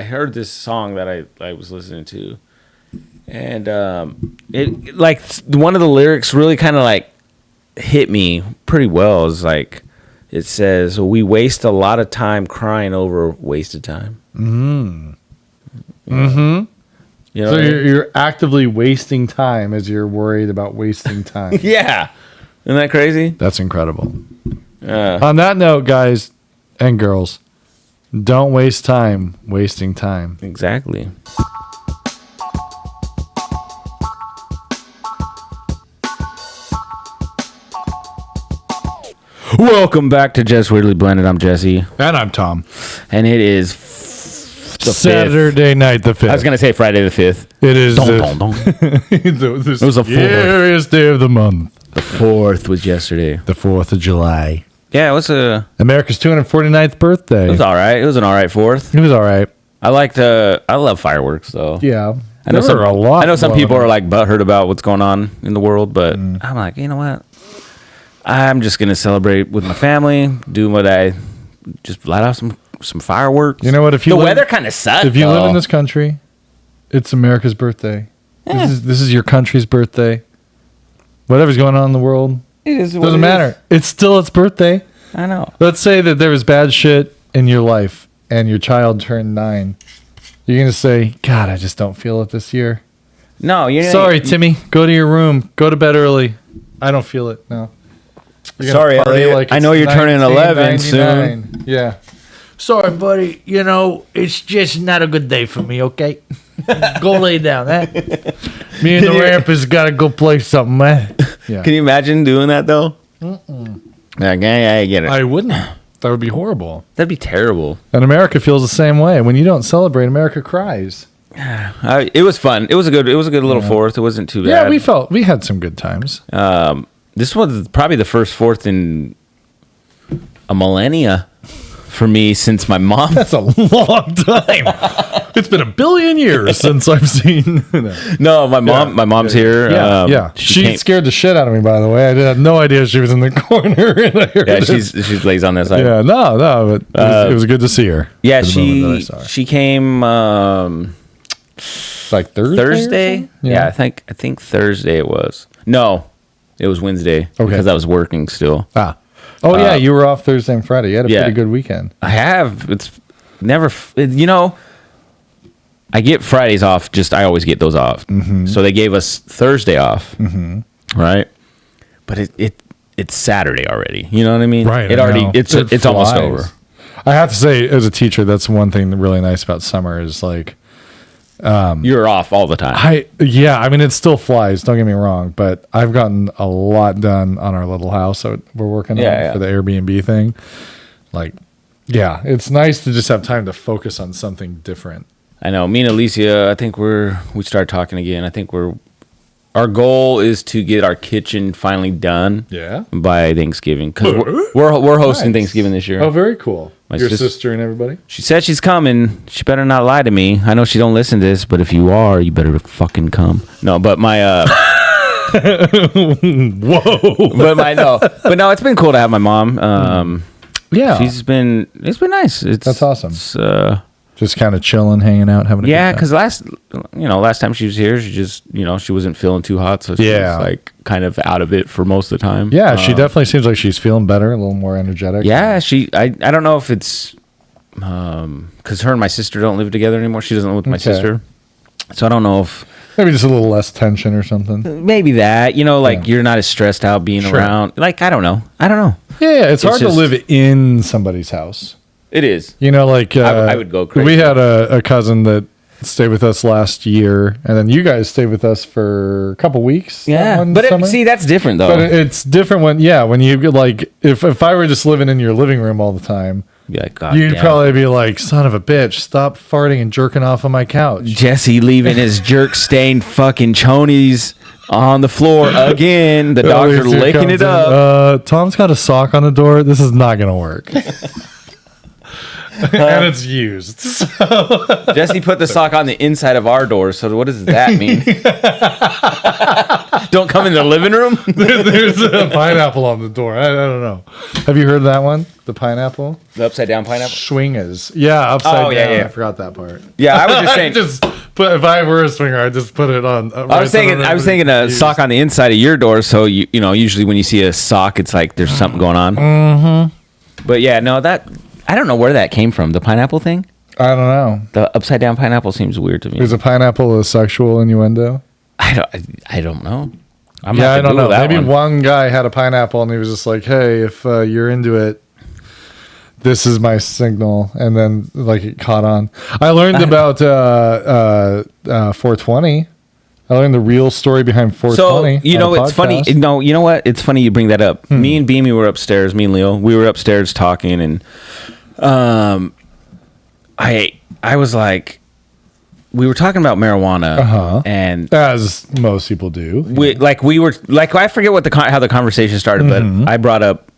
heard this song that I was listening to, and it like one of the lyrics really kind of like hit me pretty well. It's like it says, "We waste a lot of time crying over wasted time." Mm-hmm. You know So what I mean? you're actively wasting time as you're worried about wasting time. Yeah, isn't that crazy? That's incredible. On that note, guys and girls, don't waste time wasting time. Exactly. Welcome back to Just Weirdly Blended. I'm Jesse, And I'm Tom. and it is the 5th. Saturday night the 5th. I was gonna say Friday the 5th. It is Dun, dun, dun. it was a 4th. scariest day of the month. The 4th was yesterday. The 4th of July. Yeah, it was America's 249th birthday. it was all right. It was an all right 4th. It was all right. I love fireworks though. Yeah. I know There were a lot. I know some going people on. are like butthurt about what's going on in the world, but I'm like, you know what? I'm just gonna celebrate with my family, do what I just light off some fireworks. You know what? If you the live- weather kind of sucks. If you live in this country, it's America's birthday. Yeah. This is your country's birthday. Whatever's going on in the world, it is what doesn't it matter. is. It's still its birthday. I know. Let's say that there was bad shit in your life and your child turned 9. You're going to say, God, I just don't feel it this year. No, you're Sorry, Timmy. Go to your room. Go to bed early. I don't feel it. No. You're gonna Sorry, party Elliot. I it's know you're turning 11 soon. 1999. Yeah. Sorry, buddy. You know, it's just not a good day for me, okay? Go lay down, eh? Me and the ramp has got to go play something, eh? Yeah. Can you imagine doing that though? Like, yeah, I get it. I wouldn't. That would be horrible. That'd be terrible. And America feels the same way. When you don't celebrate, America cries. It was fun. It was a good little 4th. It wasn't too bad. Yeah, we had some good times. This was probably the first 4th in a millennia for me since my mom. That's a long time. It's been 1 billion years since I've seen. No, my mom's here. Yeah. She scared the shit out of me, by the way. I had no idea she was in the corner. And I heard Yeah, it. she lays on that side. Yeah, no, but it was good to see her. Yeah, for the moment that I saw her. she came Like Thursday. Thursday. Yeah, I think Thursday it was. No, it was Wednesday because I was working still. Oh yeah, you were off Thursday and Friday. You had a pretty good weekend. I have. It's never. I get Fridays off. I always get those off. Mm-hmm. So they gave us Thursday off, right? But it's Saturday already. You know what I mean? Right. It already. It's almost over. I have to say, as a teacher, that's one thing really nice about summer is like. You're off all the time. I mean, it still flies. Don't get me wrong, but I've gotten a lot done on our little house that we're working on for the Airbnb thing. Like, yeah, it's nice to just have time to focus on something different. I know. Me and Alicia, I think we started talking again. I think our goal is to get our kitchen finally done. Yeah. By Thanksgiving because we're hosting Thanksgiving this year. Oh, very cool. Your sister- sister and everybody. She said she's coming. She better not lie to me. I know she don't listen to this, but if you are, you better fucking come. No, but my Whoa. but no, it's been cool to have my mom. Yeah. it's been nice. That's awesome. It's, just kind of chilling, hanging out, having a yeah, good time. because last time she was here, she just she wasn't feeling too hot, so she Yeah. was like kind of out of it for most of the time. Yeah, she definitely seems like she's feeling better, a little more energetic. Yeah, I don't know if it's because her and my sister don't live together anymore. She doesn't live with my sister, so I don't know if Maybe just a little less tension or something. maybe that you're not as stressed out being around. Like I don't know. Yeah, it's hard to just- live in somebody's house. It is. Like I would go crazy. We had a cousin that stayed with us last year, and then you guys stayed with us for a couple weeks. Yeah, one but summer. see, that's different though. But it's different when you like if I were just living in your living room all the time, Be like, God you'd damn. probably be like, son of a bitch, stop farting and jerking off on my couch. Jesse leaving his jerk stained fucking chonies on the floor again. The dogs are Here licking comes it in. up. Tom's got a sock on the door. This is not gonna work. and it's used. So. Jesse put the sock on the inside of our door. So what does that mean? Don't come in the living room. There's a pineapple on the door. I don't know. Have you heard of that one? The pineapple? The upside down pineapple? Swingers. Yeah, upside down. Yeah. I forgot that part. Yeah, I was just saying. If I were a swinger, I'd just put it on. I was thinking a sock on the inside of your door. So you know, usually when you see a sock, it's like there's something going on. Mm-hmm. But yeah, no, I don't know where that came from. The pineapple thing. I don't know. The upside down pineapple seems weird to me. Is a pineapple a sexual innuendo? I don't know. I don't know. Maybe one guy had a pineapple and he was just like, "Hey, if you're into it, this is my signal," and then like it caught on. I learned about 420. I learned the real story behind 420. So you know, it's funny. No, you know what? It's funny you bring that up. Me and Beamy were upstairs. Me and Leo, we were upstairs talking, and I was like, we were talking about marijuana, and as most people do, I forget what how the conversation started, but I brought up,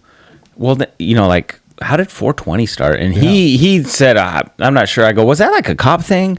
well, you know, like, how did 420 start? And he said, I'm not sure. I go, was that like a cop thing?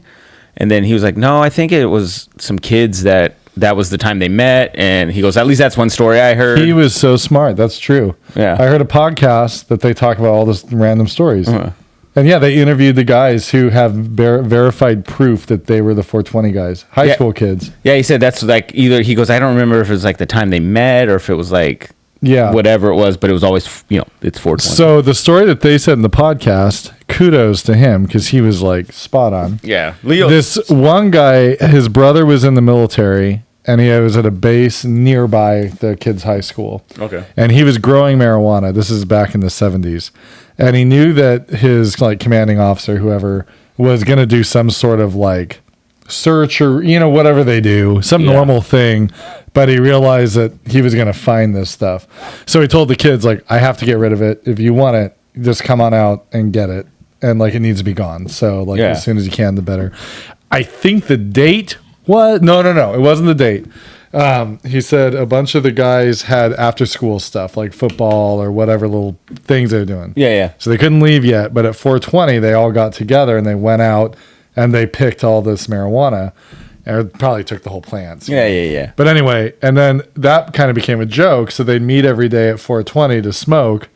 And then he was like, no, I think it was some kids that was the time they met. And he goes, at least that's one story I heard. He was so smart. That's true. Yeah. I heard a podcast that they talk about all this random stories. And yeah, they interviewed the guys who have verified proof that they were the 420 guys, high school kids. Yeah, he said that's like either, he goes, I don't remember if it was like the time they met or if it was like, whatever it was, but it was always, you know, it's 420. So the story that they said in the podcast, kudos to him because he was like spot on. Yeah. Leo. This one guy, his brother was in the military and he was at a base nearby the kid's high school. Okay. And he was growing marijuana. This is back in the 70s. And he knew that his like commanding officer, whoever, was going to do some sort of like search or, you know, whatever they do, some normal thing. But he realized that he was going to find this stuff. So he told the kids, like, I have to get rid of it. If you want it, just come on out and get it. And like, it needs to be gone. So like as soon as you can, the better. I think the date was, no. It wasn't the date. He said a bunch of the guys had after school stuff like football or whatever little things they were doing. Yeah. So they couldn't leave yet. But at 420, they all got together and they went out and they picked all this marijuana. And it probably took the whole plant. So. Yeah. But anyway, and then that kind of became a joke. So they'd meet every day at 420 to smoke.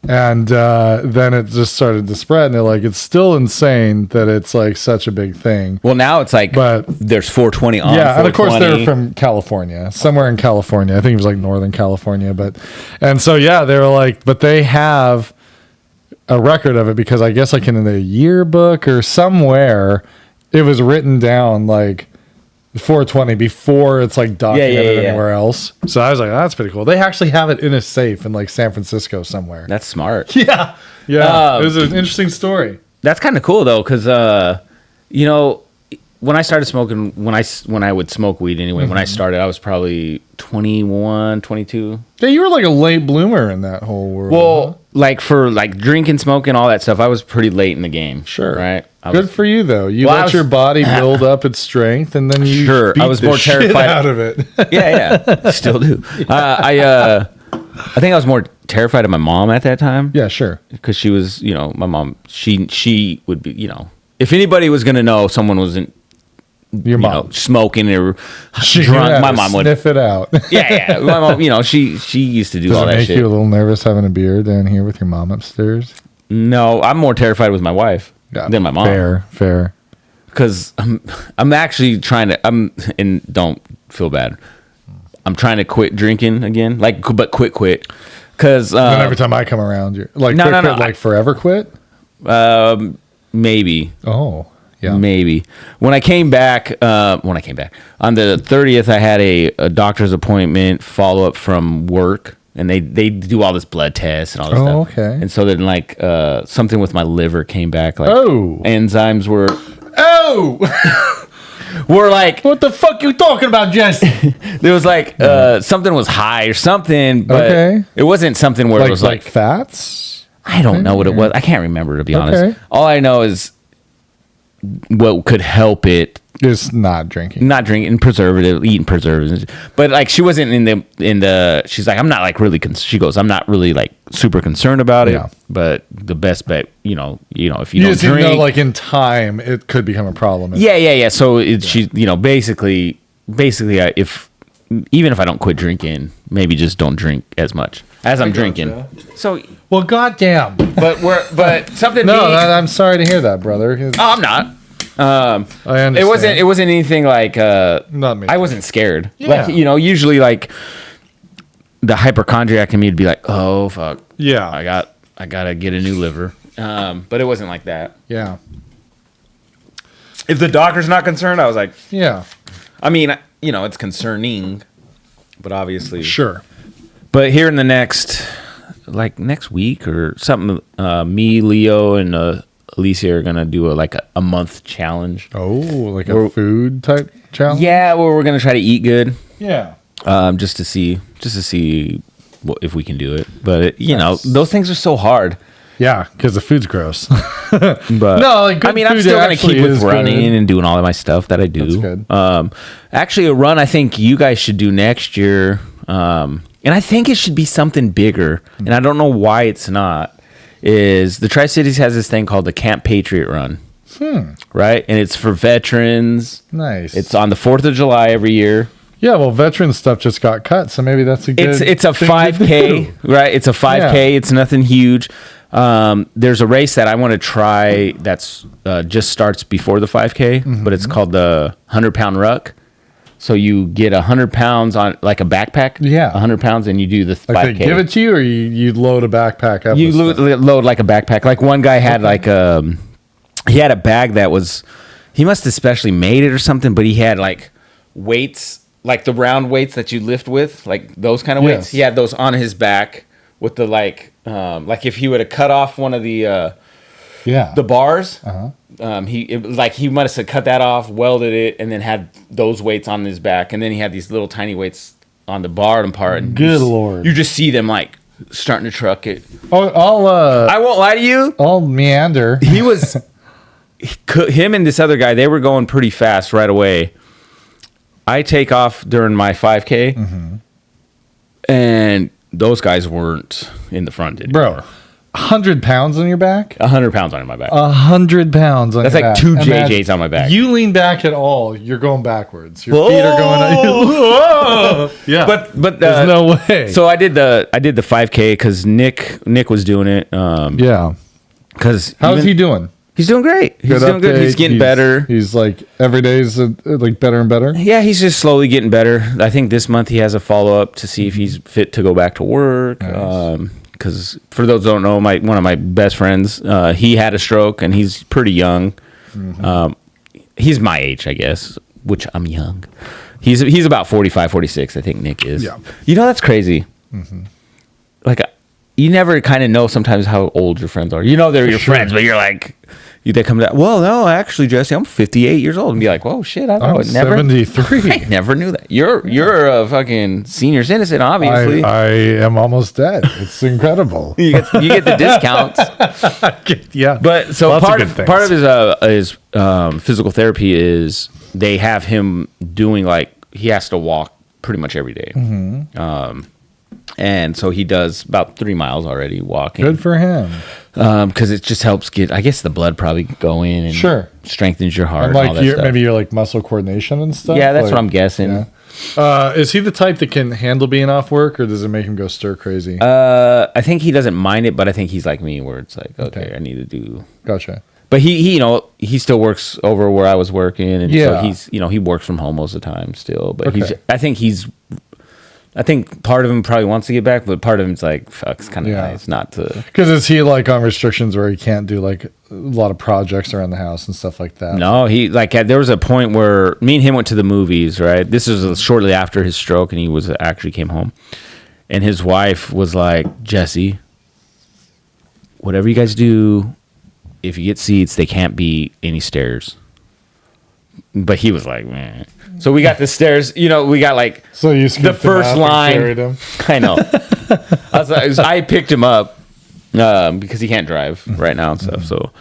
And then it just started to spread. And they're like, it's still insane that it's like such a big thing. Well, now it's like, but there's 420 on. Yeah, and of course they're from California, somewhere in California. I think it was like Northern California. And so, yeah, they were like, but they have a record of it because I guess like in the yearbook or somewhere, it was written down like 420 before it's like documented anywhere else. So I was like, that's pretty cool. They actually have it in a safe in like San Francisco somewhere. That's smart. Yeah. It was an interesting story. That's kind of cool though, because you know, when I started smoking, when I would smoke weed anyway, when I started, I was probably 21, 22. Yeah, you were like a late bloomer in that whole world. Well, like for like drinking, smoking, all that stuff, I was pretty late in the game. Sure. Right. Good for you though. You let your body build up its strength, and then you beat I was more terrified out of it. Yeah, still do. I think I was more terrified of my mom at that time. Yeah, sure. Because she was, you know, my mom. She would be, you know, if anybody was gonna know someone wasn't your mom smoking or drunk, my mom would sniff it out. Yeah. My mom, you know, she used to do all that shit. Does it make you a little nervous having a beer down here with your mom upstairs? No, I'm more terrified with my wife than my mom. Fair. Because I'm actually trying to. And don't feel bad. I'm trying to quit drinking again, but quit. Because then every time I come around, you're like, no, like forever quit. Maybe. Oh. Yeah. Maybe. When I came back on the 30th, I had a doctor's appointment follow-up from work, and they do all this blood tests and all this stuff. Okay. And so then like something with my liver came back, like enzymes were were like, what the fuck you talking about, Jesse? There was like something was high or something, but it wasn't something where it was like fats. I don't know what it was. I can't remember, to be honest. All I know is what could help it. Is not drinking. Not drinking, eating preservatives. But like she wasn't in the. She's like, I'm not like really. She goes, I'm not really like super concerned about it. Yeah. But the best bet, if you don't drink, like in time, it could become a problem. Yeah. So she, basically, if even if I don't quit drinking, maybe just don't drink as much as I'm drinking. Yeah. So well, goddamn. But something. No, I'm sorry to hear that, brother. Oh, I'm not. I understand. It wasn't anything like not me. I wasn't scared. Yeah. Like usually like the hypochondriac in me would be like, oh fuck. Yeah. I gotta get a new liver. But it wasn't like that. Yeah. If the doctor's not concerned, I was like, yeah. I mean, it's concerning, but obviously sure. But here in the next week or something, me, Leo, and Alicia are gonna do a month challenge. Oh, like a food type challenge? Yeah, where we're gonna try to eat good. Yeah. Just to see if we can do it. But those things are so hard. Yeah, because the food's gross. But no, like good I'm still gonna keep with running good. And doing all of my stuff that I do. That's good. Actually, a run I think you guys should do next year. And I think it should be something bigger. And I don't know why it's not. Is the Tri-Cities has this thing called the Camp Patriot Run. Right? And it's for veterans. Nice. It's on the 4th of July every year. Yeah, well, veteran stuff just got cut, so maybe that's a good It's a 5K, right? It's a 5K. Yeah. It's nothing huge. There's a race that I want to try that's just starts before the 5K, but it's called the 100-pound ruck. So you get 100 pounds on like a backpack. Yeah. 100 pounds and you do the 5K. Like they give it to you or you load a backpack up? You load like a backpack. Like one guy had he had a bag that was, he must have specially made it or something, but he had like weights, like the round weights that you lift with, like those kind of weights. Yes. He had those on his back with the like if he would have cut off one of the bars, he must have cut that off, welded it, and then had those weights on his back, and then he had these little tiny weights on the bottom part. And good Lord, you just see them like starting to truck it. Oh, I won't lie to you. I'll meander. He was him and this other guy. They were going pretty fast right away. I take off during my 5K, and those guys weren't in the front anymore. Bro, 100 pounds on your back? 100 pounds on my back. 100 pounds on your back. That's like 2 JJs on my back. You lean back at all, you're going backwards. Your feet are going up. Yeah. But there's no way. So I did the 5K because Nick was doing it. Yeah. Because how's he doing? He's doing great. He's doing good. He's getting better. He's like every day is like better and better. Yeah, he's just slowly getting better. I think this month he has a follow up to see if he's fit to go back to work. Nice. Because for those who don't know, one of my best friends, he had a stroke and he's pretty young. He's my age, I guess, which I'm young. He's about 45, 46, I think Nick is. Yeah. That's crazy. Like, you never kind of know sometimes how old your friends are. They're your friends, but you're like, they come to, well, no, actually, Jesse, I'm 58 years old. And be like, whoa, shit, I was 73. I never knew that. You're a fucking senior citizen, obviously. I am almost dead. It's incredible. you get the discounts. Yeah. But so part of his physical therapy is they have him doing he has to walk pretty much every day. And so he does about 3 miles already walking. Good for him. Because it just helps get, I guess the blood probably go in and strengthens your heart. And all that stuff. Maybe your muscle coordination and stuff. Yeah, that's what I'm guessing. Yeah. Is he the type that can handle being off work, or does it make him go stir crazy? I think he doesn't mind it, but I think he's like me, where it's like, okay. I need to do. Gotcha. But he still works over where I was working, and so he's he works from home most of the time still. But I think part of him probably wants to get back, but part of him's like, fuck, it's kind of nice not to. Because is he on restrictions where he can't do a lot of projects around the house and stuff like that? No, he there was a point where me and him went to the movies, right? This was shortly after his stroke, and he actually came home. And his wife was like, Jesse, whatever you guys do, if you get seats, they can't be any stairs. But he was like, man. So we got the stairs, we got so you the first line. I know. I picked him up because he can't drive right now and stuff. So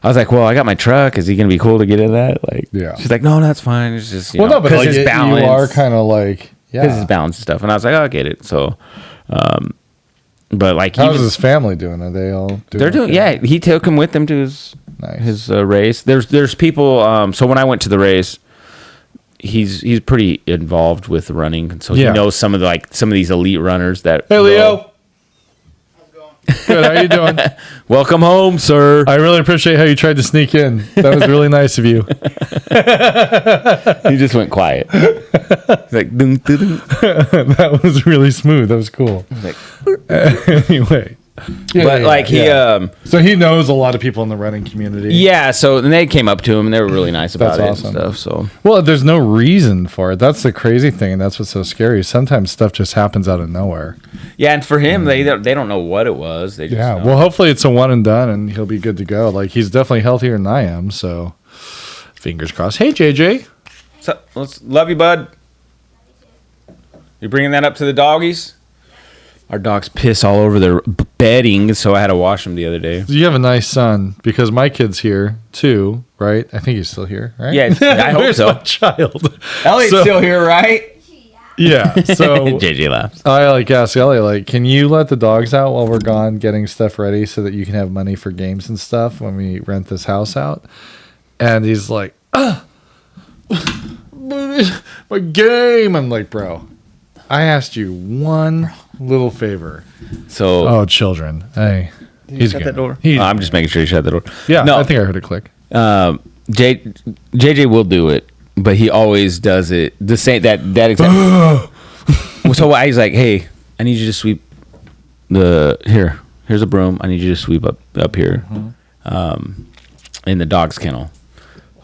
I was like, well, I got my truck. Is he gonna be cool to get in that? Like, she's like, no, that's fine. It's just no, but like his balance. You are kind of like his balance and stuff. And I was like, oh, I get it. So, but like, how's his family doing? Are they all? They're doing. Yeah, he took him with him to his race. There's people. So when I went to the race, he's pretty involved with running, so he knows some of these elite runners that. Hey, Leo. Good. How you doing? Welcome home, sir. I really appreciate how you tried to sneak in. That was really nice of you. He just went quiet. He's like, dun, dun, dun. That was really smooth. That was cool. Like, anyway. So he knows a lot of people in the running community. Yeah, so and they came up to him and they were really nice about it and stuff. So there's no reason for it. That's the crazy thing, and that's what's so scary. Sometimes stuff just happens out of nowhere. Yeah, and for him, they don't know what it was. They just know. Well, hopefully it's a one and done, and he'll be good to go. Like he's definitely healthier than I am, so fingers crossed. Hey, JJ. So, love you, bud. You bringing that up to the doggies? Our dogs piss all over their bedding, so I had to wash them the other day. You have a nice son, because my kid's here too, right? I think he's still here, right? Yeah, I hope so. My child. Elliot's still here, right? Yeah. So JJ laughs. I ask Elliot, can you let the dogs out while we're gone getting stuff ready so that you can have money for games and stuff when we rent this house out? And he's like, my game. I'm like, bro, I asked you one little favor. So, children. Hey, he's shut good. that door. I'm just making sure you shut the door. Yeah, no, I think I heard it click. JJ will do it, but he always does it the same. That exact. So he's like, "Hey, I need you to sweep Here's a broom. I need you to sweep up here, in the dog's kennel."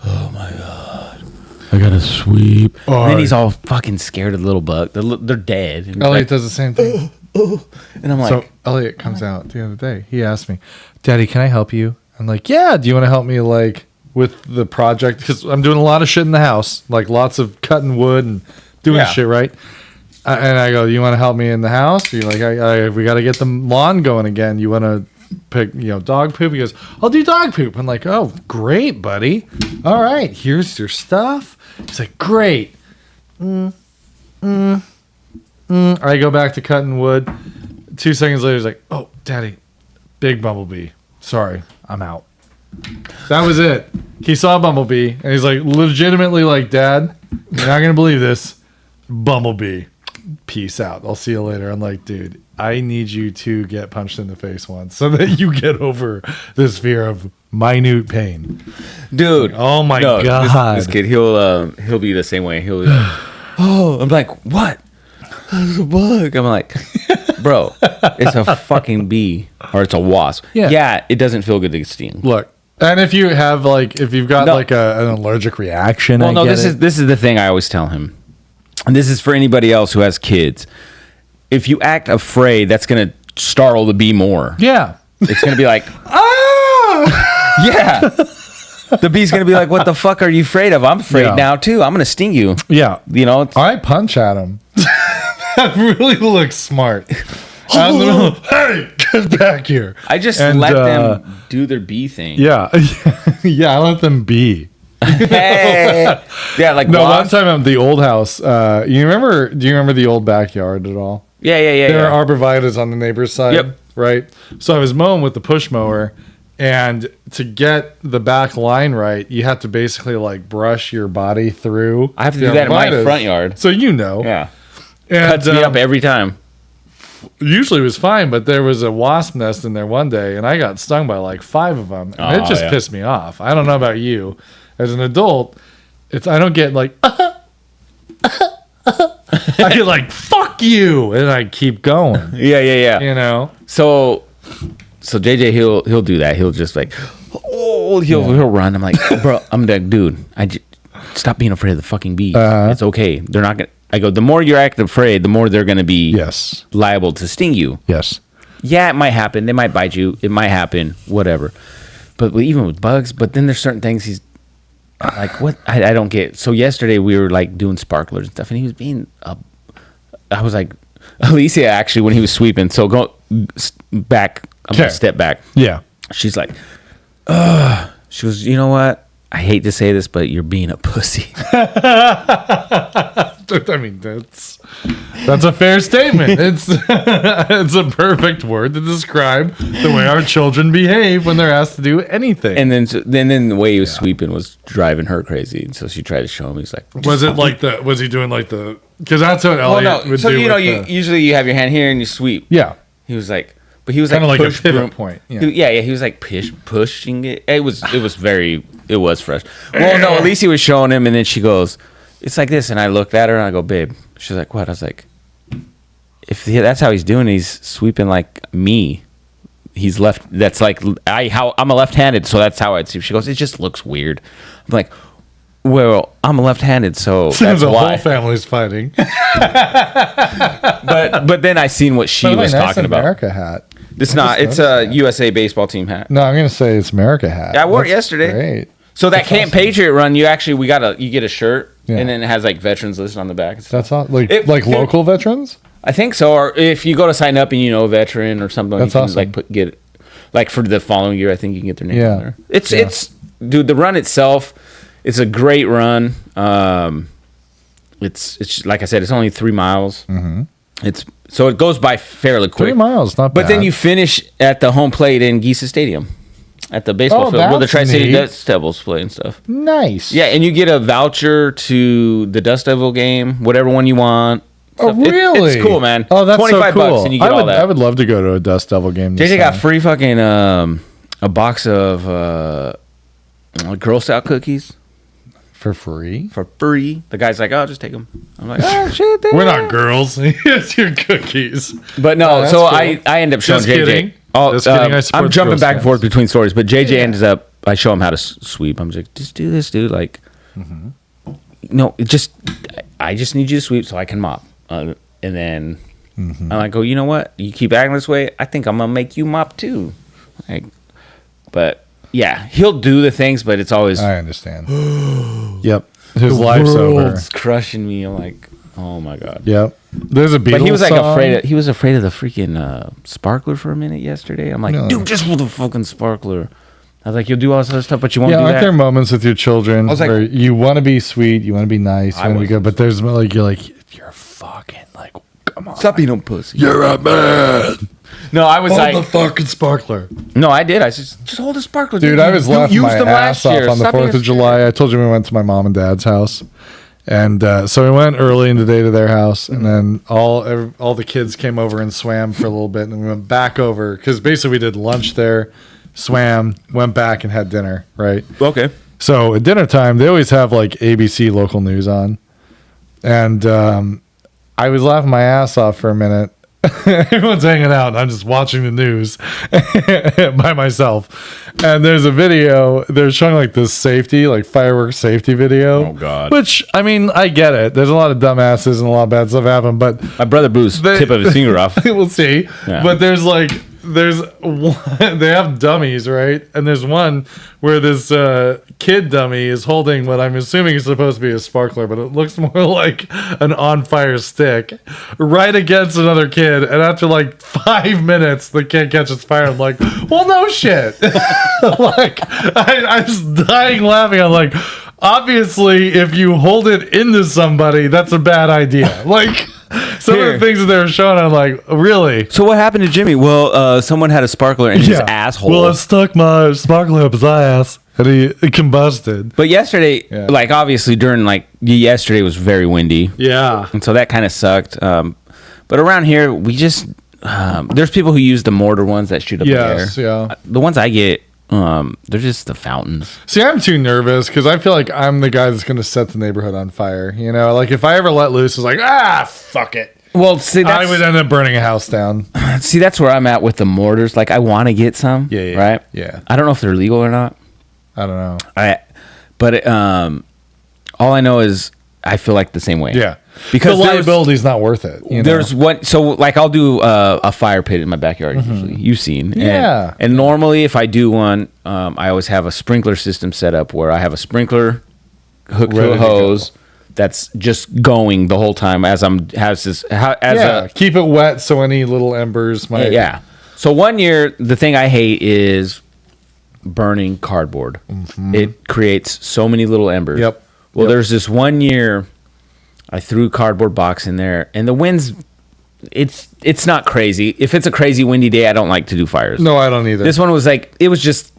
Oh my god. I gotta sweep. And then he's all fucking scared of the little bug. They're dead. And Elliot does the same thing. And I'm like, so Elliot comes out the other day. He asked me, "Daddy, can I help you?" I'm like, "Yeah. Do you want to help me with the project? Because I'm doing a lot of shit in the house, like lots of cutting wood and doing shit, right?" And I go, "You want to help me in the house?" You're like, we got to get the lawn going again. You want to pick, dog poop?" He goes, "I'll do dog poop." I'm like, "Oh, great, buddy. All right, here's your stuff." He's like, "Great." I go back to cutting wood. 2 seconds later, he's like, "Oh, Daddy, big bumblebee. Sorry, I'm out." That was it. He saw a bumblebee, and he's like, legitimately like, "Dad, you're not going to believe this. Bumblebee. Peace out. I'll see you later." I'm like, "Dude, I need you to get punched in the face once so that you get over this fear of minute pain." Dude. Oh my God. This kid, he'll be the same way. He'll be like, "Oh," I'm like, "What? It's a bug." I'm like, "Bro, it's a fucking bee or it's a wasp." Yeah, it doesn't feel good to sting. Look, and if you have if you've got an allergic reaction, this is the thing I always tell him. And this is for anybody else who has kids. If you act afraid, that's going to startle the bee more. Yeah. It's going to be like, "Ah!" Yeah. The bee's going to be like, "What the fuck are you afraid of? I'm afraid now, too. I'm going to sting you." Yeah. I punch at him. That really looks smart. Out in the middle, "Hey, get back here." I just let them do their bee thing. Yeah. Yeah, I let them be. Hey. Yeah, like one time at the old house, do you remember the old backyard at all? Yeah. There are arborvitaes on the neighbor's side, right? So I was mowing with the push mower, and to get the back line right, you have to basically brush your body through. I have to do that in my front yard. So Yeah. And, cuts me up every time. Usually it was fine, but there was a wasp nest in there one day, and I got stung by 5 of them, and it just pissed me off. I don't know about you. As an adult, I don't get I get "Fuck you," and I keep going. Yeah. So JJ he'll do that. He'll just he'll run. I'm like, "Bro," I'm like, "Dude, stop being afraid of the fucking bees. It's okay. They're not gonna." I go, "The more you're acting afraid, the more they're gonna be liable to sting you." Yes. Yeah, it might happen. They might bite you. It might happen. Whatever. But even with bugs, but then there's certain things he's like, what? I don't get. So yesterday we were doing sparklers and stuff, and he was being I was like, Alicia actually, when he was sweeping, so go back. I'm gonna step back. Yeah. She's like, She goes, you know what? I hate to say this, but you're being a pussy. I mean, that's a fair statement. It's it's a perfect word to describe the way our children behave when they're asked to do anything. And then the way he was sweeping was driving her crazy. And so she tried to show him. He's like, was it like was he doing like the, because that's what Elliot would so do. you know, usually you have your hand here and you sweep. Yeah. He was like, but he was kind of like a pivot broom. point. Yeah. He was like pushing it. It was fresh. Well, no, at least he was showing him, and then she goes, "It's like this," and I looked at her and I go, "Babe," she's like, "What?" I was like, that's how he's doing, he's sweeping like me. He's left. That's like I'm a left-handed, so that's how I'd sweep. She goes, "It just looks weird." I'm like, well, I'm left-handed, so Seems that's why. The whole family's fighting. but then I seen what she was talking about. America hat. It's not. It's a USA baseball team hat. No, I'm gonna say it's America hat. I wore it yesterday. Great. So that Camp awesome. Patriot run, you get a shirt, yeah. and then it has like veterans listed on the back. That's all, like local veterans. I think so. Or if you go to sign up and you know a veteran or something, that's you can awesome. get like for the following year. I think you can get their name on there. It's dude. The run itself, it's a great run. It's like I said, it's only 3 miles. Mm-hmm. So it goes by fairly quick. 3 miles, not bad. But then you finish at the home plate in Geisa Stadium, at the baseball field where the Tri-City Dust Devils play and stuff. Nice. Yeah, and you get a voucher to the Dust Devil game, whatever one you want. Oh, really? It's cool, man. Oh, that's so cool. $25 and you get all that. I would love to go to a Dust Devil game. JJ got free fucking a box of Girl Scout cookies. For free? For free. The guy's like, "Oh, just take them." I'm like, "Oh shit, we're not girls. It's your cookies." But no, so cool. I end up showing just JJ. Kidding. Oh, just kidding. I'm jumping back and forth between stories, but JJ ends up. I show him how to sweep. I'm just like, just do this, dude. Like, no, I just need you to sweep so I can mop. And then I go, you know what? You keep acting this way, I think I'm gonna make you mop too. Like, but. Yeah, he'll do the things, but it's always. I understand. Yep, his life's over. It's crushing me. I'm like, oh my god. Yep. There's a Beatles But he was like song. He was afraid of the freaking sparkler for a minute yesterday. I'm like, dude, just for the fucking sparkler. I was like, you'll do all this other stuff, but you won't do that. Aren't there moments with your children where you want to be sweet, you want to be nice, you want to be good, but there's like you're fucking like, come on, stop being a pussy. You're a man. No, I was hold the fucking sparkler. No, I did. I just hold the sparkler. Dude, I was laughing my ass off on the 4th of July. I told you we went to my mom and dad's house. And so we went early in the day to their house. And then all the kids came over and swam for a little bit. And then we went back over. Because basically we did lunch there, swam, went back and had dinner, right? Okay. So at dinner time, they always have like ABC local news on. And I was laughing my ass off for a minute. Everyone's hanging out and I'm just watching the news by myself, and there's a video they're showing like this fireworks safety video. Oh god. Which, I mean, I get it, there's a lot of dumbasses and a lot of bad stuff happen, but my brother blew his tip of his finger off. We'll see. Yeah. But there's one, they have dummies, right? And there's one where this kid dummy is holding what I'm assuming is supposed to be a sparkler, but it looks more like an on fire stick right against another kid. And after like 5 minutes, the kid catches fire. I'm like, well, no shit. Like, I was dying laughing. I'm like, obviously, if you hold it into somebody, that's a bad idea. Like, some of the things that they were showing, I'm like, really? So what happened to Jimmy? Well, someone had a sparkler in his asshole. Well, I stuck my sparkler up his ass, and he combusted. But yesterday, like obviously during yesterday was very windy. Yeah. And so that kind of sucked. But around here, we just there's people who use the mortar ones that shoot up in the air. Yeah. The ones I get, they're just the fountains. See, I'm too nervous because I feel like I'm the guy that's going to set the neighborhood on fire. You know, like if I ever let loose, it's like, fuck it. Well, see, I would end up burning a house down. See, that's where I'm at with the mortars. Like, I want to get some. Yeah. Right? Yeah. I don't know if they're legal or not. I don't know. But all I know is I feel like the same way. Yeah. Because the liability is not worth it. There's one. So, like, I'll do a fire pit in my backyard. Usually, you've seen. Yeah. And normally, if I do one, I always have a sprinkler system set up where I have a sprinkler hooked to a hose that's just going the whole time as keep it wet so any little embers might. Yeah. So one year, the thing I hate is burning cardboard. It creates so many little embers. Yep. Well, there's this one year I threw a cardboard box in there, and the wind's it's not crazy. If it's a crazy windy day, I don't like to do fires. No, I don't either. This one was like, it was just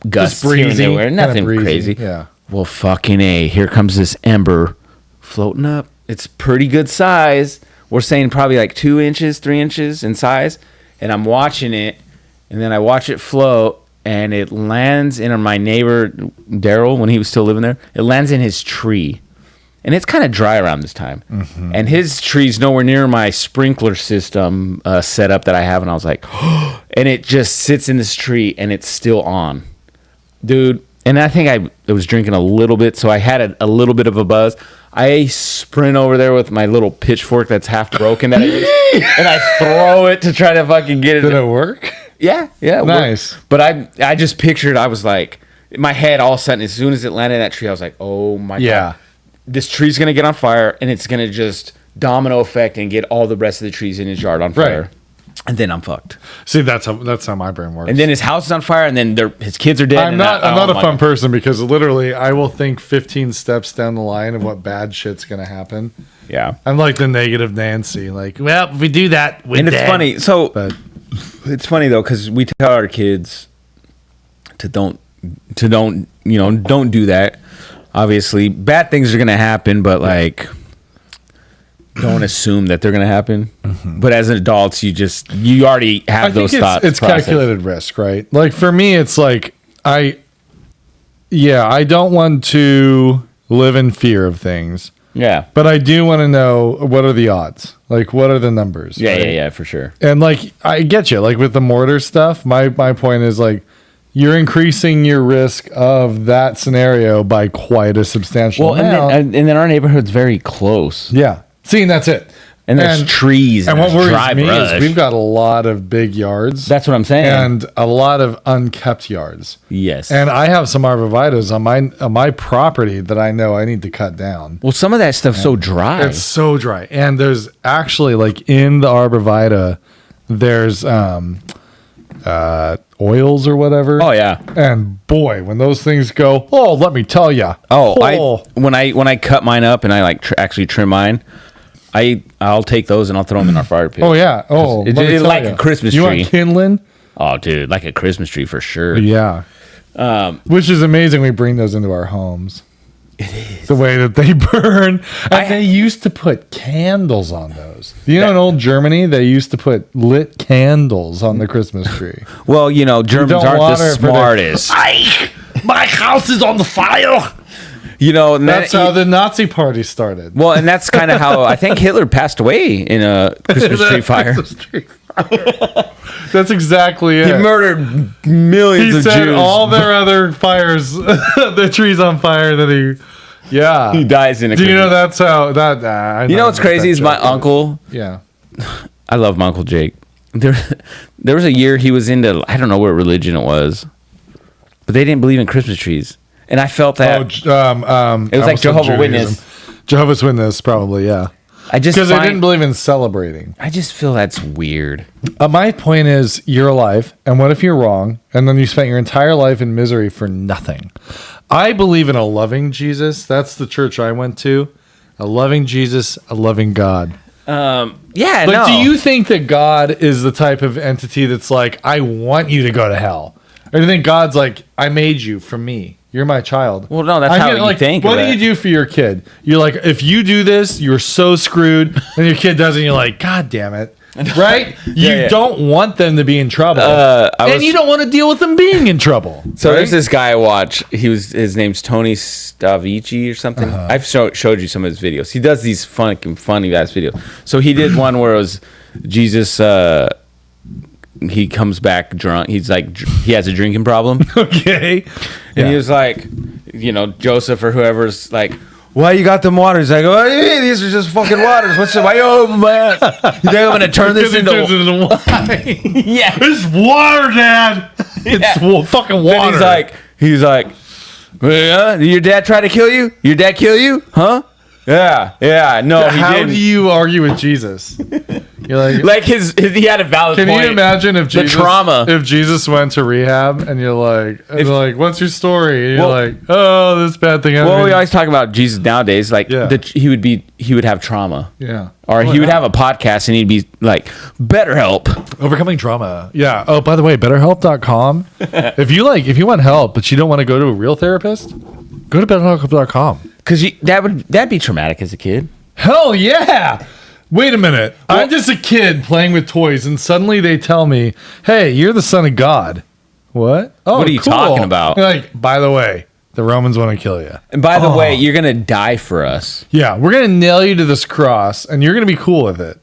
gusts breezy, here and there, nothing crazy. Yeah. Well, fucking A, here comes this ember floating up. It's pretty good size. We're saying probably like 2 inches, 3 inches in size. And I'm watching it, and then I watch it float, and it lands in my neighbor, Daryl, when he was still living there. It lands in his tree. And it's kind of dry around this time. And his tree's nowhere near my sprinkler system setup that I have. And I was like, and it just sits in this tree, and it's still on. Dude, and I think I was drinking a little bit, so I had a little bit of a buzz. I sprint over there with my little pitchfork that's half broken, that I use, and I throw it to try to fucking get it. Did it work? Yeah, it nice. Worked. But I just pictured, I was like, in my head, all of a sudden, as soon as it landed in that tree, I was like, oh my God. This tree's going to get on fire, and it's going to just domino effect and get all the rest of the trees in his yard on fire. Right. And then I'm fucked. See, that's how my brain works. And then his house is on fire, and then his kids are dead. I'm not a fun person, because literally I will think 15 steps down the line of what bad shit's going to happen. Yeah. I'm like the negative Nancy. Like, well, if we do that, we're dead. It's funny. So it's funny though, because we tell our kids to don't do that. Obviously, bad things are going to happen, but like, don't assume that they're going to happen. But as adults, you already have those thoughts. It's calculated risk, right? Like for me, it's like I don't want to live in fear of things. Yeah. But I do want to know, what are the odds? Like, what are the numbers? Yeah, right? yeah, for sure. And like, I get you. Like with the mortar stuff, my point is like, you're increasing your risk of that scenario by quite a substantial amount. And then our neighborhood's very close. Yeah. See, and that's it. And there's trees. And what worries me is we've got a lot of big yards. That's what I'm saying. And a lot of unkept yards. Yes. And I have some arborvitaes on my property that I know I need to cut down. Well, some of that stuff's so dry. It's so dry. And there's actually, like, in the arborvitae, there's oils or whatever. Oh yeah. And boy, when those things go, let me tell you. When I cut mine up and I like actually trim mine, I'll take those and I'll throw them in our fire pit. Oh yeah. It's like a Christmas tree. You want kindling? Oh dude, like a Christmas tree for sure. Yeah. Which is amazing. We bring those into our homes. It is. The way that they burn. And they used to put candles on those. You know, in old Germany, they used to put lit candles on the Christmas tree. Well, Germans aren't the smartest. My house is on the fire. That's how the Nazi party started. Well, and that's kind of how I think Hitler passed away in a Christmas tree fire. That's exactly it. He murdered millions of Jews. He set all their other fires, the trees on fire. That he dies in a. Do you know that's how that? What's crazy is my uncle. Yeah, I love my Uncle Jake. There was a year he was into, I don't know what religion it was, but they didn't believe in Christmas trees, and I felt that. It was like Jehovah's Witness. Jehovah's Witness, probably, yeah. Because they didn't believe in celebrating. I just feel that's weird. My point is, you're alive, and what if you're wrong, and then you spent your entire life in misery for nothing? I believe in a loving Jesus. That's the church I went to. A loving Jesus, a loving God. Do you think that God is the type of entity that's like, I want you to go to hell? Or do you think God's like, I made you for me? You're my child. Well, no, that's how you think. What do you do for your kid? You're like, if you do this, you're so screwed. And your kid doesn't, you're like, God damn it. Right? You don't want them to be in trouble. And you don't want to deal with them being in trouble. So there's this guy I watch. His name's Tony Stavici or something. I've showed you some of his videos. He does these funny ass videos. So he did one where it was Jesus. He comes back drunk. He's like, he has a drinking problem. Okay. And he was like, Joseph or whoever's like, why you got them waters? I go, hey, these are just fucking waters. Why man? You think I'm going to turn this into wine? Yeah. It's water, Dad. It's fucking water. Then he's like, your dad tried to kill you? Your dad kill you? Huh? Yeah. No, he How didn't. do you argue with Jesus? You're like his he had a valid Can point. you imagine if Jesus, trauma. if Jesus went to rehab and you're like, what's your story? And you're like, oh, this bad thing happened. Well, we always talk about Jesus nowadays. Like he would have trauma. Yeah. Or he would have a podcast and he'd be like, BetterHelp. Overcoming trauma. Yeah. Oh, by the way, betterhelp.com. if you want help, but you don't want to go to a real therapist, go to betterhelp.com. Because that'd be traumatic as a kid. Hell yeah. Wait a minute. I'm just a kid playing with toys, and suddenly they tell me, hey, you're the son of God. What? Oh, what are you talking about? Like, by the way, the Romans want to kill you. And by the way, you're going to die for us. Yeah, we're going to nail you to this cross, and you're going to be cool with it.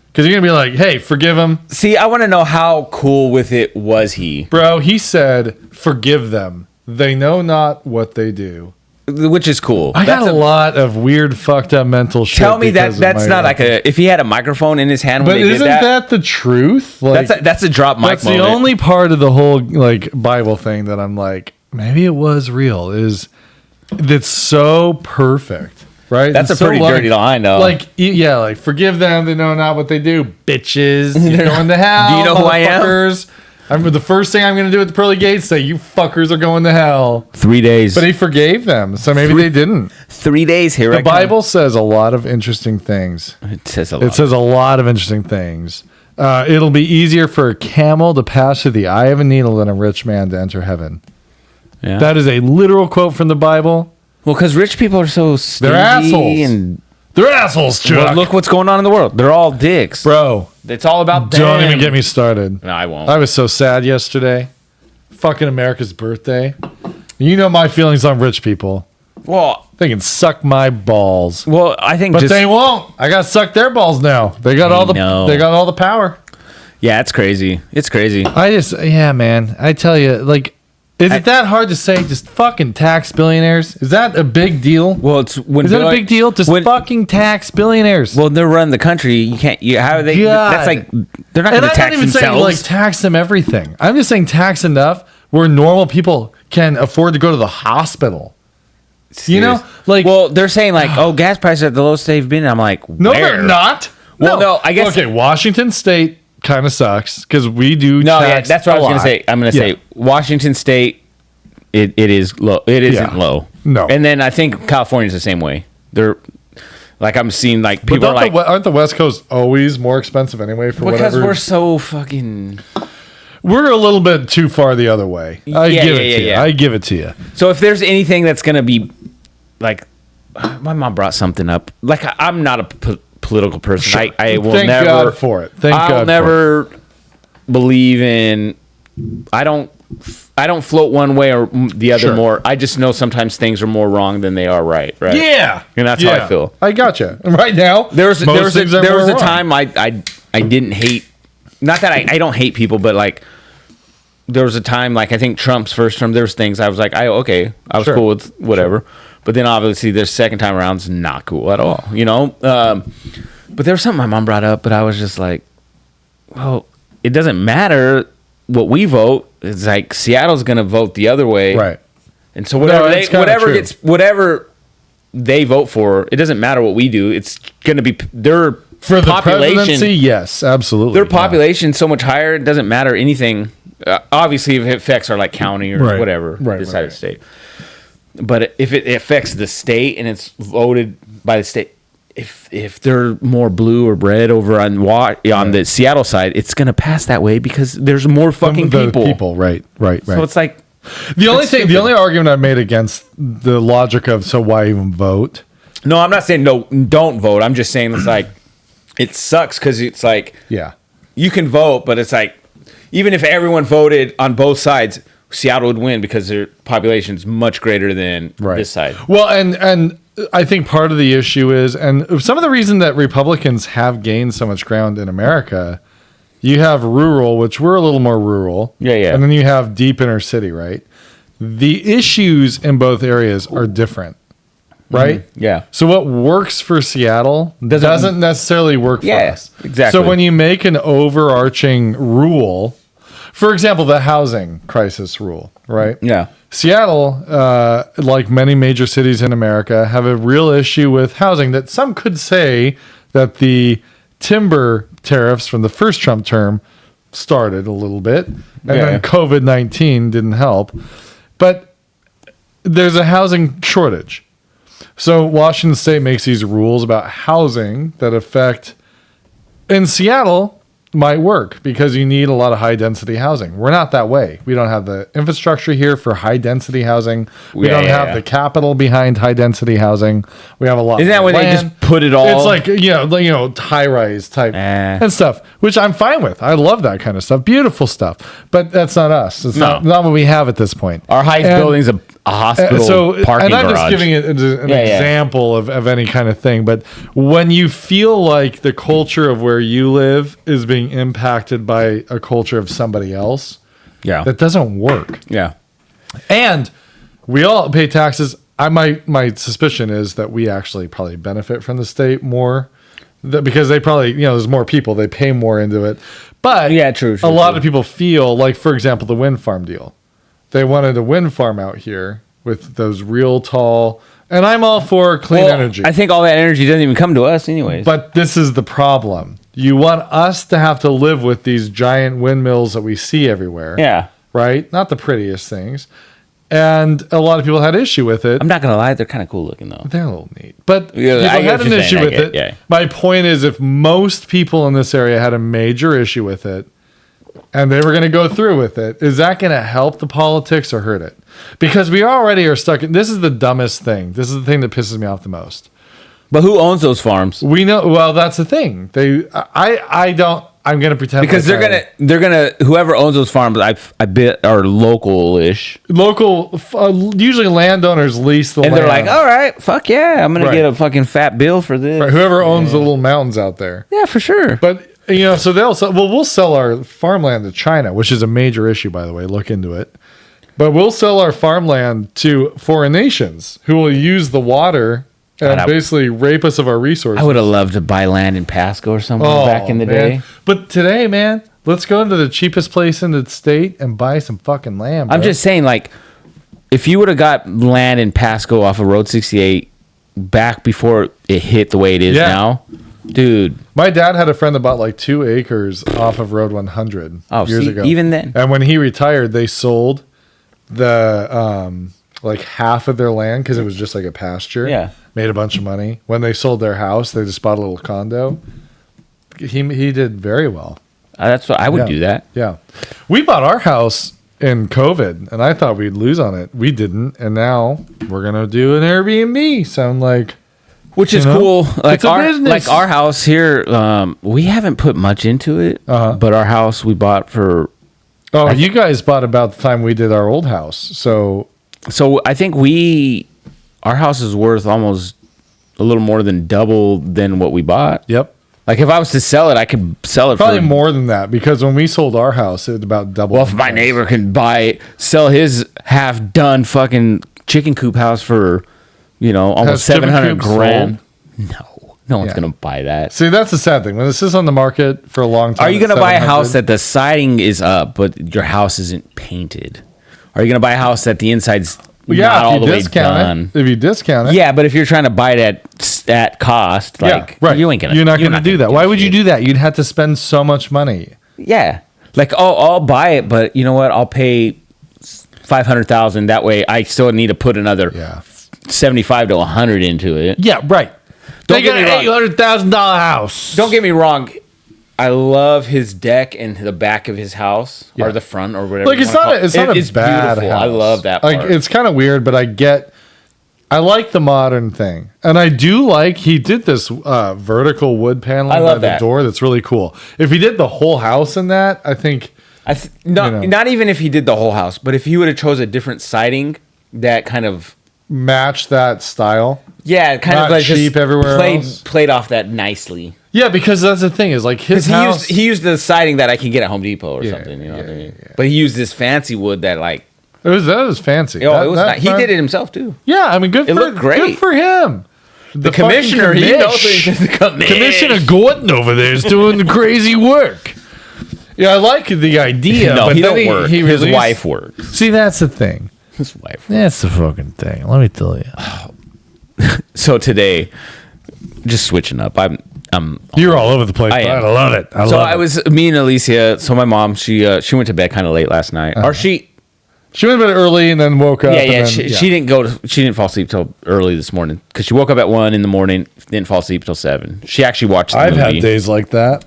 Because you're going to be like, hey, forgive him. See, I want to know how cool with it was he. Bro, he said, forgive them. They know not what they do. Which is cool. I got a lot of weird, fucked up mental shit. Tell me that's not like if he had a microphone in his hand when but they isn't did that the truth? Like, that's a drop mic That's moment. the only part of the whole like Bible thing that I'm like, maybe it was real. Is that's so perfect, right? That's it's a pretty dirty line, though. Like, yeah, like forgive them; they know not what they do, bitches. You're going to hell. Do you know who I am? The first thing I'm going to do at the pearly gates say, "You fuckers are going to hell." 3 days, but he forgave them, so maybe they didn't. 3 days here. The Bible says a lot of interesting things. It says a lot. It says a lot of interesting things. It'll be easier for a camel to pass through the eye of a needle than a rich man to enter heaven. Yeah. That is a literal quote from the Bible. Well, because rich people are so stingy. They're assholes. They're assholes, Chuck. Well, look what's going on in the world. They're all dicks. Bro. It's all about them. Don't even get me started. No, I won't. I was so sad yesterday. Fucking America's birthday. You know my feelings on rich people. Well, they can suck my balls. Well, I think but they won't. I got to suck their balls now. They got all the power. Yeah, it's crazy. It's crazy. Yeah, man. I tell you, like, is it that hard to say? Just fucking tax billionaires? Is that a big deal? Well, is that a big deal? Just fucking tax billionaires. Well, they're running the country. You can't. How are they? God. That's like they're not going to tax themselves. Saying, like, tax them everything. I'm just saying tax enough where normal people can afford to go to the hospital. Serious. You know, like, well, they're saying like, oh, gas prices are at the lowest they've been. I'm like, no, they're not. Well, no, I guess. Okay, Washington State kind of sucks because we do. No, yeah, that's what I was going to say. I'm going to say Washington State. It is low. It isn't low. No. And then I think California's the same way. They're like I'm seeing like people are like, aren't the West Coast always more expensive anyway for because whatever? We're so fucking. We're a little bit too far the other way. I give it to you. So if there's anything that's gonna be like, my mom brought something up. Like I'm not a political person. Sure. I will Thank never. God for it. Thank God. I'll never believe in. I don't float one way or the other more. I just know sometimes things are more wrong than they are right. Yeah. And that's how I feel. I gotcha. Right now, there was a time I didn't hate. Not that I don't hate people, but like there was a time like I think Trump's first term. There's things I was like, I was cool with whatever. But then obviously their second time around is not cool at all. You know. But there was something my mom brought up, but I was just like, well, it doesn't matter what we vote. It's like Seattle's going to vote the other way, right? And so whatever they vote for, it doesn't matter what we do. It's going to be their for the population. Presidency, yes, absolutely. Their population so much higher, it doesn't matter anything. Obviously, if it affects our like county or whatever, this side of the state. But if it affects the state and it's voted by the state, if they're more blue or red over on the Seattle side, it's gonna pass that way because there's more fucking people. Right. So it's like the only argument I've made against the logic of so why even vote? No, I'm not saying no, don't vote. I'm just saying it's like it sucks because it's like you can vote, but it's like even if everyone voted on both sides, Seattle would win because their population is much greater than this side. Well, and I think part of the issue is, and some of the reason that Republicans have gained so much ground in America, you have rural, which we're a little more rural. Yeah. And then you have deep inner city, right? The issues in both areas are different, right? Mm-hmm. Yeah. So what works for Seattle doesn't necessarily work for us. Exactly. So when you make an overarching rule, for example, the housing crisis rule, right? Yeah. Seattle, like many major cities in America, have a real issue with housing that some could say that the timber tariffs from the first Trump term started a little bit, and then COVID-19 didn't help. But there's a housing shortage. So Washington State makes these rules about housing that affect, in Seattle, might work because you need a lot of high density housing. We're not that way. We don't have the infrastructure here for high density housing. We don't have the capital behind high density housing. We have a lot. Isn't that when they just put it all? It's like high rise type and stuff, which I'm fine with. I love that kind of stuff. Beautiful stuff. But that's not us. It's not what we have at this point. Our highest building's a hospital parking and I'm garage. just giving it an example of any kind of thing. But when you feel like the culture of where you live is being impacted by a culture of somebody else, that doesn't work. Yeah. And we all pay taxes. My suspicion is that we actually probably benefit from the state more because they probably, there's more people. They pay more into it. But true. A lot of people feel like, for example, the wind farm deal. They wanted a wind farm out here with those real tall, and I'm all for clean energy. I think all that energy doesn't even come to us anyways. But this is the problem. You want us to have to live with these giant windmills that we see everywhere. Yeah. Right? Not the prettiest things. And a lot of people had issue with it. I'm not going to lie. They're kind of cool looking, though. They're a little neat. But people had an issue with it. Yeah. My point is, if most people in this area had a major issue with it, and they were going to go through with it, is that going to help the politics or hurt it? Because we already are stuck. This is the dumbest thing. This is the thing that pisses me off the most. But who owns those farms? We know. Well, that's the thing. I don't. I'm going to pretend because they're gonna whoever owns those farms. I bet are local-ish. Local, usually landowners lease the land. And they're like, all right, fuck yeah, I'm gonna get a fucking fat bill for this. Right. Whoever owns the little mountains out there. Yeah, for sure. But so they'll sell. Well, we'll sell our farmland to China, which is a major issue, by the way. Look into it. But we'll sell our farmland to foreign nations who will use the water and basically rape us of our resources. I would have loved to buy land in Pasco or something back in the day. But today, man, let's go into the cheapest place in the state and buy some fucking land. Bro. I'm just saying, like, if you would have got land in Pasco off of Road 68 back before it hit the way it is now, dude. My dad had a friend that bought like 2 acres off of Road 100 years ago. Even then. And when he retired, they sold the like half of their land because it was just like a pasture. Yeah. Made a bunch of money. When they sold their house, they just bought a little condo. He did very well. That's what I would do that. Yeah. We bought our house in COVID and I thought we'd lose on it. We didn't. And now we're going to do an Airbnb. Sound like, which is cool. Like our house here, we haven't put much into it, but our house we bought for. Oh, you guys bought about the time we did our old house. So I think our house is worth almost a little more than double than what we bought. Yep. Like if I was to sell it, I could sell it probably more than that because when we sold our house, it was about double. Well, if my neighbor can sell his half done fucking chicken coop house for, almost 700 grand. No one's gonna buy that. See, that's the sad thing. When this is on the market for a long time, are you gonna buy a house that the siding is up, but your house isn't painted? Are you gonna buy a house that the inside's not all the way done? If you discount it, yeah. But if you're trying to buy it at cost, like you ain't gonna. You're not gonna do that. Why would you do that? You'd have to spend so much money. Yeah, like I'll buy it, but you know what? I'll pay $500,000. That way, I still need to put another 75 to 100 into it. Yeah, right. They got an $800,000 house. Don't get me wrong. I love his deck and the back of his house or the front or whatever. Like it's not a bad beautiful. house. I love that part. Like it's kind of weird, but I like the modern thing. And I do like he did this vertical wood paneling by the door that's really cool. If he did the whole house in that, I think not even if he did the whole house, but if he would have chose a different siding that kind of match that style. Yeah, kind of like cheap everywhere else. Played off that nicely. Yeah, because that's the thing is like his house. He used the siding that I can get at Home Depot or something. You know what I mean? Yeah. But he used this fancy wood that that was fancy. Oh, it was nice. He did it himself too. Yeah, I mean, it looked great. Good for him. The commissioner, Commissioner Gordon over there is doing the crazy work. Yeah, I like the idea. No, but he then don't work. His His wife works. See, that's the thing. His wife. That's the fucking thing. Let me tell you. So today, just switching up. You're all over the place. I am. I love it. I was me and Alicia. So my mom, she went to bed kind of late last night, or she went to bed early and then woke up. Yeah, and yeah. then, She didn't fall asleep till early this morning because she woke up at 1 a.m, didn't fall asleep till 7. She actually watched the movie. I've had days like that.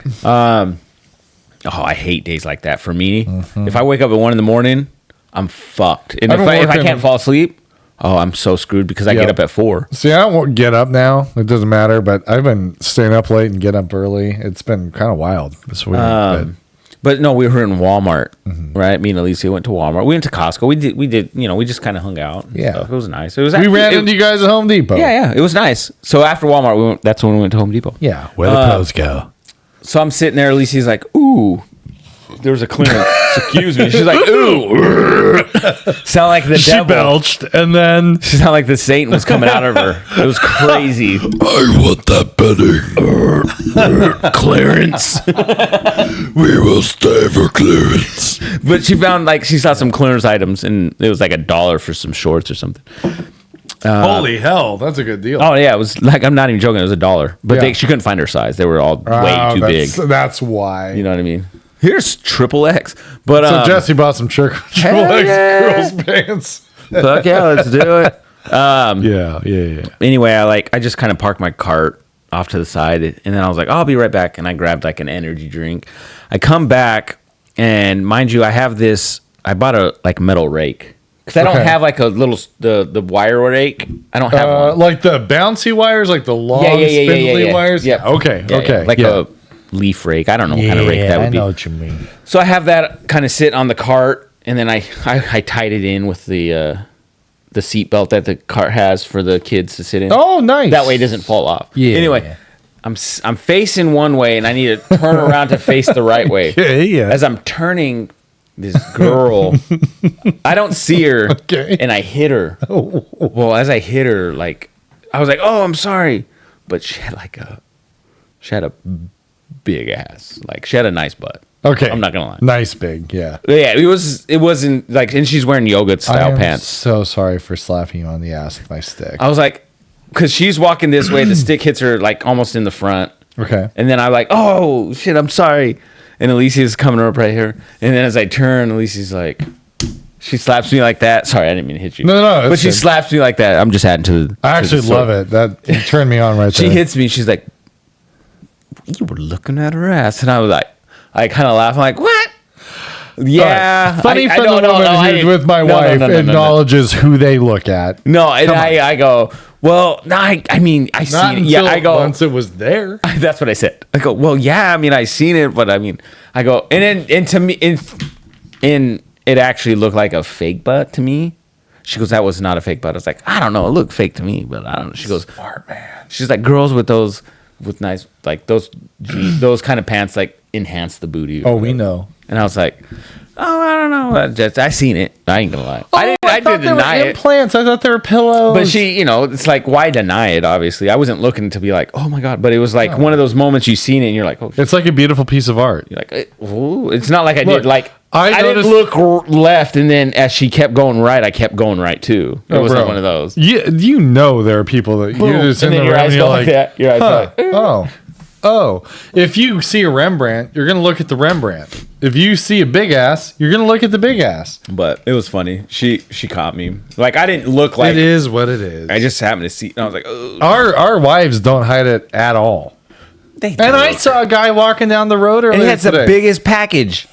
Oh, I hate days like that. For me, if I wake up at 1 a.m, I'm fucked. And if I can't fall asleep, I'm so screwed because I get up at 4. See, I won't get up now. It doesn't matter. But I've been staying up late and get up early. It's been kind of wild this week. But no, we were in Walmart, right? Me and Alicia went to Walmart. We went to Costco. We did. We just kind of hung out. Yeah, stuff. It was nice. It was. We ran into you guys at Home Depot. Yeah. It was nice. So after Walmart, that's when we went to Home Depot. Yeah, where the pros go. So I'm sitting there. Alicia's like, "Ooh, there was a clearance." Excuse me. She's like, "Ooh." Sound like the devil. She belched, and then she sounded like the Satan was coming out of her. It was crazy. I want that better. Clearance. We will stay for clearance. But she saw some clearance items, and it was like $1 for some shorts or something. Holy hell, that's a good deal. Oh yeah, it was like, I'm not even joking. It was $1, but she couldn't find her size. They were all way too big. That's why. You know what I mean? Here's XXX. But so Jesse bought some triple X girls pants. Fuck yeah, let's do it. Yeah. Anyway, I just kind of parked my cart off to the side, and then I was like, I'll be right back, and I grabbed like an energy drink. I come back, and mind you, I bought a metal rake. Because I don't have like a little the wire rake. I don't have one. Like the bouncy wires, like the long spindly wires. Yeah. Okay. Like a leaf rake. I don't know what kind of rake that would be. I know what you mean. So I have that kind of sit on the cart, and then I tied it in with the seat belt that the cart has for the kids to sit in. Oh, nice. That way it doesn't fall off. Yeah. Anyway, I'm facing one way, and I need to turn around to face the right way. Yeah. As I'm turning, this girl, I don't see her, and I hit her. Oh. Well, as I hit her, I was like, "Oh, I'm sorry," but she had a big ass. She had a nice butt. Okay, I'm not gonna lie. Nice big, yeah. Yeah, it wasn't and she's wearing yoga style pants. So sorry for slapping you on the ass with my stick. I was like, because she's walking this way, the stick hits her almost in the front. Okay, and then I'm like, "Oh shit, I'm sorry." And Alicia's coming up right here. And then as I turn, Alicia's like, she slaps me like that. Sorry, I didn't mean to hit you. No. But she slaps me like that. I'm just adding to the. I actually love it. That turned me on right there. She hits me. She's like, "You were looking at her ass." And I was like, I kind of laugh. I'm like, "What?" Yeah. Right. Funny for the woman who's with my wife acknowledges who they look at. No, and I go, well, no, I mean, I seen it. Yeah, I go. Once it was there. That's what I said. I go, well, yeah, I mean, I seen it, but I mean, I go, and to me, and it actually looked like a fake butt to me. She goes, that was not a fake butt. I was like, I don't know, it looked fake to me, but I don't know. She goes, smart man. She's like, girls with those, with nice, those kind of pants, enhance the booty. Oh, we know. And I was like, oh, I don't know. I seen it. I ain't gonna lie. I didn't deny it. Implants. I thought they were pillows. But she, it's like, why deny it? Obviously, I wasn't looking to be like, oh my god. But it was like one of those moments you've seen it, and you're like, oh. It's like a beautiful piece of art. You're like, ooh. It's not like I did. I didn't look left, and then as she kept going right, I kept going right too. It wasn't one of those. You know, there are people that you're just in the room and you're like that. Your eyes like, oh. If you see a Rembrandt, you're gonna look at the Rembrandt. If you see a big ass, you're gonna look at the big ass. But it was funny. She caught me. I didn't look like. It is what it is. I just happened to see, and I was like, oh. Our wives don't hide it at all. They and I saw a guy walking down the road earlier. And he had the biggest package.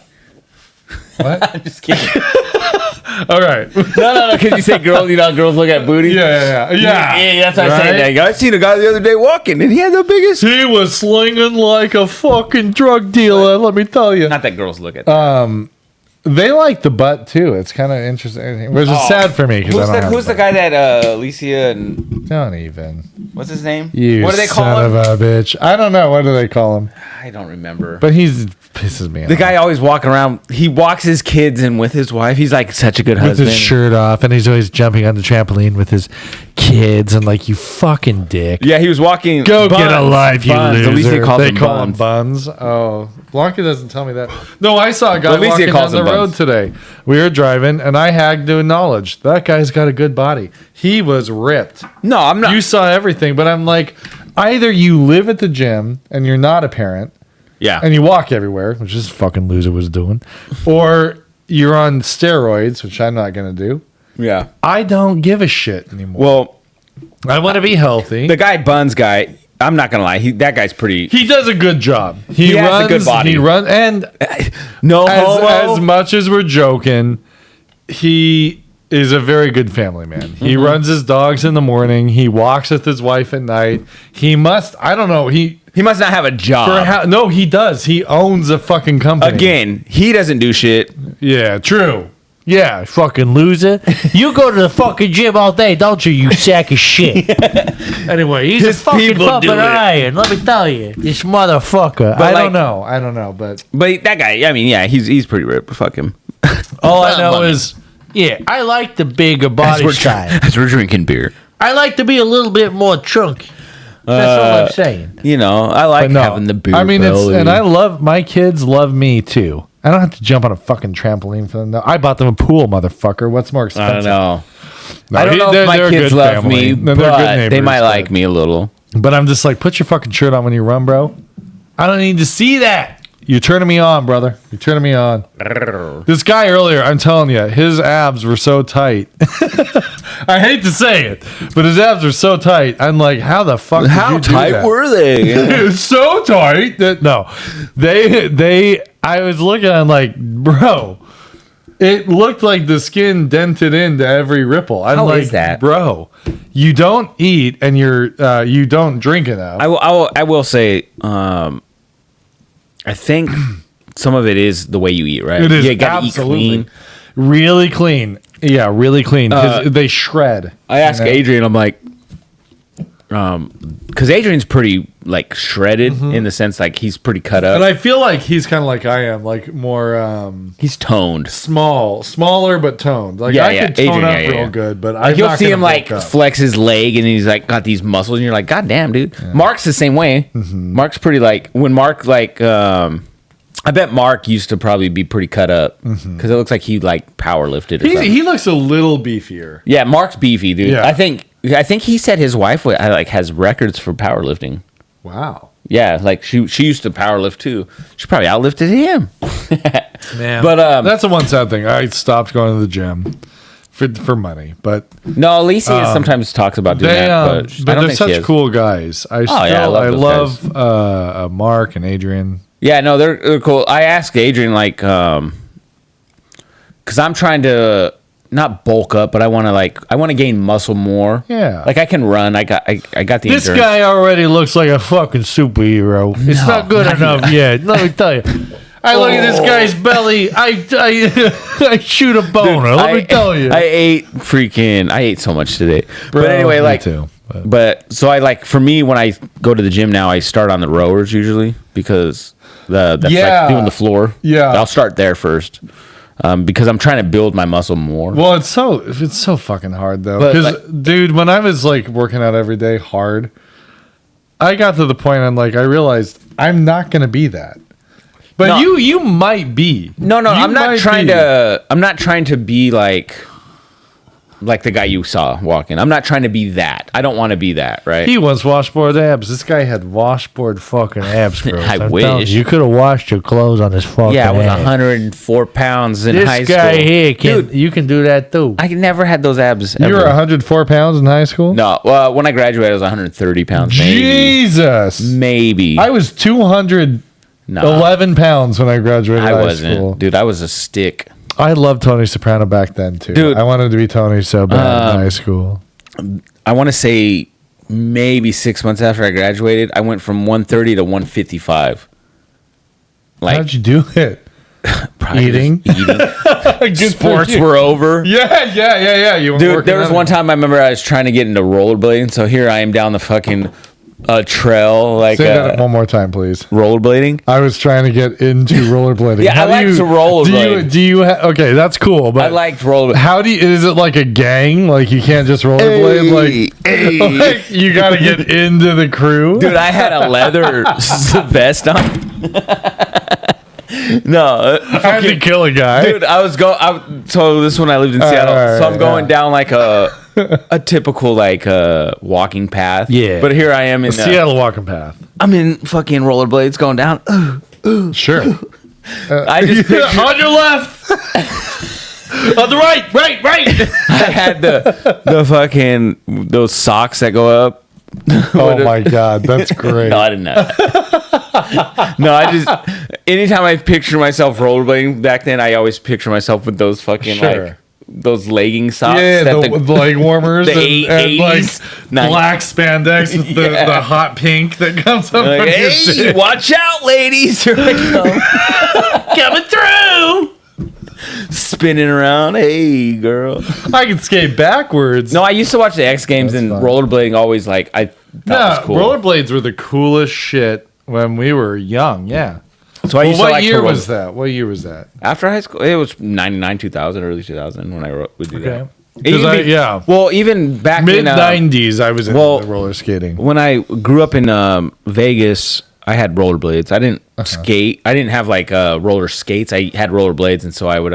What? I'm just kidding. All right. No. Because you say girls, girls look at booty. Yeah. That's what I said. I seen a guy the other day walking, and he had the biggest. He was slinging like a fucking drug dealer. Let me tell you. Not that girls look at that. They like the butt too. It's kind of interesting, which is sad for me. Who's the guy that Alicia and don't even. What's his name? What do they call him? Son of a bitch. I don't know. What do they call him? I don't remember. But he pisses me off. The guy always walking around. He walks his kids in with his wife. He's like such a good husband. With his shirt off, and he's always jumping on the trampoline with his kids and like, you fucking dick. Yeah, he was walking. Go get a life, you buns. loser. Alicia calls They them call them buns. buns. Oh, Blanca doesn't tell me that. No, I saw a guy Alicia walking calls down the them road buns. today. We were driving, and I had to acknowledge that guy's got a good body. He was ripped. No, I'm not. You saw everything, but I'm like, either you live at the gym and you're not a parent, Yeah. and you walk everywhere, which this fucking loser was doing, or you're on steroids, which I'm not going to do. Yeah. I don't give a shit anymore. Well, I want to be healthy. the guy Buns guy, I'm not gonna lie, that guy's pretty. He does a good job. He has a good body. He runs, and No homo. as much as we're joking, he is a very good family man. He runs his dogs in the morning. He walks with his wife at night. He must. I don't know. He must not have a job. No, he does. He owns a fucking company. Again, he doesn't do shit. Yeah, true. Yeah, Fucking loser. You go to the fucking gym all day, don't you, you sack of shit? anyway, He's His a fucking people pumping do it. iron, let me tell you. This motherfucker. I like- don't know. I don't know, but But that guy, I mean, yeah, he's pretty ripped. Fuck him. all I know is Yeah, I like the bigger body style. As we're drinking beer. I like to be a little bit more chunky. That's all I'm saying. You know, I like But no, having the beer. I mean, it's belly. and I love my kids. Love me too. I don't have to jump on a fucking trampoline for them. No, I bought them a pool, motherfucker. What's more I expensive? don't know. No, I don't know they're- if my they're a kids good love family. me, They're good but they neighbors, might but- like me a little. But I'm just like, put your fucking shirt on when you run, bro. I don't need to see that. You're turning me on, brother. You're turning me on. This guy earlier, I'm telling you, his abs were so tight. I hate to say it, but his abs were so tight. I'm like, how the fuck? Did How you do tight that? were they? It's so tight that no, they. I was looking. I'm like, bro. It looked like the skin dented into every ripple. I'm How like, is that? bro? You don't eat and you don't drink enough. I will say, I think some of it is the way you eat, right? It is You gotta absolutely eat clean. really clean. Yeah, really clean because they shred. I asked you know? Adrian, I'm like, because Adrian's pretty like shredded in the sense like he's pretty cut up. And I feel like he's kind of like I am, like more He's toned. smaller but toned. Like Yeah, I yeah, could tone Adrian, up yeah, real yeah. good, but Like I'm you'll not see gonna him like bulk up. flex his leg and he's like got these muscles and you're like, God damn, dude. Mark's the same way. Mark's pretty like when Mark like I bet Mark used to probably be pretty cut up because it looks like he like power lifted. Or something. He looks a little beefier. Yeah, Mark's beefy, dude. Yeah. I think he said his wife like has records for powerlifting. Wow. Yeah, like she used to powerlift too. She probably outlifted him. Man. But That's the one sad thing. I stopped going to the gym for money, but no, Alicia sometimes talks about doing they that, but I don't they're think she such is. cool guys. I yeah, I love those love Mark and Adrian. Yeah, no, they're cool. I asked Adrian like because I'm trying to not bulk up, but I want to gain muscle more. Yeah. like I can run. I got the This endurance. guy already looks like a fucking superhero. It's not good enough yet. Let me tell you. I look at this guy's belly. I shoot a boner. Let me tell you. I ate so much today. Bro, but anyway, me like, too, but so I like for me when I go to the gym now, I start on the rowers usually because that's Yeah. like doing the floor. Yeah. I'll start there first because I'm trying to build my muscle more. Well, it's so fucking hard though. But, Because dude, when I was like working out every day hard, I got to the point I'm like I realized I'm not gonna be that. But No. you might be. No, You I'm not might trying be. to. I'm not trying to be like the guy you saw walking. I'm not trying to be that. I don't want to be that, right? He wants washboard abs. This guy had washboard fucking abs. Girls. I I'm wish. telling You could have washed your clothes on this fucking Yeah, I was ass. 104 pounds in high This guy school. here can. Dude, You can do that too. I never had those abs. You were ever. 104 pounds in high school? No, well, when I graduated, I was 130 pounds. Maybe. Jesus. Maybe. I was 211 pounds when I graduated I high wasn't. school. Dude, I was a stick. I loved Tony Soprano back then too. Dude. I wanted to be Tony so bad in high school. I want to say maybe 6 months after I graduated, I went from 130 to 155. Like, How'd you do it? probably eating? just eating. Good for Sports you. were over. Yeah. You were Dude, working there was on one it. time I remember I was trying to get into rollerblading, so here I am down the fucking a trail, like Say that one more time, please. rollerblading. I was trying to get into rollerblading. Yeah, I like to rollerblade. Do you okay, that's cool, but I liked rollerblading. how do you, is it like a gang? Like you can't just rollerblade? Like you got to get into the crew? Dude, I had a leather vest on. No, I had to kill a guy. dude, so this is when I lived in Seattle. right, So I'm going down like a typical like walking path. Yeah. But here I am in Seattle walking path. I'm in fucking rollerblades going down. Sure. I just picture, On your left. On the right. I had the fucking those socks that go up. Oh my god, that's great. No, I didn't know that. No, I just anytime I picture myself rollerblading back then, I always picture myself with those fucking Sure. like those legging socks. Yeah, that the leg warmers the and like 80s, black spandex with the hot pink that comes up like, from your hey, shit. watch out, ladies! Here I come. Coming through. Spinning around, hey girl. I can skate backwards. No, I used to watch the X Games That's and fun. rollerblading. Always like I thought was cool. rollerblades were the coolest shit when we were young. Yeah. So I used to What like year to was that? What year was that? After high school, it was 99, 2000, early 2000 when I would do that. It 'Cause used to be- yeah. Well, even back Mid in 90s, I was into well, roller skating. when I grew up in Vegas, I had rollerblades. I didn't skate. I didn't have like roller skates. I had rollerblades, and so I would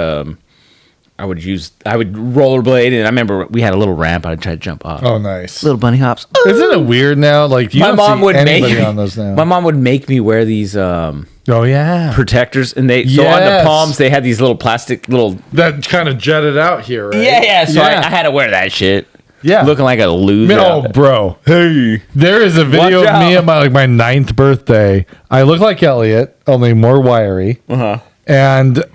rollerblade. And I remember we had a little ramp. I'd try to jump off. Oh, nice. Little bunny hops. Isn't it weird now? Like, you My don't mom see would anybody make on those now. my mom would make me wear these Oh, yeah. protectors, and so on the Yes. palms they had these little plastic little. That kind of jetted out here, right? Yeah. So I had to wear that shit. Yeah. Looking like a loser. out Oh, there. bro. Hey. There is a video Watch of me out. at my 9th birthday. I look like Elliot, only more wiry. Uh-huh. And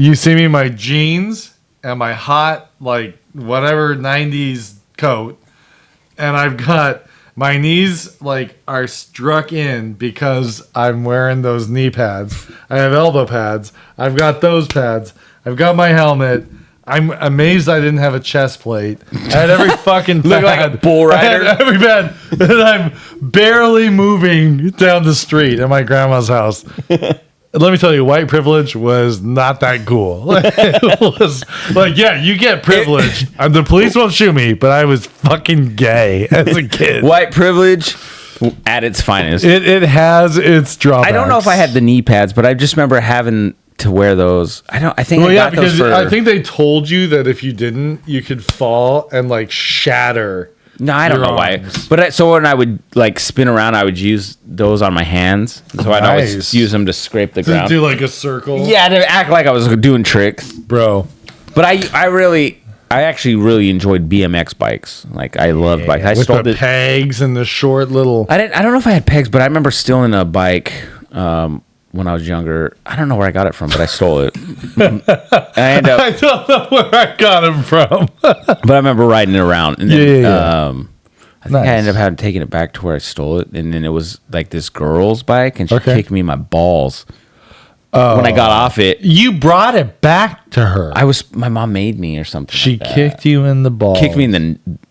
you see me in my jeans and my hot, like, whatever 90s coat. And I've got my knees, like, are struck in because I'm wearing those knee pads. I have elbow pads. I've got those pads. I've got my helmet. I'm amazed I didn't have a chest plate. I had every fucking pad. Look like a bull rider. I had every pad. And I'm barely moving down the street at my grandma's house. Let me tell you, white privilege was not that cool. It was like, yeah, you get privilege. The police won't shoot me, but I was fucking gay as a kid. White privilege at its finest. It has its drawbacks. I don't know if I had the knee pads, but I just remember having to wear those. I think Well, I yeah, got those because for. I think they told you that if you didn't, you could fall and like shatter. No, I don't your know why. arms. But so when I would like spin around, I would use those on my hands. So I'd always Nice. use them to scrape the To ground. do like a circle. Yeah, to act like I was doing tricks. Bro. But I actually really enjoyed BMX bikes. Like I loved bikes. I With stole the it. pegs and the short little. I don't know if I had pegs, but I remember stealing a bike when I was younger. I don't know where I got it from, but I stole it. And I ended up, I don't know where I got him from. but I remember riding it around. And then, Yeah. I think I Nice. ended up taking it back to where I stole it, and then it was like this girl's bike, and she Okay. kicked me in my balls when I got off it. You brought it back to her. My mom made me or something. She like that. kicked you in the ball. Kicked me in the,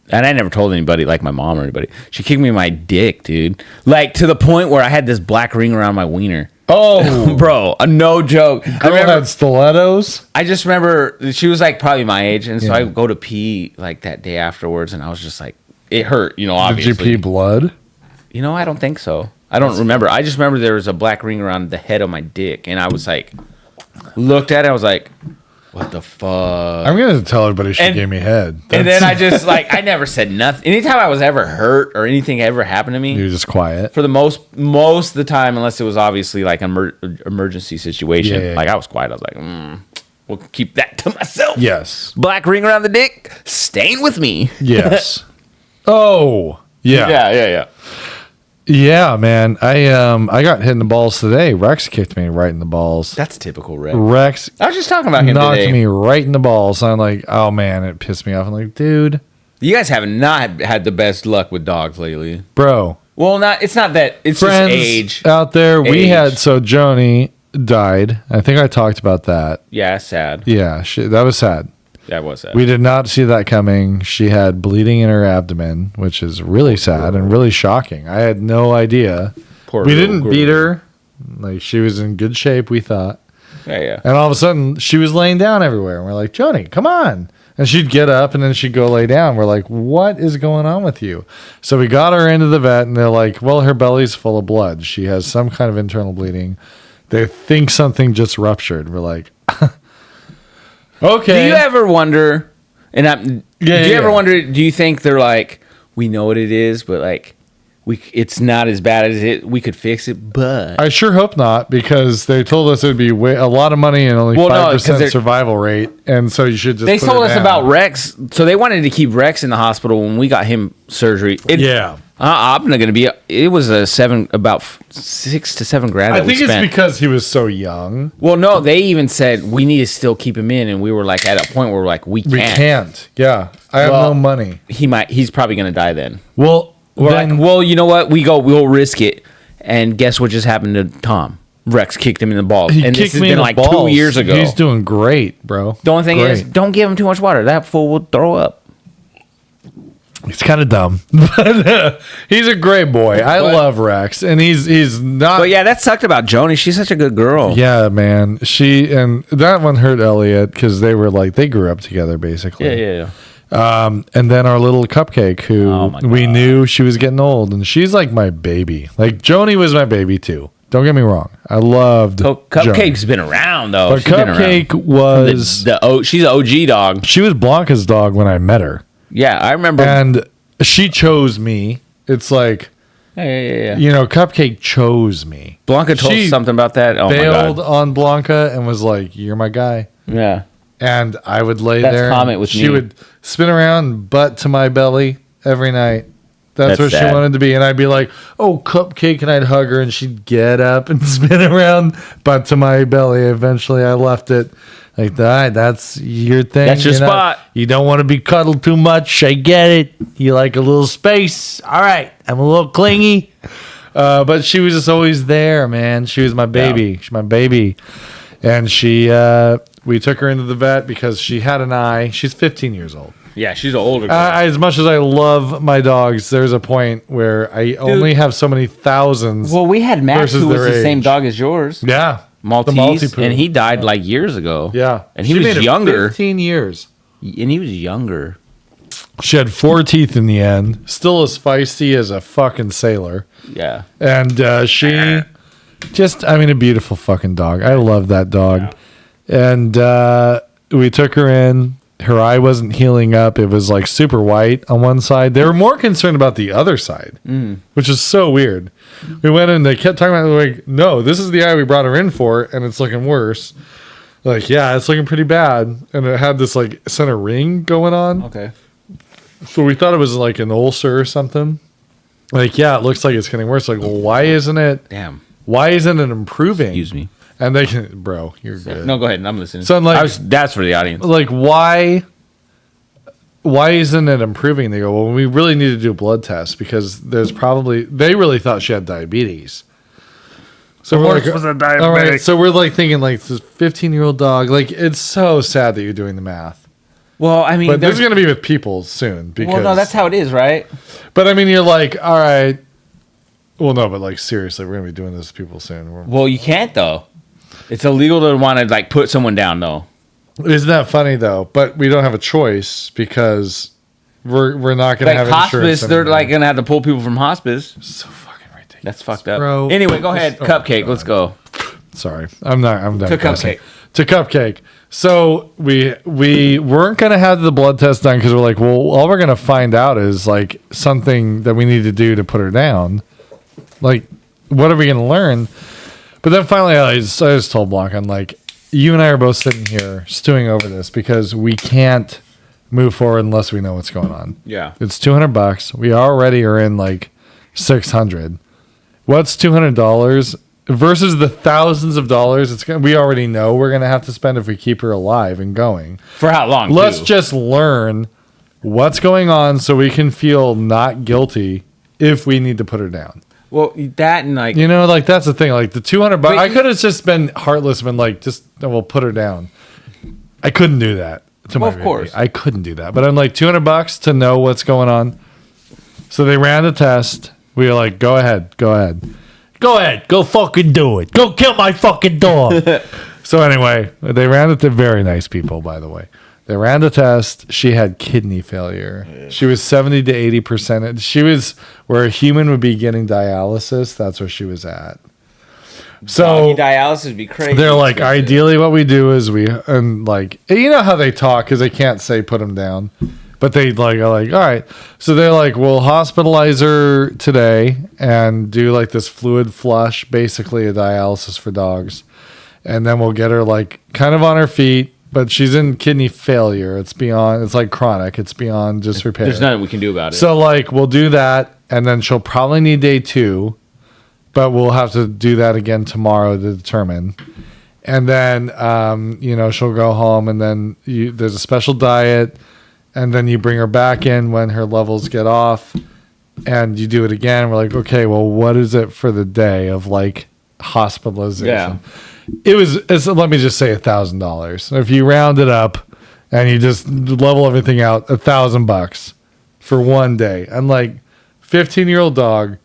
and I never told anybody, like my mom or anybody. She kicked me in my dick, dude. Like to the point where I had this black ring around my wiener. Oh, Bro, no joke. I girl remember, had stilettos. I just remember she was like probably my age, and so I would go to pee like that day afterwards, and I was just like, it hurt, obviously. Did you pee blood? I don't think so. I don't remember. I just remember there was a black ring around the head of my dick, and I was like, looked at it, I was like, what the fuck? I'm gonna tell everybody she And- gave me head. And then I just like, I never said nothing. Anytime I was ever hurt or anything ever happened to me, you're just quiet. for the most of the time, unless it was obviously like an emergency situation, Yeah. like I was quiet. I was like, we'll keep that to myself. Yes. Black ring around the dick, staying with me. Yes. Oh. Yeah. Yeah. Yeah, man. I got hit in the balls today. Rex kicked me right in the balls. That's typical, Rick. Rex I was just talking about him knocked today. me right in the balls. I'm like, oh man, it pissed me off. I'm like, dude, You guys have not had the best luck with dogs lately. bro. Well, it's not that. It's Friends just age. out there. We Age. had Joni died. I think I talked about that. Yeah, sad. Yeah, that was sad. That was sad. We did not see that coming. She had bleeding in her abdomen, which is really sad and really shocking. I had no idea. Poor we little didn't girl. beat her. Like, she was in good shape, we thought. Yeah. And all of a sudden, she was laying down everywhere. And we're like, Joni, come on. And she'd get up and then she'd go lay down. We're like, what is going on with you? So we got her into the vet and they're like, well, her belly's full of blood. She has some kind of internal bleeding. They think something just ruptured. We're like, okay. Do you ever wonder, do you ever wonder, do you think they're like, we know what it is, but like, it's not as bad as it. We could fix it, but I sure hope not, because they told us it would be a lot of money and only 5% survival rate, and so you should just. They told us about Rex, so they wanted to keep Rex in the hospital when we got him surgery. I'm not gonna be. It was about $6,000 to $7,000. I think it's because he was so young. Well, no, they even said we need to still keep him in, and we were like at a point where we're like, we can't. Yeah, I have no money. He's probably gonna die then. Well. We're like, well, you know what? We'll risk it. And guess what just happened to Tom? Rex kicked him in the balls. And this has been like 2 years ago. He's doing great, bro. The only thing is, don't give him too much water. That fool will throw up. He's kind of dumb, but he's a great boy. I love Rex, and he's not. But yeah, that sucked about Joni. She's such a good girl. Yeah, man. And that one hurt Elliot because they grew up together basically. Yeah. And then our little Cupcake, who we knew she was getting old, and she's like my baby. Like, Joni was my baby too. Don't get me wrong. I loved Cupcake's been around though. But Cupcake was she's an OG dog. She was Blanca's dog when I met her. Yeah, I remember. And she chose me. It's like, yeah. You know, Cupcake chose me. Blanca told us something about that. Oh bailed on Blanca and was like, "You're my guy." Yeah. And I would lay there. Comment with she would spin around, butt to my belly every night. That's where she wanted to be. And I'd be like, "Oh, Cupcake," and I'd hug her, and she'd get up and spin around, butt to my belly. Eventually, I left it like that. That's your thing. That's your spot. You don't want to be cuddled too much. I get it. You like a little space. All right. I'm a little clingy. But she was just always there, man. She was my baby. She's my baby. And we took her into the vet because she had an eye. She's 15 years old. Yeah, she's an older girl. As much as I love my dogs, there's a point where I only have so many thousands. Well, we had Max, who was the same dog as yours. Yeah. Maltese, and he died like years ago. Yeah. And he was younger. 15 years. And he was younger. She had 4 teeth in the end. Still as feisty as a fucking sailor. Yeah. And she just, a beautiful fucking dog. I love that dog. Yeah. And we took her in. Her eye wasn't healing up. It was like super white on one side. They were more concerned about the other side, which is so weird. We went in, they kept talking about it, like, no, this is the eye we brought her in for, and it's looking worse. Like, yeah, it's looking pretty bad. And it had this like center ring going on. Okay. So we thought it was like an ulcer or something. Like, yeah, it looks like it's getting worse. Like, well, why isn't it? Damn. Why isn't it improving? Excuse me. And they can, bro, you're good. No, go ahead. I'm listening. So I'm like, that's for the audience. Like, why isn't it improving? They go, well, we really need to do a blood test because they really thought she had diabetes. So we're like, was a diabetic. All right. So we're like thinking, like, this 15-year-old dog. Like, it's so sad that you're doing the math. Well, but this is going to be with people soon. Because, well, no, that's how it is, right? But you're like, all right. Well, no, but like seriously, we're going to be doing this with people soon. Well, you can't though. It's illegal to want to like put someone down, though. Isn't that funny though? But we don't have a choice because we're not going to have hospice. Insurance They're like going to have to pull people from hospice. So fucking ridiculous. That's fucked up. Bro, anyway, go ahead. Cupcake. Let's go. Sorry, I'm done. To Cupcake. To Cupcake. So we weren't going to have the blood test done because we're like, well, all we're going to find out is like something that we need to do to put her down. Like, what are we going to learn? But then finally, I just told Blanca, I'm like, you and I are both sitting here stewing over this because we can't move forward unless we know what's going on. Yeah. It's $200. We already are in like $600. What's $200 versus the thousands of dollars we already know we're going to have to spend if we keep her alive and going. For how long? Let's just learn what's going on so we can feel not guilty if we need to put her down. Well, that and like... like that's the thing. Like the $200, I could have just been heartless and been like, we'll put her down. I couldn't do that. to my Well, of baby. course. I couldn't do that. But I'm like, $200 to know what's going on. So they ran the test. We were like, go ahead. Go ahead. Go fucking do it. Go kill my fucking dog. So anyway, they ran it. They're very nice people, by the way. They ran the test. She had kidney failure. Yeah. She was 70 to 80%. She was where a human would be getting dialysis. That's where she was at. So dialysis would be crazy. They're like, ideally, what we do is you know how they talk because they can't say put them down, but they are like, all right. So they're like, we'll hospitalize her today and do like this fluid flush, basically a dialysis for dogs, and then we'll get her like kind of on her feet. But she's in kidney failure. It's like chronic. It's beyond just repair. There's nothing we can do about it. So like we'll do that, and then she'll probably need day 2. But we'll have to do that again tomorrow to determine. And then, she'll go home, and then there's a special diet, and then you bring her back in when her levels get off, and you do it again. We're like, okay, well, what is it for the day of like hospitalization? Yeah. Let me just say $1,000. If you round it up and you just level everything out, $1,000 for one day. I'm like, 15-year-old dog.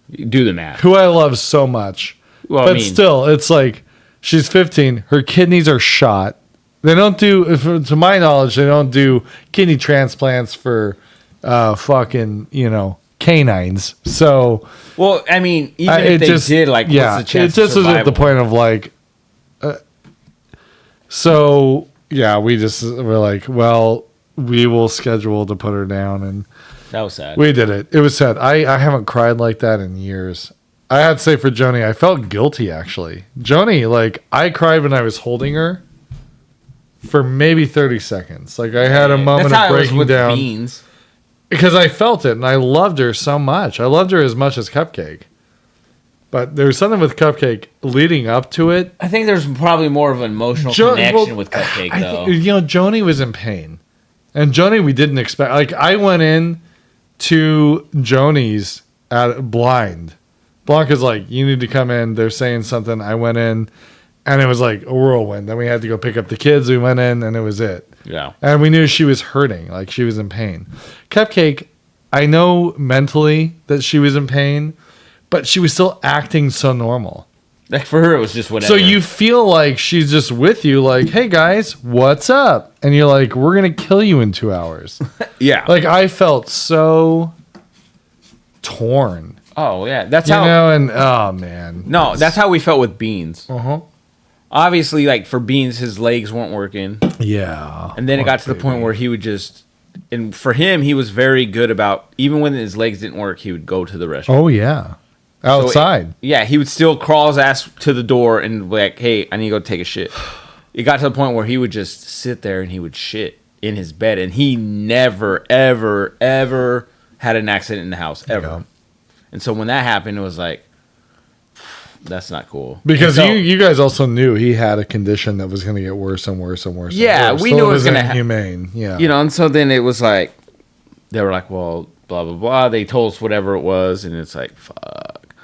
Do the math. Who I love so much. Well, but still, it's like she's 15. Her kidneys are shot. They don't do, to my knowledge, they don't do kidney transplants for canines. So, well, I mean, even if they did, like, what's the chance? It just was at the point of like, we're like, well, we will schedule to put her down, and that was sad. We did it. It was sad. I haven't cried like that in years. I had to say for Joni, I felt guilty actually. Joni, like I cried when I was holding her for maybe 30 seconds. Like I had a moment of breaking down Beans. Because I felt it and I loved her so much. I loved her as much as Cupcake. But there's something with Cupcake leading up to it. I think there's probably more of an emotional connection with Cupcake though. Joni was in pain. And Joni we didn't expect. Like I went in to Joni's at blind. Blanca's like, you need to come in. They're saying something. I went in, and it was like a whirlwind. Then we had to go pick up the kids. We went in, and it was it. Yeah. And we knew she was hurting. Like, she was in pain. Cupcake, I know mentally that she was in pain, but she was still acting so normal. Like, for her, it was just whatever. So you feel like she's just with you, like, hey, guys, what's up? And you're like, we're going to kill you in 2 hours. Yeah. Like, I felt so torn. Oh, yeah. That's and oh, man. No, that's how we felt with Beans. Uh-huh. Obviously, like, for Beans, his legs weren't working. Yeah. And then it got to the point where he would just... And for him, he was very good about... Even when his legs didn't work, he would go to the restroom. Oh, yeah. Outside. So he would still crawl his ass to the door and be like, hey, I need to go take a shit. It got to the point where he would just sit there and he would shit in his bed. And he never, ever, ever had an accident in the house, ever. Yeah. And so when that happened, it was like, that's not cool. Because you guys also knew he had a condition that was going to get worse and worse and worse. Yeah, and worse. we knew it was going to happen. Humane, yeah. And so then it was like, they were like, well, blah, blah, blah. They told us whatever it was, and it's like, fuck.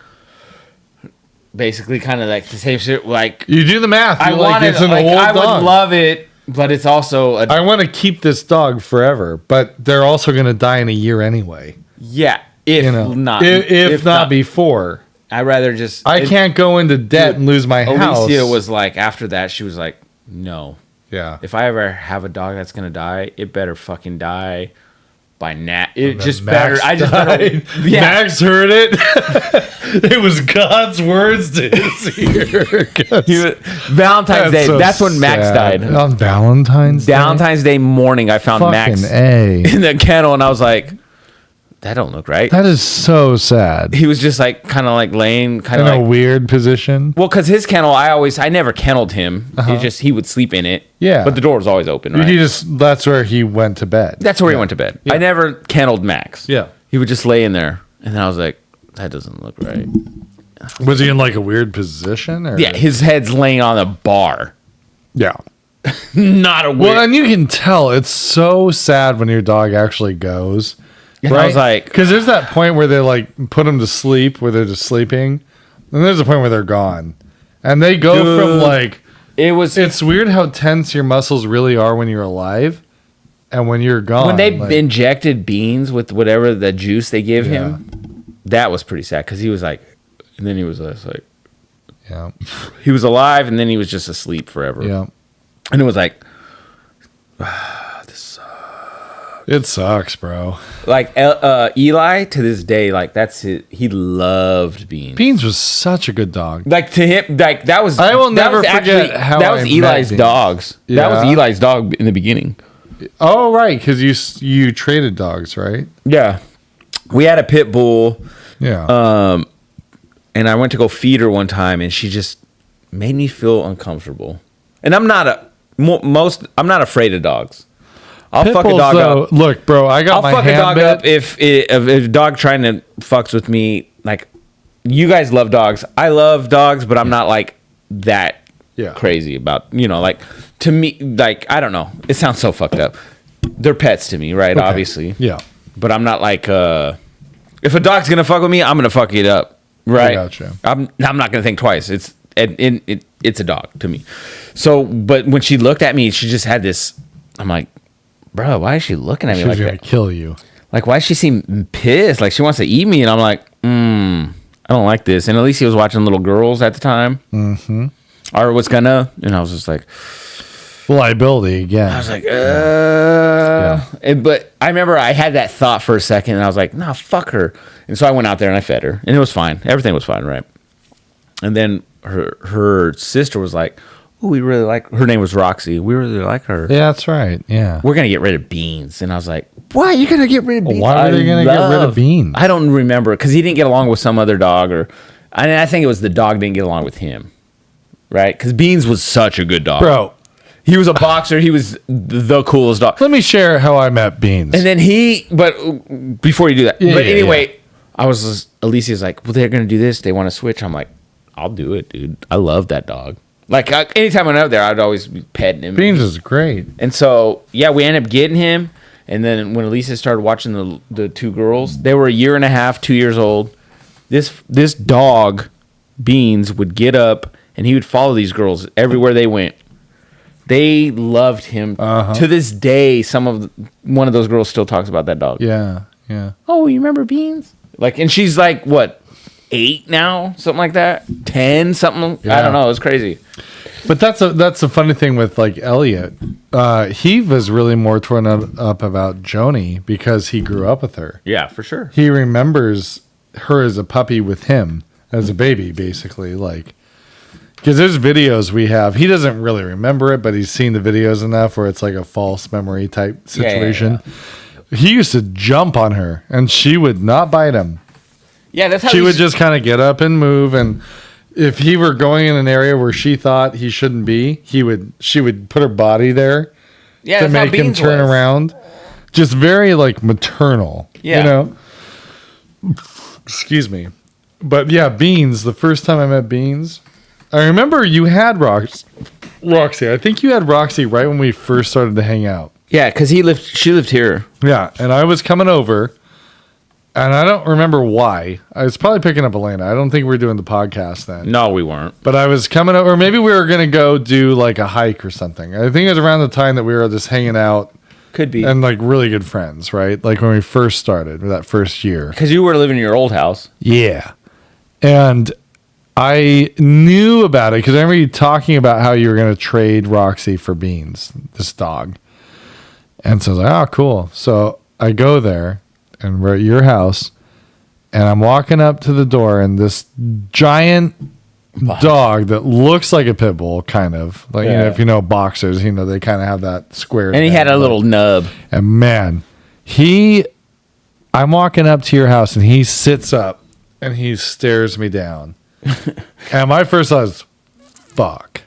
Basically kind of like the same shit. Like, you do the math. I would love it, but it's also... I want to keep this dog forever, but they're also going to die in a year anyway. Yeah. If not before. I'd rather just... I can't go into debt and lose my house. Alicia was like, after that, she was like, no. Yeah. If I ever have a dog that's going to die, it better fucking die by It just better... I just better... Yeah. Max heard it. It was God's words to his ear. Valentine's Day. That's when Max died. On Valentine's Day morning, I found Max in the kennel, and I was like... That don't look right. That is so sad. He was just like kind of like laying kind of in a weird position. Well, because his kennel, I never kenneled him. He would sleep in it. Yeah, but the door was always open. Right? That's where he went to bed. That's where he went to bed. Yeah. I never kenneled Max. Yeah, he would just lay in there, and then I was like, that doesn't look right. Was he in like a weird position? Or? Yeah, his head's laying on a bar. Yeah. Not a weird. Well, and you can tell it's so sad when your dog actually goes. And right? I was like... Because there's that point where they like put them to sleep, where they're just sleeping. And there's a point where they're gone. And they go from like It's weird how tense your muscles really are when you're alive, and when you're gone. When they injected Beans with whatever the juice they gave him, that was pretty sad because he was like, and then he was just like, he was alive, and then he was just asleep forever. Yeah, and it was like, it sucks, bro. Like Eli to this day, like that's it. He loved Beans. Beans was such a good dog. Like to him, like that was. I will that never was forget how that was I Eli's met dogs. Beans. That was Yeah. Eli's dog in the beginning. Oh right, because you traded dogs, right? Yeah, we had a pit bull. Yeah. And I went to go feed her one time, and she just made me feel uncomfortable. And I'm not I'm not afraid of dogs. I'll fuck a dog up. Look, bro, I'll fuck a dog up if a dog trying to fucks with me. Like, you guys love dogs. I love dogs, but I'm not like that crazy about, like, to me, like, I don't know. It sounds so fucked up. They're pets to me, right? Okay. Obviously. Yeah. But I'm not like, if a dog's going to fuck with me, I'm going to fuck it up. Right? I gotcha. I'm not going to think twice. It's a dog to me. So, but when she looked at me, she just had this, I'm like, bro, why is she looking at me like that? She's going to kill you. Like, why does she seem pissed? Like, she wants to eat me. And I'm like, I don't like this. And Alicia was watching Little Girls at the time. Mm-hmm. Or was gonna. And I was just like... Liability again. I was like, But I remember I had that thought for a second. And I was like, nah, fuck her. And so I went out there and I fed her. And it was fine. Everything was fine, right? And then her sister was like... Oh, we really like her. Name was Roxy. We really like her. Yeah, that's right. Yeah. We're going to get rid of Beans. And I was like, why are you going to get rid of Beans? Why are they going to get rid of Beans? I don't remember because he didn't get along with some other dog I think it was the dog didn't get along with him. Right? Because Beans was such a good dog. Bro. He was a boxer. He was the coolest dog. Let me share how I met Beans. And then but before you do that. But anyway, Alicia's like, well, they're going to do this. They want to switch. I'm like, I'll do it, dude. I love that dog. Like, anytime I went out there, I'd always be petting him. Beans is great. And so, we ended up getting him. And then when Alicia started watching the two girls, they were 1.5 years, 2 years old. This dog, Beans, would get up, and he would follow these girls everywhere they went. They loved him. Uh-huh. To this day, one of those girls still talks about that dog. Yeah, yeah. Oh, you remember Beans? Like, and she's like, what? 8 now, something like that. 10, something. Yeah. I don't know. It's crazy. But that's a funny thing with like Elliot. He was really more torn up about Joni because he grew up with her. Yeah, for sure. He remembers her as a puppy with him as a baby, basically. Like, because there's videos we have. He doesn't really remember it, but he's seen the videos enough where it's like a false memory type situation. Yeah. He used to jump on her, and she would not bite him. Yeah, that's how she would just kind of get up and move, and if he were going in an area where she thought he shouldn't be, she would put her body there to make him turn around. Just very like maternal, you know. Excuse me, but yeah, Beans. The first time I met Beans, I remember you had Roxy. I think you had Roxy right when we first started to hang out. Yeah, because she lived here. Yeah, and I was coming over. And I don't remember why. I was probably picking up Elena. I don't think we were doing the podcast then. No, we weren't. But I was coming over. Or maybe we were going to go do like a hike or something. I think it was around the time that we were just hanging out. Could be. And like really good friends, right? Like when we first started, that first year. Because you were living in your old house. Yeah. And I knew about it because I remember you talking about how you were going to trade Roxy for Beans, this dog. And so I was like, oh, cool. So I go there. And we're at your house, and I'm walking up to the door, and this giant dog that looks like a pit bull, kind of like if you know boxers, they kind of have that square. And he had a little nub. And man, I'm walking up to your house, and he sits up, and he stares me down, and my first thought is, "Fuck."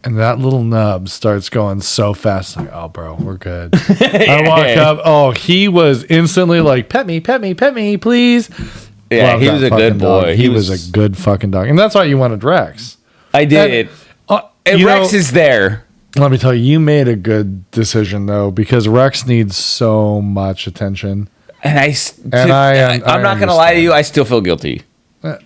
And that little nub starts going so fast. Like, oh, bro, we're good. I walk up. Oh, he was instantly like, pet me, please. Yeah, he was a good boy. Dog. He was a good fucking dog. And that's why you wanted Rex. I did. And Rex is there. Let me tell you, you made a good decision, though, because Rex needs so much attention. And I'm not going to lie to you. I still feel guilty.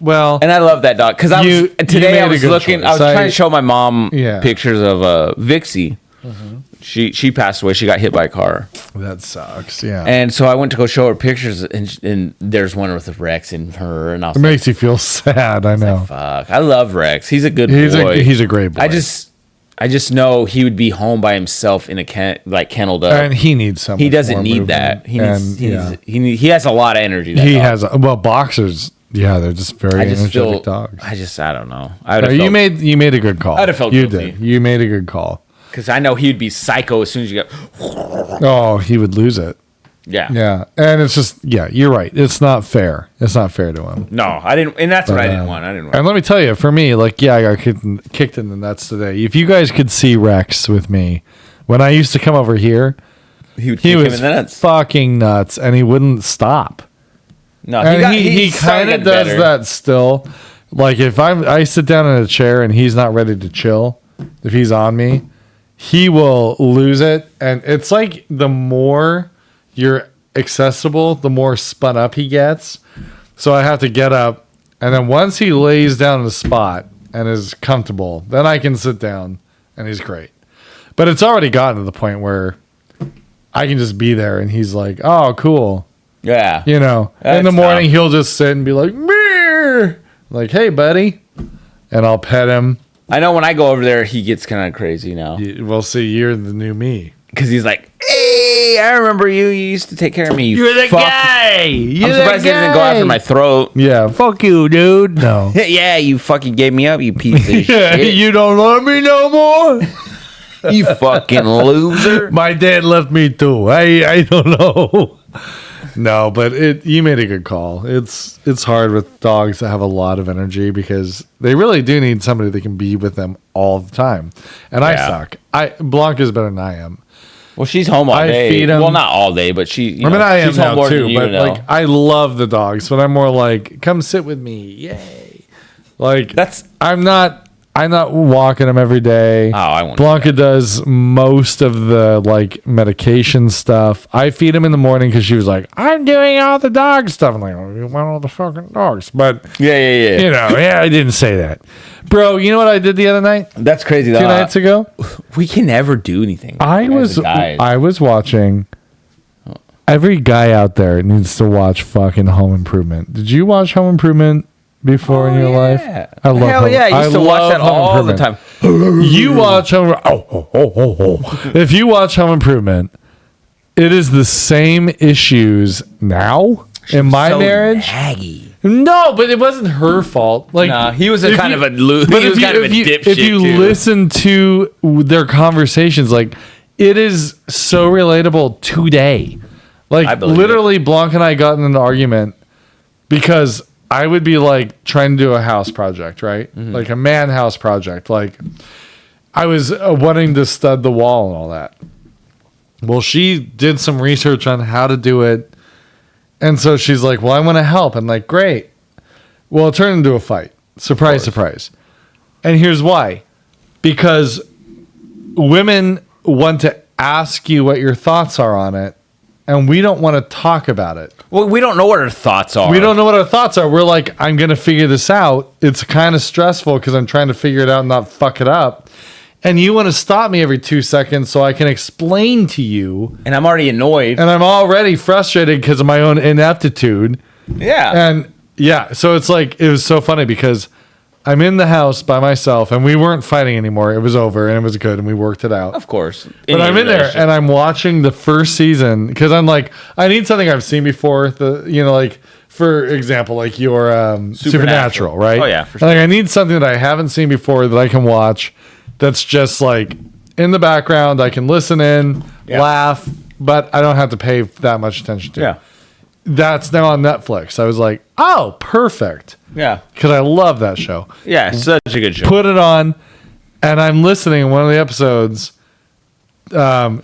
Well, And I love that dog because You today made I a was good looking. choice. I was trying to show my mom Yeah. pictures of Vixie. She passed away. She got hit by a car, that sucks. Yeah. and so I went to go show her pictures, and there's one with Rex and her, and I was It makes you feel sad. I know. like, "Fuck, I love Rex. He's a good He's boy. he's a great boy. I just know he would be home by himself in a kenneled up. and he needs something. He doesn't need that. He has a lot of energy. That He dog. has boxers. Yeah, they're just very I just energetic feel. dogs. I don't know. I would have You made a good call. I'd have felt you guilty. did. You made a good call. because I know he'd be psycho as soon as you go. Oh, he would lose it. Yeah. Yeah, and it's just you're right. It's not fair. It's not fair to him. No, I didn't, and that's what I didn't want. I didn't want. And let me tell you, for me, I got kicked in the nuts today. If you guys could see Rex with me, when I used to come over here, He would he kick him was in the nuts. fucking nuts, and he wouldn't stop. No, And he he's starting kind to of get does better. that still. Like if I sit down in a chair and he's not ready to chill, if he's on me, he will lose it. And it's like the more you're accessible, the more spun up he gets. So I have to get up, and then once he lays down in the spot and is comfortable, then I can sit down, and he's great. But it's already gotten to the point where I can just be there, and he's like, "Oh, cool." Yeah. You know, in the That's morning tough. he'll just sit and be like, "Meow." Like, "Hey, buddy," and I'll pet him. I know when I go over there, he gets kind of crazy now We'll see. You're the new me. because he's like, "Hey, I remember you. You used to take care of me. You You're the fuck." guy. You're I'm the surprised he didn't go after guy. my throat. Yeah, fuck you, dude. No, Yeah, you fucking gave me up, you piece of shit. you don't love me no more. You fucking loser. My dad left me too. I don't know. No, but you made a good call. It's hard with dogs that have a lot of energy because they really do need somebody that can be with them all the time. And I Yeah. suck. Blanca's better than I am. Well, she's home all I day. feed 'em. Well, not all day, but she. I am she's home now more too. than you But know. like, I love the dogs, but I'm more like, come sit with me, yay! Like I'm not walking them every day. Oh, I won't do Blanca does most of the like medication stuff. I feed him in the morning because she was like, I'm doing all the dog stuff. I'm like, oh, you want all the fucking dogs? But Yeah. you know, I didn't say that, bro. You know what I did the other night? That's crazy. 2 nights ago, We can never do anything. I as a guy. was watching. Every guy out there needs to watch fucking Home Improvement. Did you watch Home Improvement before in your life? I love Hell yeah, I used to watch that all the time. You watch Home. If you watch Home Improvement, it is the same issues now in my So marriage. naggy. No, but it wasn't her fault. Like, Nah, he was a if kind you- of a lo- But he was kind of a if dipshit, you too. listen to their conversations, like it is so relatable today. I Like believe literally, Blanc and I got in an argument because I would be like trying to do a house project, right? Mm-hmm. Like a man house project. Like I was wanting to stud the wall and all that. Well, she did some research on how to do it. And so she's like, well, I want to help. I'm like, great. Well, it turned into a fight. Surprise, surprise. And here's why. Because women want to ask you what your thoughts are on it, and we don't want to talk about it. Well, we don't know what her thoughts are. We don't know what our thoughts are. We're like, I'm going to figure this out. It's kind of stressful because I'm trying to figure it out and not fuck it up. And you want to stop me every 2 seconds so I can explain to you. And I'm already annoyed. And I'm already frustrated because of my own ineptitude. Yeah. And yeah, so it's like, it was so funny because I'm in the house by myself and we weren't fighting anymore. It was over and it was good and we worked it out. Of course. But I'm in there and I'm watching the first season because I'm like, I need something I've seen before. Like for example, like your Supernatural, right? Oh, yeah, for sure. Like I need something that I haven't seen before that I can watch. That's just like in the background. I can listen in, laugh, but I don't have to pay that much attention to. Yeah. That's now on Netflix. I was like, oh, perfect. Yeah. Because I love that show. Yeah, such a good show. Put it on, and I'm listening. One of the episodes,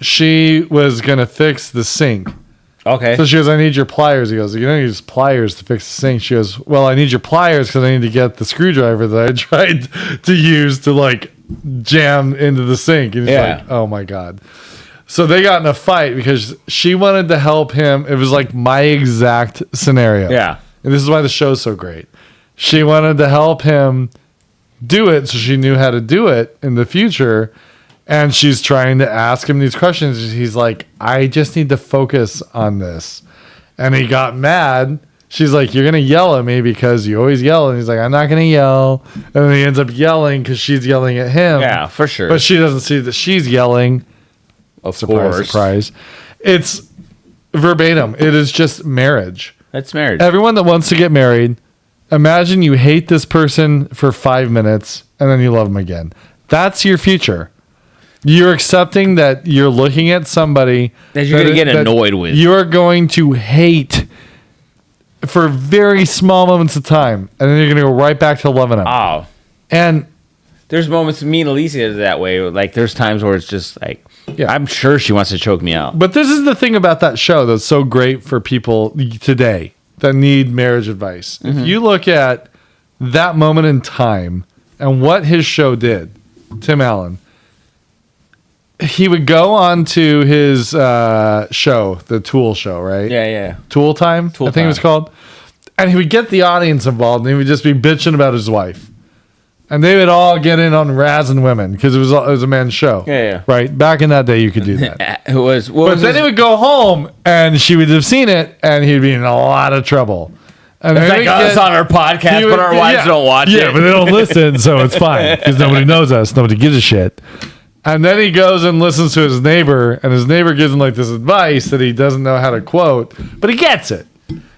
she was gonna fix the sink. Okay. So she goes, "I need your pliers." He goes, "You don't use pliers to fix the sink." She goes, "Well, I need your pliers because I need to get the screwdriver that I tried to use to like jam into the sink." And he's like, "Oh my god." So they got in a fight because she wanted to help him. It was like my exact scenario. Yeah. And this is why the show's so great. She wanted to help him do it so she knew how to do it in the future. And she's trying to ask him these questions. He's like, I just need to focus on this. And he got mad. She's like, you're going to yell at me because you always yell. And he's like, I'm not going to yell. And then he ends up yelling because she's yelling at him. Yeah, for sure. But she doesn't see that she's yelling. Of Surprise, course. surprise. It's verbatim. It is just marriage. That's marriage. Everyone that wants to get married, imagine you hate this person for 5 minutes and then you love them again. That's your future. You're accepting that you're looking at somebody That you're going to get annoyed with. You're going to hate for very small moments of time, and then you're going to go right back to loving them. Oh. And There's moments, me and Alicia is that way. Like, there's times where it's just like, Yeah. I'm sure she wants to choke me out. But this is the thing about that show that's so great for people today that need marriage advice. If you look at that moment in time and what his show did, Tim Allen, he would go on to his show, the Tool show, right? Yeah. Tool Time, I think it was called. And he would get the audience involved and he would just be bitching about his wife. And they would all get in on razzing women because it was a men's show. Yeah. Right? Back in that day, you could do that. It was. But then he would go home and she would have seen it and he'd be in a lot of trouble. And It's then like he'd us on our podcast, but our wives don't watch it. Yeah, but they don't listen, so it's fine because nobody knows us. Nobody gives a shit. And then he goes and listens to his neighbor, and his neighbor gives him like this advice that he doesn't know how to quote, but he gets it.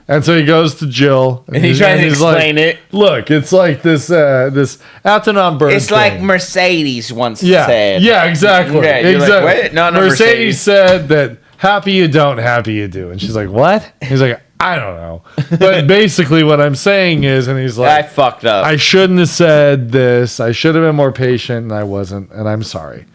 And so he goes to Jill, and he tries to explain it. Look, it's like this Alton Bird. It's thing. like Mercedes once Yeah, said. yeah, exactly. Yeah, you're like, exactly. "Wait, no, Mercedes said that happy you don't, happy you do. And she's like, what? He's like, I don't know. But basically what I'm saying is, and he's like, I fucked up. I shouldn't have said this. I should have been more patient, and I wasn't, and I'm sorry.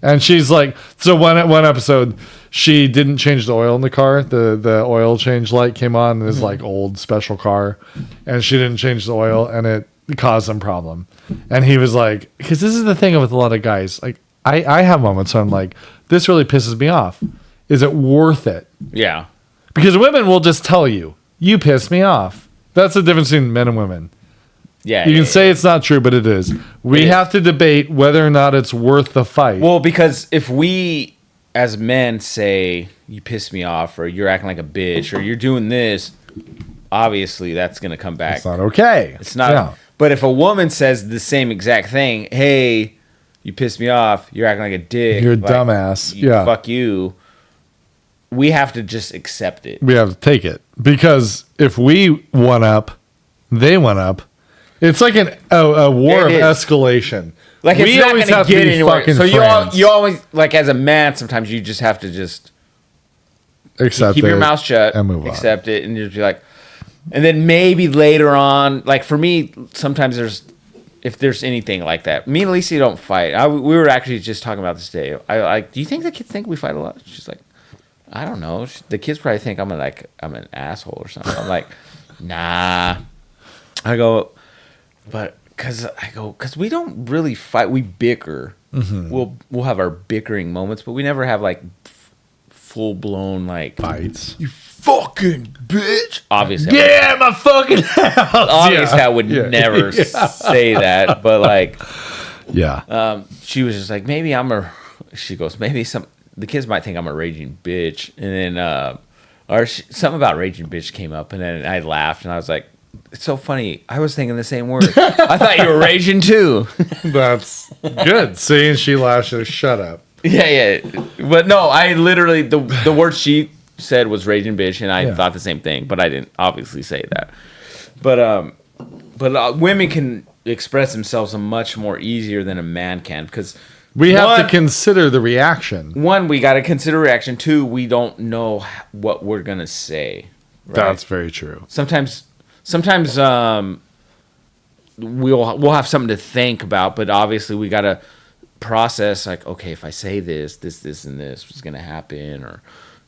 And she's like, so one episode, she didn't change the oil in the car. The oil change light came on in this like old special car, and she didn't change the oil, and it caused some problem. And he was like, because this is the thing with a lot of guys. Like, I have moments where I'm like, this really pisses me off. Is it worth it? Yeah. Because women will just tell you, you piss me off. That's the difference between men and women. Yeah. You can say it's not true, but it is. We have to debate whether or not it's worth the fight. Well, because if we as men say, you piss me off, or you're acting like a bitch, or you're doing this, obviously that's going to come back. It's not okay. It's not. Yeah. But if a woman says the same exact thing, hey, you piss me off, you're acting like a dick. You're a like, dumbass. Yeah. Fuck you. We have to just accept it. We have to take it. Because if we one up, they one up. It's like a war of escalation. Like, it's not going to get anywhere. So friends. you always, like, as a man, sometimes you just have to just accept keep your mouth shut and move on. Accept it, and just be like, and then maybe later on, like for me, sometimes if there's anything like that, me and Alicia don't fight. We were actually just talking about this today. I like, do you think the kids think we fight a lot? She's like, I don't know. The kids probably think I'm an asshole or something. I'm like, nah. I go, because we don't really fight. We bicker. Mm-hmm. We'll have our bickering moments, but we never have like full blown like fights. You fucking bitch. Obviously, Get out of my fucking house. obviously, I would never say that. But like, she was just like, maybe she goes, maybe the kids might think I'm a raging bitch, and then something about raging bitch came up, and then I laughed, and I was like, it's so funny. I was thinking the same word. I thought you were raging too. That's good. See, and she laughed. She shut up. Yeah. But no, I literally, the word she said was raging bitch, and I thought the same thing, but I didn't obviously say that. But women can express themselves much more easier than a man can, because we have to consider the reaction. One, we got to consider reaction. Two, we don't know what we're gonna say. Right? That's very true. Sometimes we'll have something to think about, but obviously we got to process, like, okay, if I say this, and this was going to happen, or,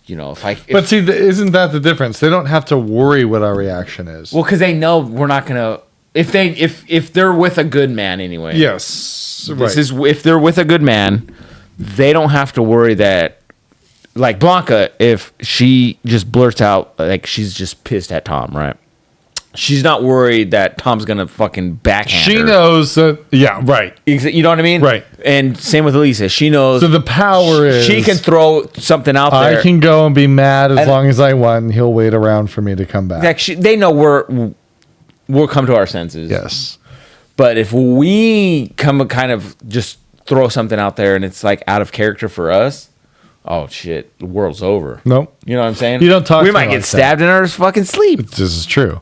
you know, but see, isn't that the difference? They don't have to worry what our reaction is. Well, because they know we're not going to, if they're with a good man anyway. Yes. Right. If they're with a good man, they don't have to worry that, like Blanca, if she just blurts out, like, she's just pissed at Tom, right? she's not worried that Tom's gonna fucking backhand She her. knows that. Yeah, right. You know what I mean? Right. And same with Elisa. She knows. So the power is she can throw something out there. I can go and be mad as long as I want, and he'll wait around for me to come back. Like they know we'll come to our senses. Yes. But if we come kind of just throw something out there and it's like out of character for us, oh shit, the world's over. Nope. You know what I'm saying? You don't talk We to might me get like stabbed in our fucking sleep. This is true.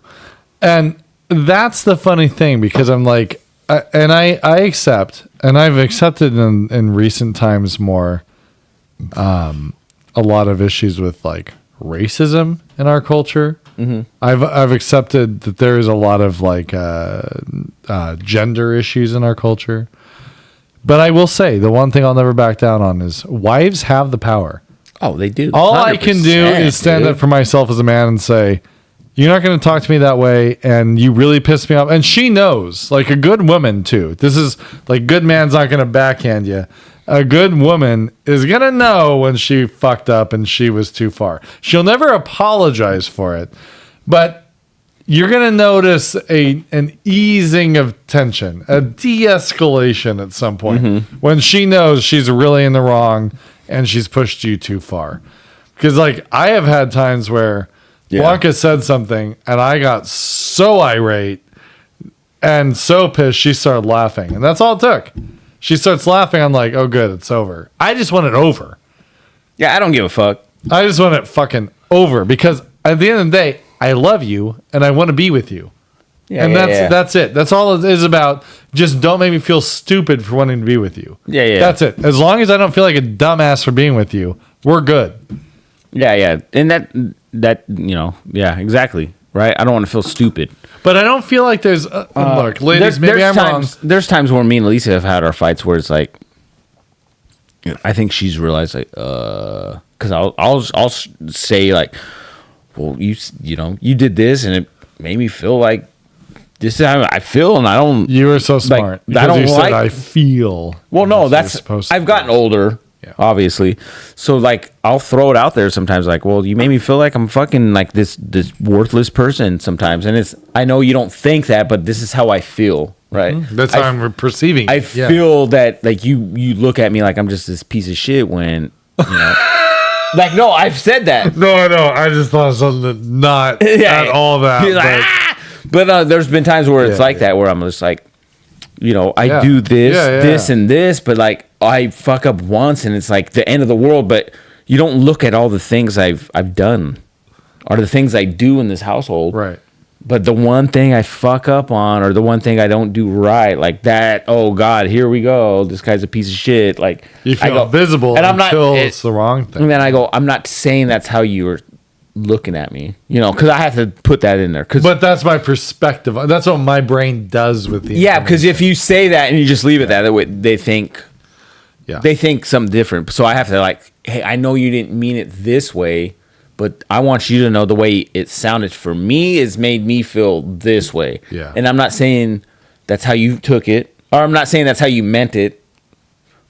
And that's the funny thing, because I'm like, I accept, and I've accepted in recent times more, a lot of issues with like racism in our culture. Mm-hmm. I've accepted that there is a lot of like gender issues in our culture. But I will say the one thing I'll never back down on is wives have the power. Oh, they do. All I can do is stand up for myself as a man and say, you're not going to talk to me that way, and you really piss me off. And she knows, like a good woman too. This is like, good man's not going to backhand you. A good woman is going to know when she fucked up and she was too far. She'll never apologize for it, but you're going to notice an easing of tension, a de-escalation at some point when she knows she's really in the wrong and she's pushed you too far. Because like I have had times where Blanca said something and I got so irate and so pissed she started laughing. And that's all it took. She starts laughing. I'm like, oh good, it's over. I just want it over. Yeah, I don't give a fuck. I just want it fucking over, because at the end of the day, I love you and I want to be with you. Yeah, and that's it. That's all it is about. Just don't make me feel stupid for wanting to be with you. Yeah. That's it. As long as I don't feel like a dumbass for being with you, we're good. Yeah. And that yeah, exactly. Right? I don't want to feel stupid. But I don't feel like there's look, ladies, maybe I'm wrong. There's times where me and Lisa have had our fights where it's like, I think she's realized like, because I'll say like, well, you did this and it made me feel like this is how I feel, and I don't. You were so smart. Like, I don't you like. Said, I feel. Well, no, that's. I've gotten older, obviously. So like, I'll throw it out there sometimes. Like, well, you made me feel like I'm fucking like this worthless person sometimes, and it's. I know you don't think that, but this is how I feel. Right. Mm-hmm. That's how I'm perceiving. I feel that like you look at me like I'm just this piece of shit when like no, I've said that. No, I know. I just thought something not at all that. He's like, but there's been times where it's like that where I'm just like, I do this and this, but like I fuck up once and it's like the end of the world. But you don't look at all the things I've done or the things I do in this household. Right. But the one thing I fuck up on, or the one thing I don't do right, like that, oh God, here we go. This guy's a piece of shit. Like you feel visible, and I'm until it's the wrong thing. And then I go, I'm not saying that's how you were looking at me, because I have to put that in there. But that's my perspective. That's what my brain does with the. Yeah, because if you say that and you just leave it that way, they think something different. So I have to like, hey, I know you didn't mean it this way. But I want you to know the way it sounded for me has made me feel this way. Yeah. And I'm not saying that's how you took it, or I'm not saying that's how you meant it.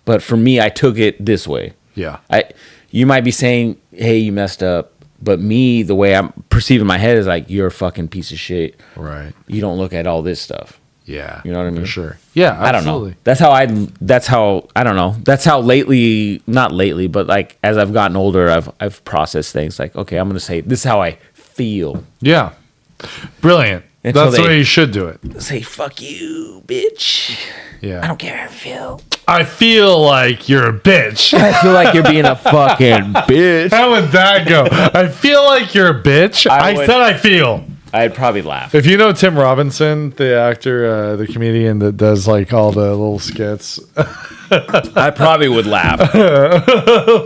But for me, I took it this way. Yeah. You might be saying, hey, you messed up. But me, the way I'm perceiving my head is like, you're a fucking piece of shit. Right. You don't look at all this stuff. Yeah. You know what I mean? For sure. Yeah, absolutely. I don't know. I don't know. That's how lately, not lately, but like as I've gotten older, I've processed things like, okay, I'm going to say, this is how I feel. Yeah. Brilliant. That's the way you should do it. Say, fuck you, bitch. Yeah. I don't care how I feel. I feel like you're a bitch. I feel like you're being a fucking bitch. How would that go? I feel like you're a bitch. I said I feel. I'd probably laugh. If you know Tim Robinson, the actor, the comedian that does like all the little skits, I probably would laugh.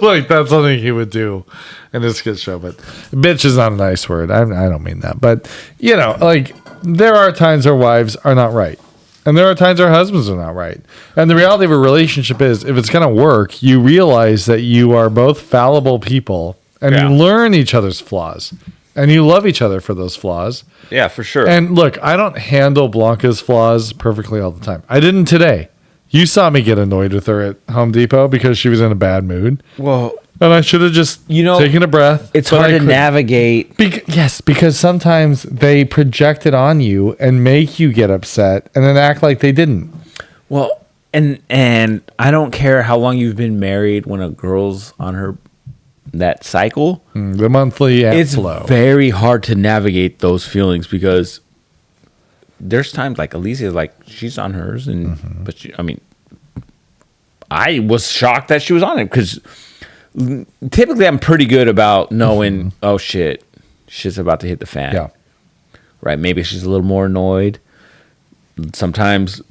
Like that's something he would do in his skit show. But bitch is not a nice word. I don't mean that. But like there are times our wives are not right. And there are times our husbands are not right. And the reality of a relationship is if it's going to work, you realize that you are both fallible people and you learn each other's flaws. And you love each other for those flaws. Yeah, for sure. And look, I don't handle Blanca's flaws perfectly all the time. I didn't today. You saw me get annoyed with her at Home Depot because she was in a bad mood. Well, And I should have just taken a breath. It's hard to navigate. Yes, because sometimes they project it on you and make you get upset and then act like they didn't. Well, and I don't care how long you've been married when a girl's on that cycle. The monthly flow. It's very hard to navigate those feelings because there's times like Alicia's like she's on hers, but I was shocked that she was on it because typically I'm pretty good about knowing, oh shit's about to hit the fan. Yeah. Right. Maybe she's a little more annoyed. Sometimes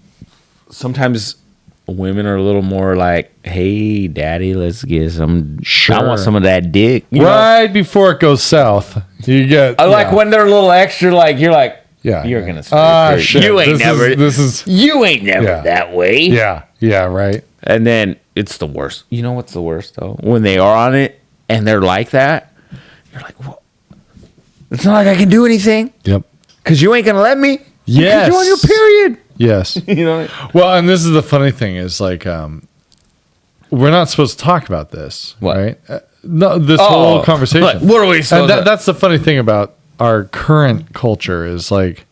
women are a little more like, hey, daddy, let's get some. Sure. I want some of that dick. Right before it goes south, you get. I like when they're a little extra, like, you're like, you're going to shit. You ain't you ain't never Yeah. that way. Yeah. Yeah. Right. And then it's the worst. You know what's the worst, though? When they are on it and they're like that, you're like, well, it's not like I can do anything. Yep. Because you ain't going to let me. Yes. You're on your period. Yes. You know. Well, and this is the funny thing is like, we're not supposed to talk about this, What? right? No, this whole conversation. What are we supposed to? That's the funny thing about our current culture is like,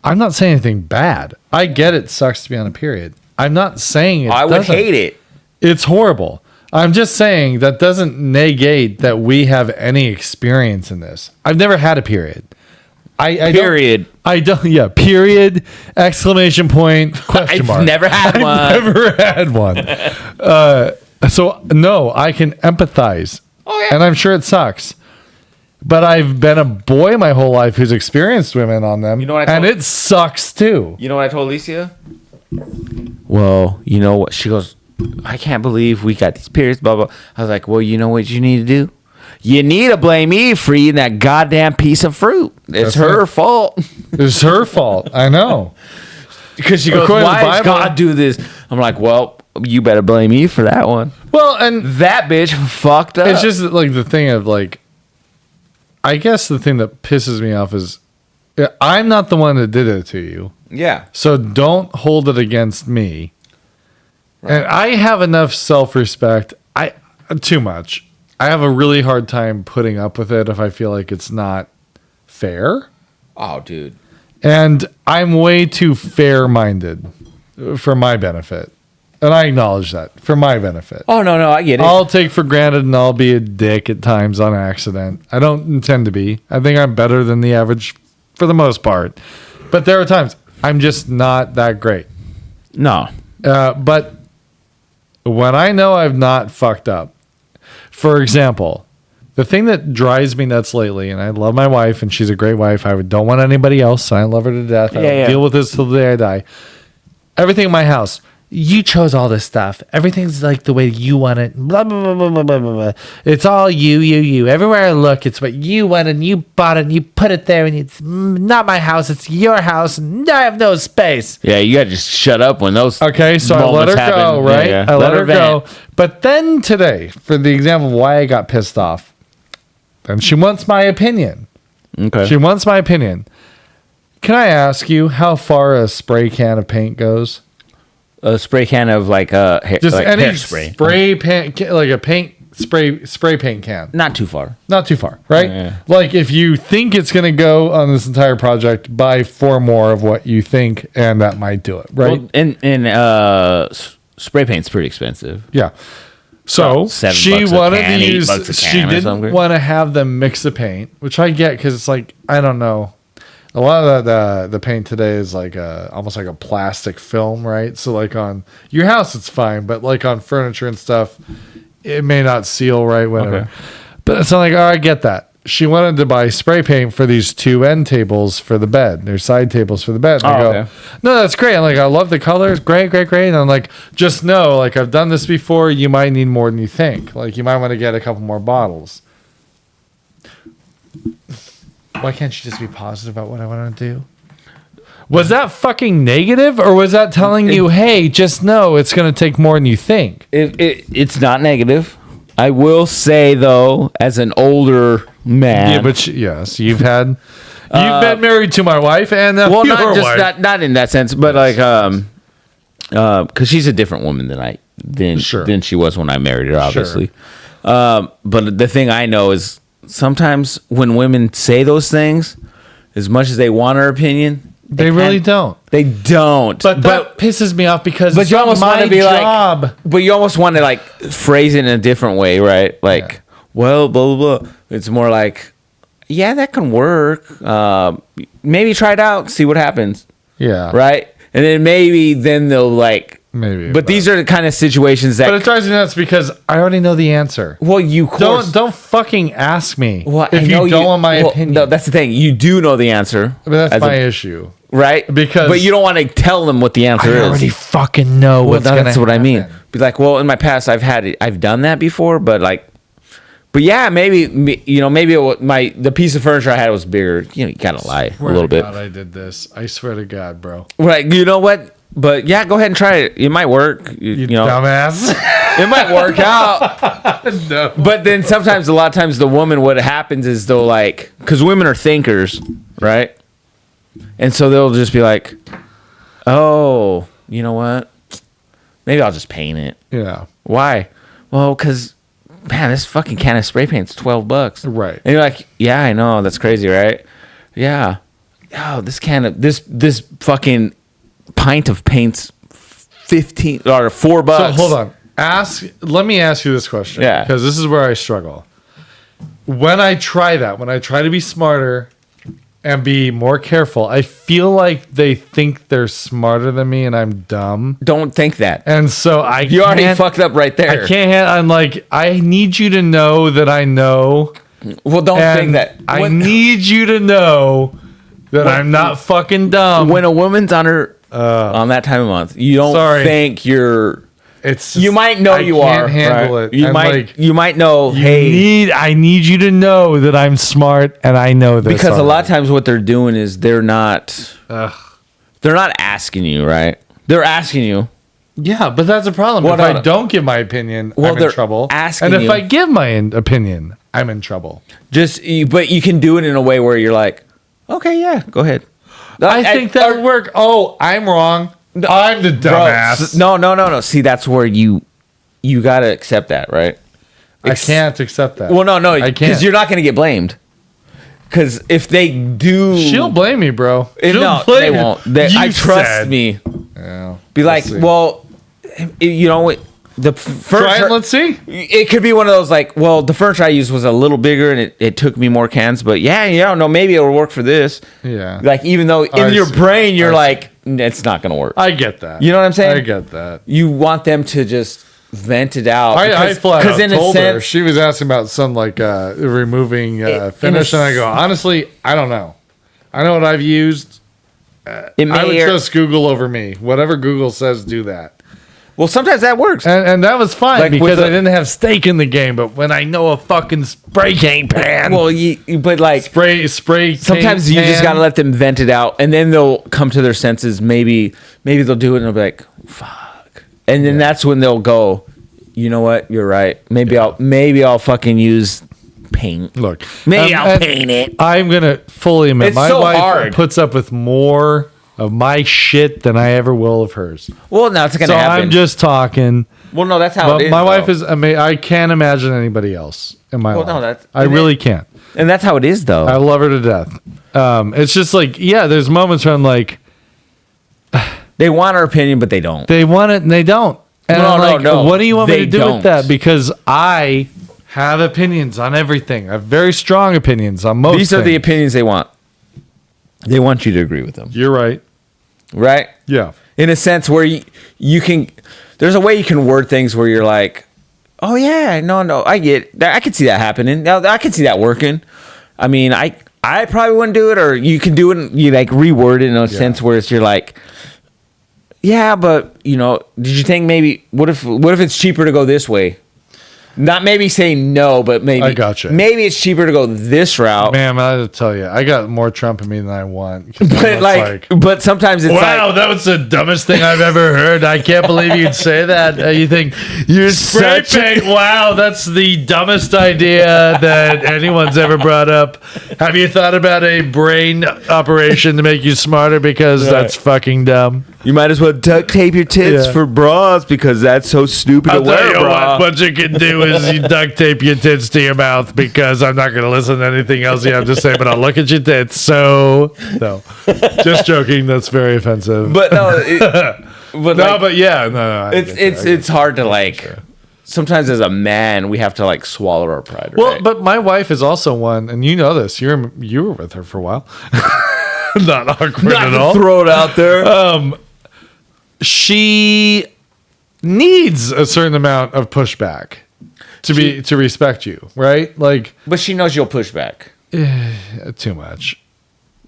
I'm not saying anything bad. I get it sucks to be on a period. I'm not saying it I would hate it. It's horrible. I'm just saying that doesn't negate that we have any experience in this. I've never had a period. I Period. I don't. Yeah. Period. Exclamation point. Question mark. I've never had one. Never had one. So no, I can empathize. Oh, yeah. And I'm sure it sucks. But I've been a boy my whole life who's experienced women on them. You know what and it sucks too. You know what I told Alicia? Well, you know what? She goes, I can't believe we got these periods, blah, blah. I was like, well, you know what you need to do? You need to blame Eve for eating that goddamn piece of fruit. It's her fault. It's her fault. I know. Because she goes, According to the why does Bible- God do this? I'm like, well, you better blame Eve for that one. Well, and That bitch fucked up. it's just like the thing of like, I guess the thing that pisses me off is I'm not the one that did it to you. Yeah. So don't hold it against me. Right. And I have enough self-respect. Too much. I have a really hard time putting up with it if I feel like it's not fair. Oh, dude. And I'm way too fair-minded for my benefit. And I acknowledge that for my benefit. Oh, no, I get it. I'll take for granted and I'll be a dick at times on accident. I don't intend to be. I think I'm better than the average for the most part. But there are times I'm just not that great. No. But when I know I've not fucked up, for example, the thing that drives me nuts lately, and I love my wife and she's a great wife. I don't want anybody else. I love her to death. I deal with this till the day I die. Everything in my house. You chose all this stuff. Everything's like the way you want it. Blah, blah, blah, blah, blah, blah, blah. It's all you. Everywhere I look, it's what you want and you bought it and you put it there and it's not my house. It's your house and I have no space. Yeah, you got to just shut up when those Okay, so I let her happen. go, right? Yeah. I let her vent. go. But then today, for the example of why I got pissed off, and she wants my opinion. Okay. She wants my opinion. Can I ask you how far a spray can of paint goes? A spray can of like Just like any hairspray. spray paint, like a paint spray paint can. Not too far. Not too far, right? Yeah. Like if you think it's going to go on this entire project, buy 4 more of what you think, and that might do it, right? Well, and spray paint's pretty expensive. Yeah. So $7 she a wanted can, to $8 use. a She can or didn't something. want to have them mix the paint, which I get because it's like I don't know. A lot of the paint today is like almost like a plastic film, right? So like on your house it's fine, but like on furniture and stuff, it may not seal right. Whatever. Okay. But it's like, oh, I get that. She wanted to buy spray paint for these 2 end tables for the bed. They're side tables for the bed. And I go, okay. no, that's great. I'm like, I love the colors. Great. And I'm like, just know, like, I've done this before. You might need more than you think. Like, you might want to get a couple more bottles. Why can't you just be positive about what I want to do? Was that fucking negative, or was that telling you, hey, just know it's going to take more than you think? It's not negative. I will say though, as an older man, Yeah, but yes, you've been married to my wife and well, your not just wife. not in that sense, but like because she's a different woman than Sure. than she was when I married her, obviously. But the thing I know is sometimes when women say those things, as much as they want our opinion, They really don't. They don't. But that pisses me off because but it's you not almost want my to be job. like, but you almost want to like phrase it in a different way, right? Like, well, blah blah blah. It's more like, yeah, that can work. Maybe try it out, see what happens. Yeah. Right. And then maybe they'll like. Maybe. But these are the kind of situations that. But it drives me nuts because I already know the answer. Well, you don't fucking ask me well, if you don't want my opinion. No, that's the thing. You do know the answer. But that's my issue. Right? Because but you don't want to tell them what the answer is. I already fucking know what's gonna that's what I mean. Be like, well, in my past, I've done that before, but yeah, maybe the piece of furniture I had was bigger. You gotta lie a little bit. God, I did this. I swear to God, bro. Right? You know what? But yeah, go ahead and try it. It might work. You know, dumbass. It might work out. No. But then a lot of times, the woman, what happens is they'll like, because women are thinkers, right? And so they'll just be like, oh, you know what? Maybe I'll just paint it. Yeah. Why? Well, because, man, this fucking can of spray paint's $12. Right. And you're like, yeah, I know. That's crazy, right? Yeah. Oh, this this fucking pint of paint's $15 or $4. So hold on. Let me ask you this question. Yeah. Because this is where I struggle. When I try to be smarter and be more careful, I feel like they think they're smarter than me and I'm dumb. Don't think that. And so You already fucked up right there. I can't. I'm like, I need you to know that I know. Well, don't think that. I need you to know that I'm not fucking dumb. When a woman's on that time of month, you don't think you're. It's you might know you are. Handle right? it. You might know. Hey, I need you to know that I'm smart and I know this. Because a lot of times what they're doing is they're not asking you, right? They're asking you. Yeah, but that's a problem. If I don't give my opinion, I'm in trouble. And if I give my opinion, I'm in trouble. But you can do it in a way where you're like, okay, yeah, go ahead. I think that would work. Oh, I'm wrong. I'm the dumbass. No. See, that's where you got to accept that, right? I can't accept that. Well, no, I can't. Because you're not going to get blamed. Because if they do, she'll blame me, bro. They won't. I trust me. Yeah. Be like, well, you know what? The furniture. Try it, let's see. It could be one of those like, well, the furniture I used was a little bigger and it took me more cans, but no, maybe it'll work for this. Yeah. Like even though in your brain you're like, it's not gonna work. I get that. You know what I'm saying? I get that. You want them to just vent it out. I flat out told her. She was asking about some like removing finish, and I go, honestly, I don't know. I know what I've used. I would trust Google over me. Whatever Google says, do that. Well, sometimes that works. And that was fine because I didn't have stake in the game. But when I know a fucking spray paint pan. Well, but like spray. Sometimes you just got to let them vent it out. And then they'll come to their senses. Maybe they'll do it and they'll be like, fuck. And then that's when they'll go, you know what? You're right. Maybe I'll fucking use paint. Look. Maybe I'll paint it. I'm going to fully admit. It's my so wife hard. Puts up with more of my shit than I ever will of hers. Well, no, it's gonna happen. I'm just talking. Well, no, that's how it is. My wife is amazing. I can't imagine anybody else in my life. No, I really can't. And that's how it is, though. I love her to death. It's just like, there's moments where I'm like, they want our opinion, but they don't. They want it and they don't. And no. What do you want me to do with that? Because I have opinions on everything. I have very strong opinions on most things. These are the opinions they want. They want you to agree with them. You're right. Right? Yeah. In a sense where you can, there's a way you can word things where you're like, oh yeah, no, I get that. I can see that happening. Now I can see that working. I mean, I probably wouldn't do it, or you can do it and you like reword it in a sense where you're like, yeah, but did you think maybe, what if it's cheaper to go this way? Not maybe saying no, but maybe I gotcha. Maybe it's cheaper to go this route. Man, I have to tell you, I got more Trump in me than I want. But but sometimes it's wow, that was the dumbest thing I've ever heard. I can't believe you'd say that. You think you're spray paint? Wow, that's the dumbest idea that anyone's ever brought up. Have you thought about a brain operation to make you smarter? Because that's fucking dumb. You might as well duct tape your tits Yeah. for bras because that's so stupid I'll to wear tell a you bra. what you can do is you duct tape your tits to your mouth because I'm not going to listen to anything else you have to say, but I'll look at your tits. So, no. Just joking. That's very offensive. But no, but no, like, but yeah. No, I get you, I get it's you. hard to like. Sometimes as a man, we have to like swallow our pride. Well, right? but my wife is also one, and you know this. You were with her for a while. Not awkward not at to all. throw it out there. She needs a certain amount of pushback to respect you, right? Like But she knows you'll push back. too much.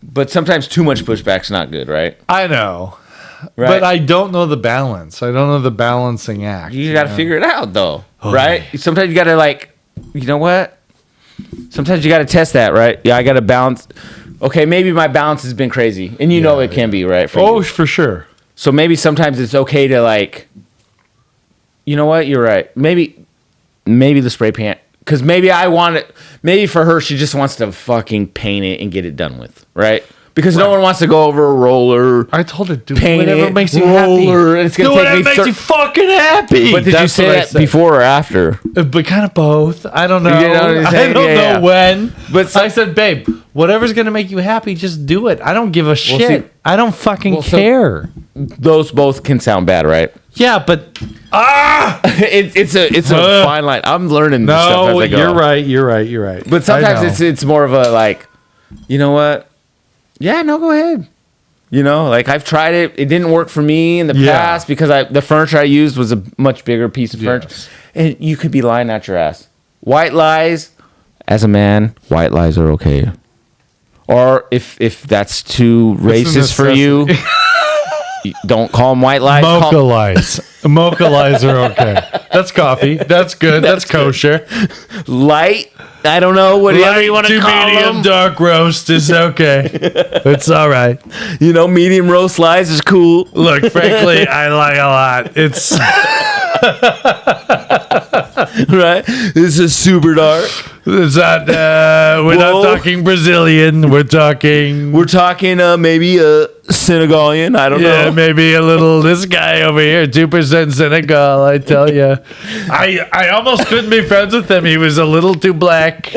But sometimes too much pushback's not good, right? I know, Right. but I don't know the balance. I don't know the balancing act. You got to know? figure it out, though, right? Sometimes you got to like, you know what? Sometimes you got to test that, right? Yeah, I got to balance. Okay, maybe my balance has been crazy, and you know it can be, right? For Oh, you. for sure. So maybe sometimes it's okay to like, you know what? You're right. Maybe the spray paint, because maybe I want it. Maybe for her, she just wants to fucking paint it and get it done with, right? Because no one wants to go over a roller. I told her, do Paint whatever it, makes you happy. roller, and it's gonna Do take whatever me makes you fucking happy. But did you That's say what I that said. before or after? But kind of both. I don't know. You know what I'm I saying? don't Yeah, know yeah. when. But I said, babe, whatever's gonna make you happy, just do it. I don't give a shit. see- I don't fucking Well, so- care. Those both can sound bad, right? Yeah, but It's a fine line. I'm learning this stuff as no, I go. you're right. You're right. You're right. But I sometimes know. it's more of a like, you know what? Yeah, no, go ahead. You know, like I've tried it. It didn't work for me in the Yeah. past because the furniture I used was a much bigger piece of furniture. Yes. And you could be lying out your ass. White lies, as a man, white lies are okay. Or if that's too racist for you, don't call them white lies. mocha Call, lies. Mocha lies are okay. That's coffee. That's good. That's kosher. light. I don't know whatever you want to call medium them. dark roast is okay. It's all right. You know, medium roast lies is cool. Look, frankly, I like a lot. It's Right? This is super dark. it's not. We're Whoa. not talking Brazilian. We're talking. We're talking maybe a Senegalian. I don't Yeah, know. maybe a little. This guy over here, 2% Senegal. I tell you, I almost couldn't be friends with him. He was a little too black.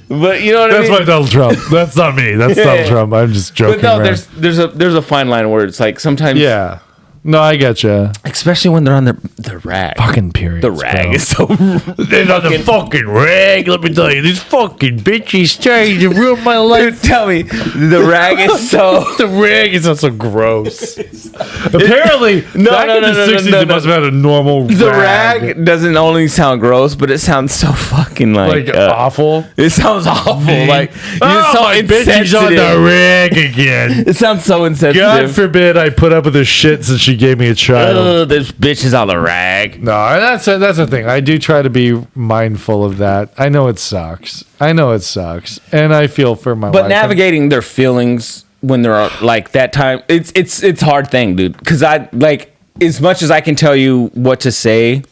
But you know what That's I mean? my Donald Trump. That's not me. That's Donald Trump. I'm just joking. But no, around. there's a fine line where it's like sometimes, Yeah. No, I get you. especially when they're on the rag. Fucking period. The rag is so. They're on the fucking rag. Let me tell you, these fucking bitches trying to ruin my life. Dude, tell me, the rag is so. The rag is also gross. Apparently, No, back no, in no, the no, 60s, no, it no. must have had a normal The rag doesn't only sound gross, but it sounds so fucking like awful. It sounds awful. Like Oh, so my bitch, he's on the rag again. It sounds so God insensitive. forbid I put up with this shit since she gave me a child. This bitch is on the rag. No, that's the thing. I do try to be mindful of that. I know it sucks. And I feel for my But wife. navigating their feelings when they're like that time, it's a hard thing, dude. Because I like as much as I can tell you what to say,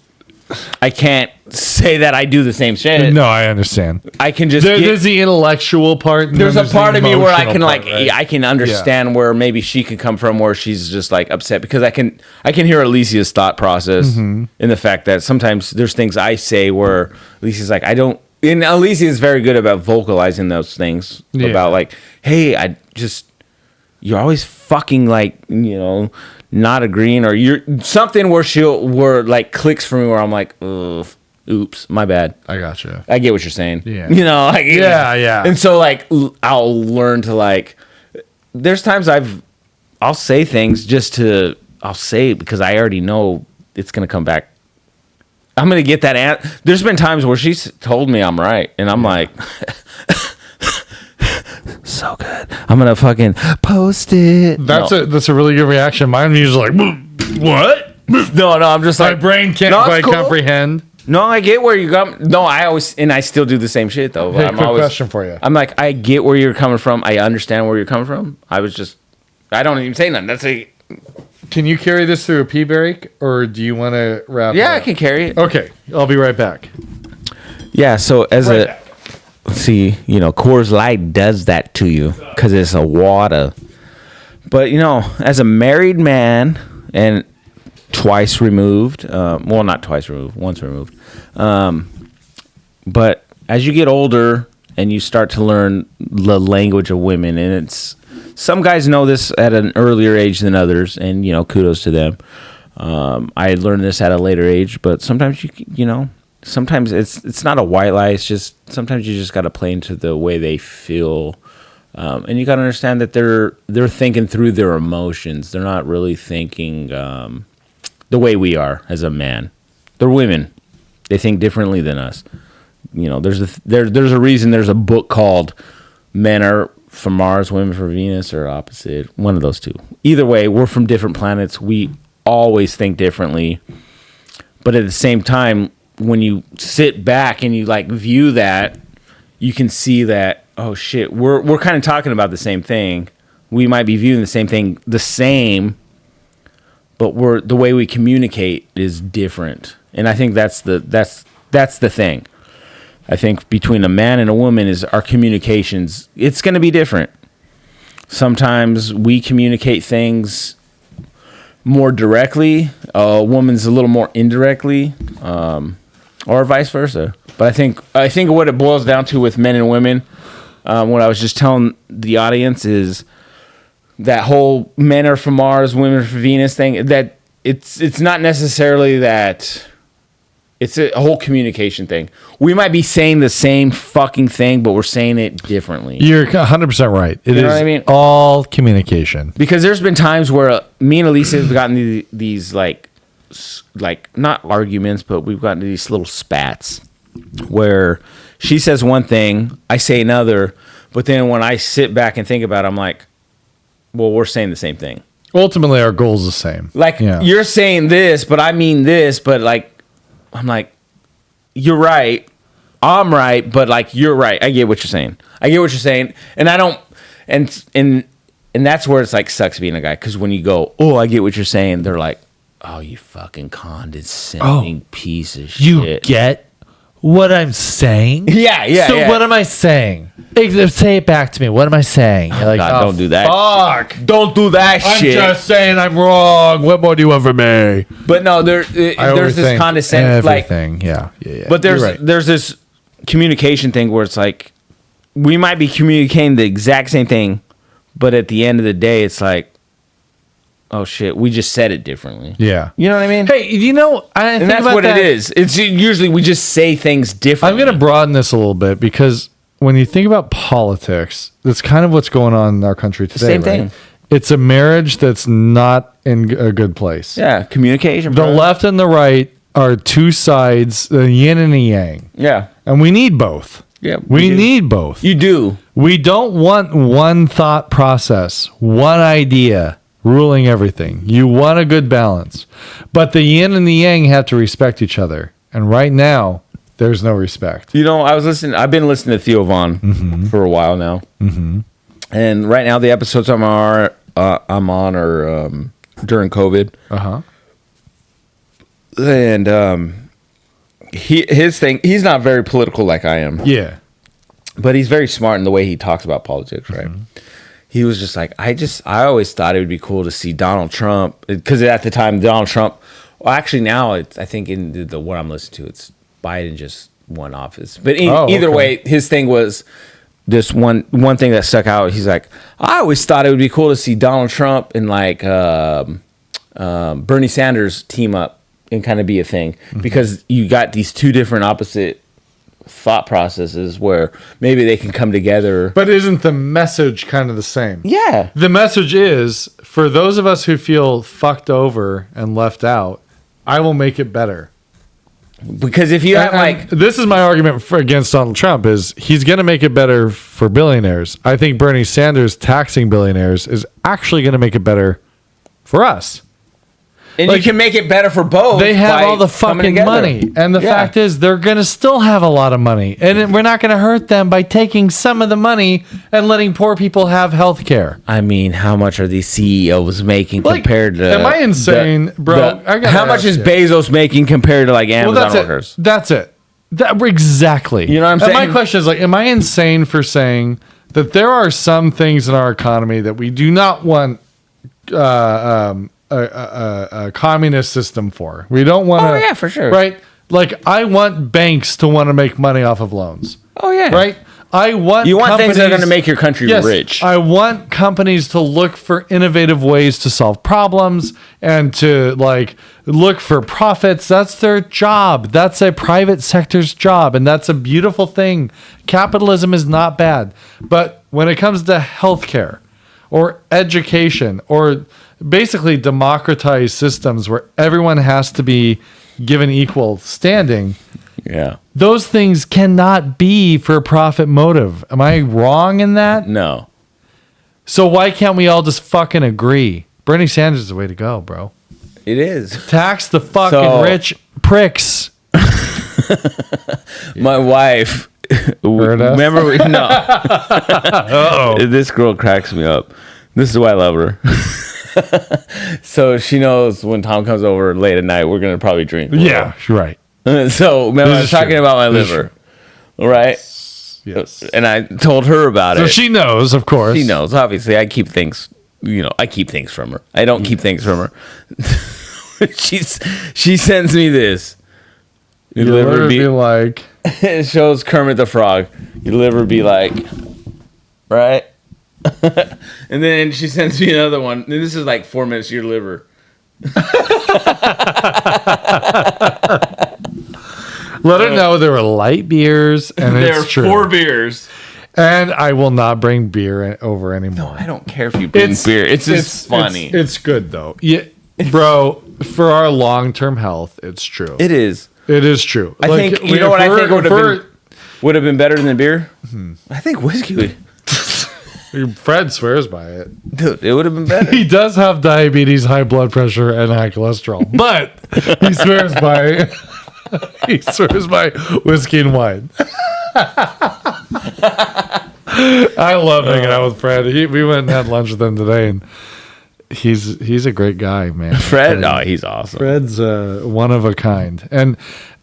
I can't say that I do the same shit. No, I understand. I can just There's the intellectual part. And there's then a part the of me where I emotional can part, like right? I can understand where maybe she could come from, where she's just like upset because I can hear Alicia's thought process in the fact that sometimes there's things I say where Alicia's like I don't. And Alicia is very good about vocalizing those things about like, hey, you're always fucking like not agreeing or you're something where like clicks for me where I'm like, ugh. Oops, my bad. I gotcha. I get what you're saying. Yeah. Like, Yeah. And so like I'll learn to like there's times I'll say things I'll say it because I already know it's going to come back. I'm going to get that there's been times where she's told me I'm right and I'm like so good. I'm going to fucking post it. That's a really good reaction. Mine is usually like, what? No, I'm just My like brain can't No, it's quite cool. comprehend. No, I get where you come. No, I still do the same shit though. Hey, I'm quick always, question for you. I'm like, I get where you're coming from. I understand where you're coming from. I don't even say nothing. That's Can you carry this through a pee break, or do you want to wrap? yeah, it I up? can carry it. Okay, I'll be right back. Yeah, so Right back. see, Coors Light does that to you because it's a water. But, as a married man and twice removed, well, not twice removed, once removed. But as you get older and you start to learn the language of women, and some guys know this at an earlier age than others, and, kudos to them. I learned this at a later age, but sometimes sometimes it's not a white lie. It's just sometimes you just got to play into the way they feel, and you got to understand that they're thinking through their emotions. They're not really thinking the way we are as a man. They're women. They think differently than us. There's a reason. There's a book called "Men Are from Mars, Women from Venus," or opposite. One of those two. Either way, we're from different planets. We always think differently, but at the same time, when you sit back and you view that, you can see that, oh shit, we're kind of talking about the same thing. We might be viewing the same thing the same, but the way we communicate is different. And I think that's the thing. I think between a man and a woman is our communications. It's going to be different. Sometimes we communicate things more directly. A woman's a little more indirectly, or vice versa. But I think what it boils down to with men and women, what I was just telling the audience is that whole men are from Mars, women are from Venus thing. That it's not necessarily that. It's a whole communication thing. We might be saying the same fucking thing, but we're saying it differently. You're 100% right. It is what I mean? all communication. Because there's been times where me and Elisa have gotten these like not arguments, but we've gotten these little spats where she says one thing, I say another, but then when I sit back and think about it, I'm like, well, we're saying the same thing. Ultimately, our goal's the same. You're saying this, but I mean this, but I'm like, you're right. I'm right, but you're right. I get what you're saying. And I don't, and that's where it's sucks being a guy. Because when you go, oh, I get what you're saying, they're like, oh, you fucking condescending piece of shit. You get what I'm saying? Yeah. So what am I saying? Say it back to me. What am I saying? You're like, God, don't do that. Fuck. Don't do that shit. I'm just saying I'm wrong. What more do you want from me? But no, there's this condescending, everything. Yeah. But there's this communication thing where it's we might be communicating the exact same thing, but at the end of the day, it's oh shit, we just said it differently. Yeah. You know what I mean? Hey, and that's what it is. It's usually we just say things differently. I'm going to broaden this a little bit because when you think about politics, that's kind of what's going on in our country today. Same right? thing. It's a marriage that's not in a good place. Yeah, communication. The left and the right are two sides, the yin and the yang. Yeah. And we need both. Yeah. We need both. You do. We don't want one thought process, one idea ruling everything. You want a good balance. But the yin and the yang have to respect each other. And right now, there's no respect. I've been listening to Theo Vaughn for a while now. Mm-hmm. And right now the episodes I'm on are during COVID. Uh-huh. And his thing, he's not very political like I am. Yeah. But he's very smart in the way he talks about politics, right? Mm-hmm. He was just I always thought it would be cool to see Donald Trump, because at the time Donald Trump, well, actually now I think in the one I'm listening to, it's Biden just won office. But either way, his thing was this one thing that stuck out. He's like, I always thought it would be cool to see Donald Trump and Bernie Sanders team up and kind of be a thing, because you got these two different opposite thought processes where maybe they can come together. But isn't the message kind of the same? Yeah. The message is, for those of us who feel fucked over and left out, I will make it better. Because if you have this is my argument against Donald Trump, is he's going to make it better for billionaires. I think Bernie Sanders taxing billionaires is actually going to make it better for us. And you can make it better for both. They have all the fucking money. And the fact is, they're going to still have a lot of money. And we're not going to hurt them by taking some of the money and letting poor people have health care. I mean, how much are these CEOs making compared to... Am I insane, bro? How much is Bezos making compared to Amazon workers? That's it. Exactly. You know what I'm saying? And my question is, am I insane for saying that there are some things in our economy that we do not want a communist system for. We don't want to. Oh, yeah, for sure. Right? Like, I want banks to want to make money off of loans. Oh, yeah. Right? You want things that are going to make your country rich. I want companies to look for innovative ways to solve problems and to like look for profits. That's their job. That's a private sector's job. And that's a beautiful thing. Capitalism is not bad. But when it comes to healthcare or education or basically democratized systems where everyone has to be given equal standing, yeah, those things cannot be for a profit motive. Am I wrong in that? No. So why can't we all just fucking agree? Bernie Sanders is the way to go, bro. It is. Tax the fucking rich pricks. My wife. Remember? No. Uh-oh. This girl cracks me up. This is why I love her. So she knows when Tom comes over late at night, we're going to probably drink. Yeah, right. So remember, I was talking about my liver, right? Yes. And I told her about it. So she knows, of course. She knows. Obviously, I keep things. I keep things from her. I don't keep things from her. She sends me this. Your liver be like. It shows Kermit the Frog. Your liver be like, right? And then she sends me another one. And this is like 4 minutes. Your liver. Let her know there were light beers, and there it's true. 4 beers. And I will not bring beer over anymore. No, I don't care if you bring beer. It's just funny. It's good though. Yeah, bro. For our long-term health, it's true. It is. It is true. I think you know what I think would have been better than beer. I think whiskey would. Fred swears by it. Dude, it would have been better. He does have diabetes, high blood pressure, and high cholesterol, but he swears by whiskey and wine. I love hanging out with Fred. We went and had lunch with him today, and he's a great guy, man. Fred, he's awesome. Fred's one of a kind, and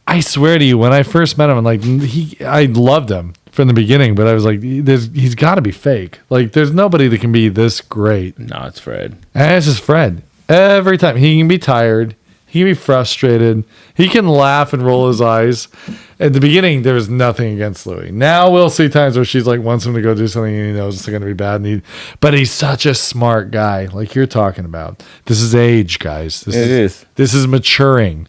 I swear to you, when I first met him, I loved him from the beginning, but I was like, he's got to be fake. Like, there's nobody that can be this great. No, it's Fred. And it's just Fred. Every time he can be tired, he can be frustrated, he can laugh and roll his eyes. At the beginning, there was nothing against Louie. Now we'll see times where she's like wants him to go do something and he knows it's going to be bad. But he's such a smart guy, like you're talking about. This is age, guys. This is maturing.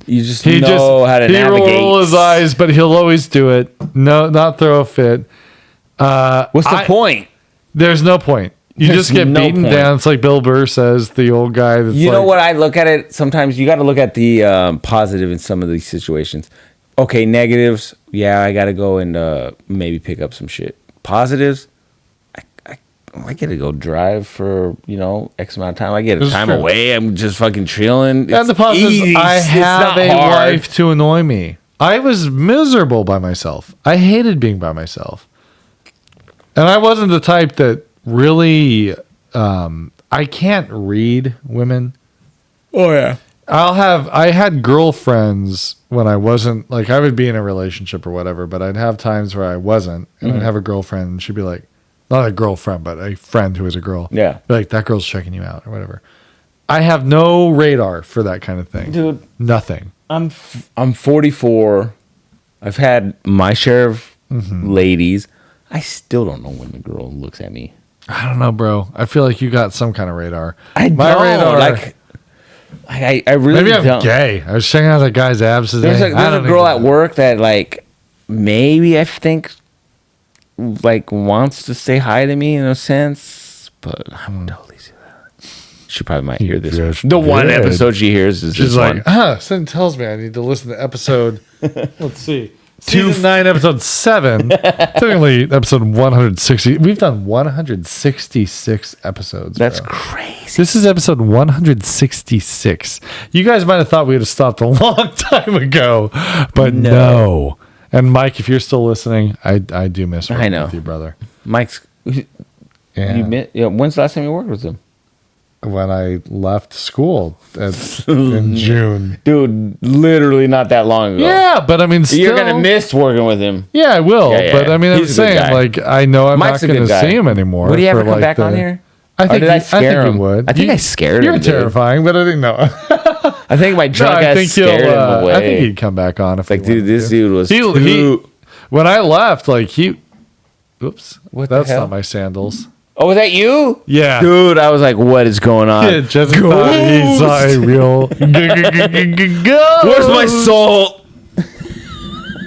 You just know how to navigate. He'll roll his eyes, but he'll always do it. No, not throw a fit. What's the point? There's no point. You just get beaten down. It's like Bill Burr says, the old guy. That's know what I look at it? Sometimes you got to look at the positive in some of these situations. Okay, negatives. Yeah, I got to go and maybe pick up some shit. Positives. I get to go drive for, X amount of time. I get a time away. I'm just fucking chilling. And the positive, I have a wife to annoy me. I was miserable by myself. I hated being by myself. And I wasn't the type that really, I can't read women. Oh, yeah. I had girlfriends when I wasn't, like, I would be in a relationship or whatever, but I'd have times where I wasn't. And I'd have a girlfriend and she'd be like, not a girlfriend, but a friend who is a girl. Yeah. Be like, that girl's checking you out or whatever. I have no radar for that kind of thing. Dude. Nothing. I'm 44. I've had my share of ladies. I still don't know when the girl looks at me. I don't know, bro. I feel like you got some kind of radar. My radar. Like, I really maybe I'm don't. gay. I was checking out that guy's abs today. There's a girl at work that, like, maybe I think, like, wants to say hi to me in a sense, but I'm totally see that. She probably might hear this. Yes, the one episode she hears is she's this like, one. Something tells me I need to listen to episode. Let's see. Season 9, episode 7. Technically, episode 160. We've done 166 episodes. That's bro. crazy. This is episode 166. You guys might have thought we would have stopped a long time ago, but no. And Mike, if you're still listening, I do miss working with you, brother. Mike's. When's the last time you worked with him? When I left school in June. Dude, literally not that long ago. Yeah, but I mean, still, you're going to miss working with him. Yeah, I will. Yeah. But I mean, I'm saying, like, I know I'm Mike's not going to see him anymore. Would he ever come back on here? I think did I scare you him? would. I think I scared him. You're terrifying, but I think no. I think my drunk ass scared him away. I think he'd come back on if like, he dude, wanted this to. dude was When I left, like oops, What the that's hell? not my sandals. Oh, was that you? Yeah. Dude, I was like, what is going on? Yeah, Jesse thought he saw a real. Where's my salt?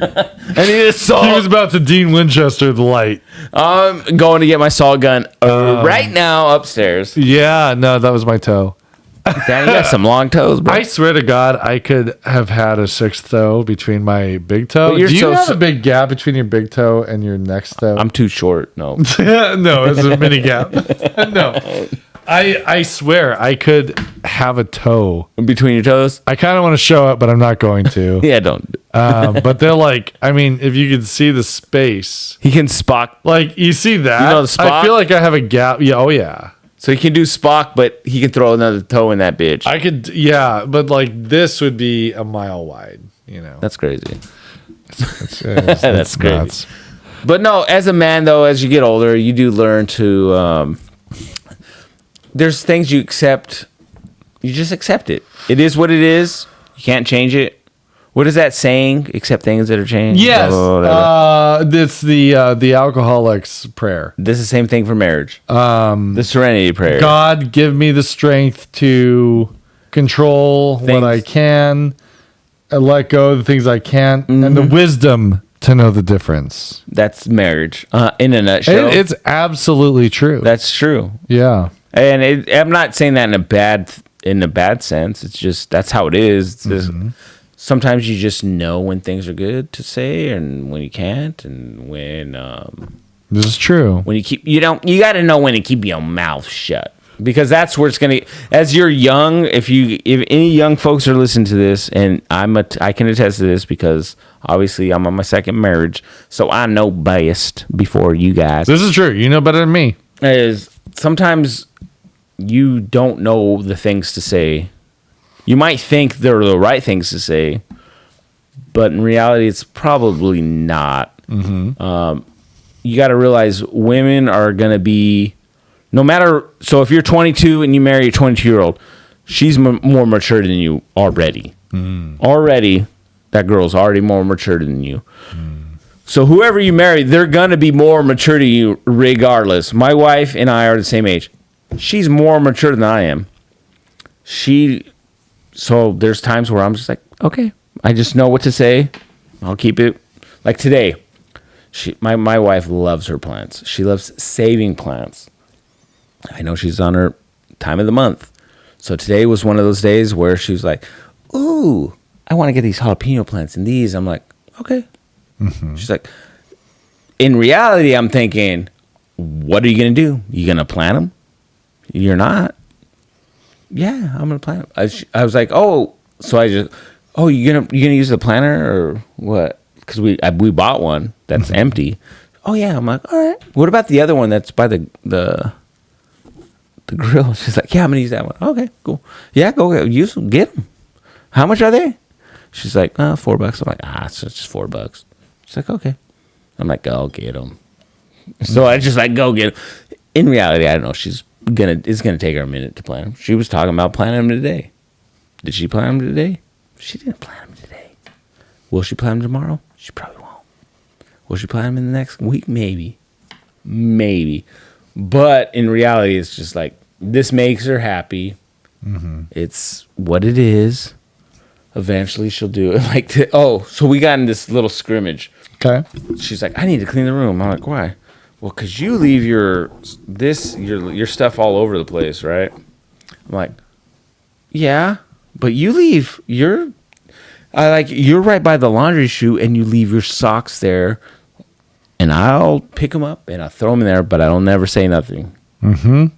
I need a salt. He was about to Dean Winchester the light. I'm going to get my salt gun right now upstairs. Yeah, no, that was my toe. Danny, you got some long toes, bro. I swear to God, I could have had a sixth toe between my big toe. But you're Do you so- have a big gap between your big toe and your next toe? I'm too short. No. No, it's a mini gap. No. I swear I could have a toe. Between your toes? I kind of want to show it, but I'm not going to. Yeah, don't. But they're like, I mean, if you could see the space, He can Spock. like you see that, You know the Spock? I feel like I have a gap. Yeah, oh yeah. So he can do Spock, but he can throw another toe in that bitch. I could, yeah, but like this would be a mile wide. You know, That's crazy. that's crazy. nuts. But no, as a man, though, as you get older, you do learn to. There's things you accept. You just accept it. It is what it is. You can't change it. What is that saying? Accept things that are changed. Yes, Blah, blah, blah, blah. it's the alcoholic's prayer. This is the same thing for marriage. The Serenity Prayer. God, give me the strength to control what I can, and let go of the things I can't, and the wisdom to know the difference. That's marriage. In a nutshell. It's absolutely true. That's true. Yeah. And I'm not saying that in a bad sense. It's just that's how it is. It's just, sometimes you just know when things are good to say and when you can't, and when This is true. when you got to know when to keep your mouth shut, because that's where it's gonna. As you're young, if any young folks are listening to this, and I can attest to this because obviously I'm on my second marriage, so I know best before you guys. This is true. You know better than me. Is sometimes you don't know the things to say. You might think they're the right things to say, but in reality, it's probably not. You got to realize women are going to be, no matter. So if you're 22 and you marry a 22-year-old, she's more mature than you already. Already, that girl's already more mature than you. So whoever you marry, they're going to be more mature than you regardless. My wife and I are the same age. She's more mature than I am. So there's times where I'm just like, okay, I just know what to say. I'll keep it. Like today, my wife loves her plants. She loves saving plants. I know she's on her time of the month. So today was one of those days where she was like, ooh, I want to get these jalapeno plants and these. I'm like, okay. She's like, in reality, I'm thinking, what are you going to do? You going to plant them? You're not. Yeah, I'm going to plant them. I was like, oh, so you're going to use the planter or what? Because we bought one that's empty. Oh, yeah. I'm like, all right. What about the other one that's by the grill? She's like, yeah, I'm going to use that one. Okay, cool. Yeah, go use them. Get them. How much are they? She's like, $4. I'm like, it's just $4. She's like, okay. I'm like, go get them. So I just like, go get them. In reality, I don't know. It's gonna take her a minute to plant them. She was talking about planting them today. Did she plant them today? She didn't plant them today. Will she plant them tomorrow? She probably won't. Will she plant them in the next week? Maybe. But in reality, it's just like, this makes her happy. It's what it is. Eventually, she'll do it. So we got in this little scrimmage. Okay. She's like, I need to clean the room. I'm like, why? Well, because you leave your stuff all over the place, right? I'm like, yeah, but you leave you're right by the laundry chute and you leave your socks there, and I'll pick them up and I'll throw them in there, but I'll never say nothing.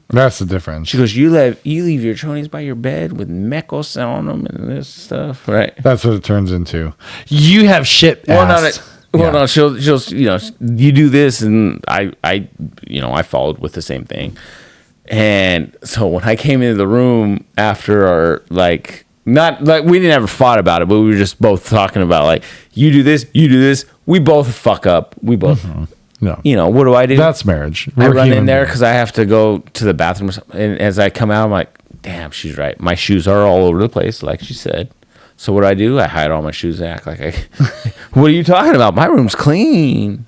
That's the difference. She goes, you leave your chonies by your bed with mecos on them and this stuff, right? That's what it turns into. You have shit. No, she'll you do this, and I followed with the same thing. And so when I came into the room after our not like we didn't ever fought about it, but we were just both talking about like, you do this, we both fuck up. We both No. What do I do? That's marriage. I We're run in human there beings. because I have to go to the bathroom or something. And as I come out, I'm like, damn, she's right. My shoes are all over the place, like she said. So what do? I hide all my shoes and act like what are you talking about? My room's clean.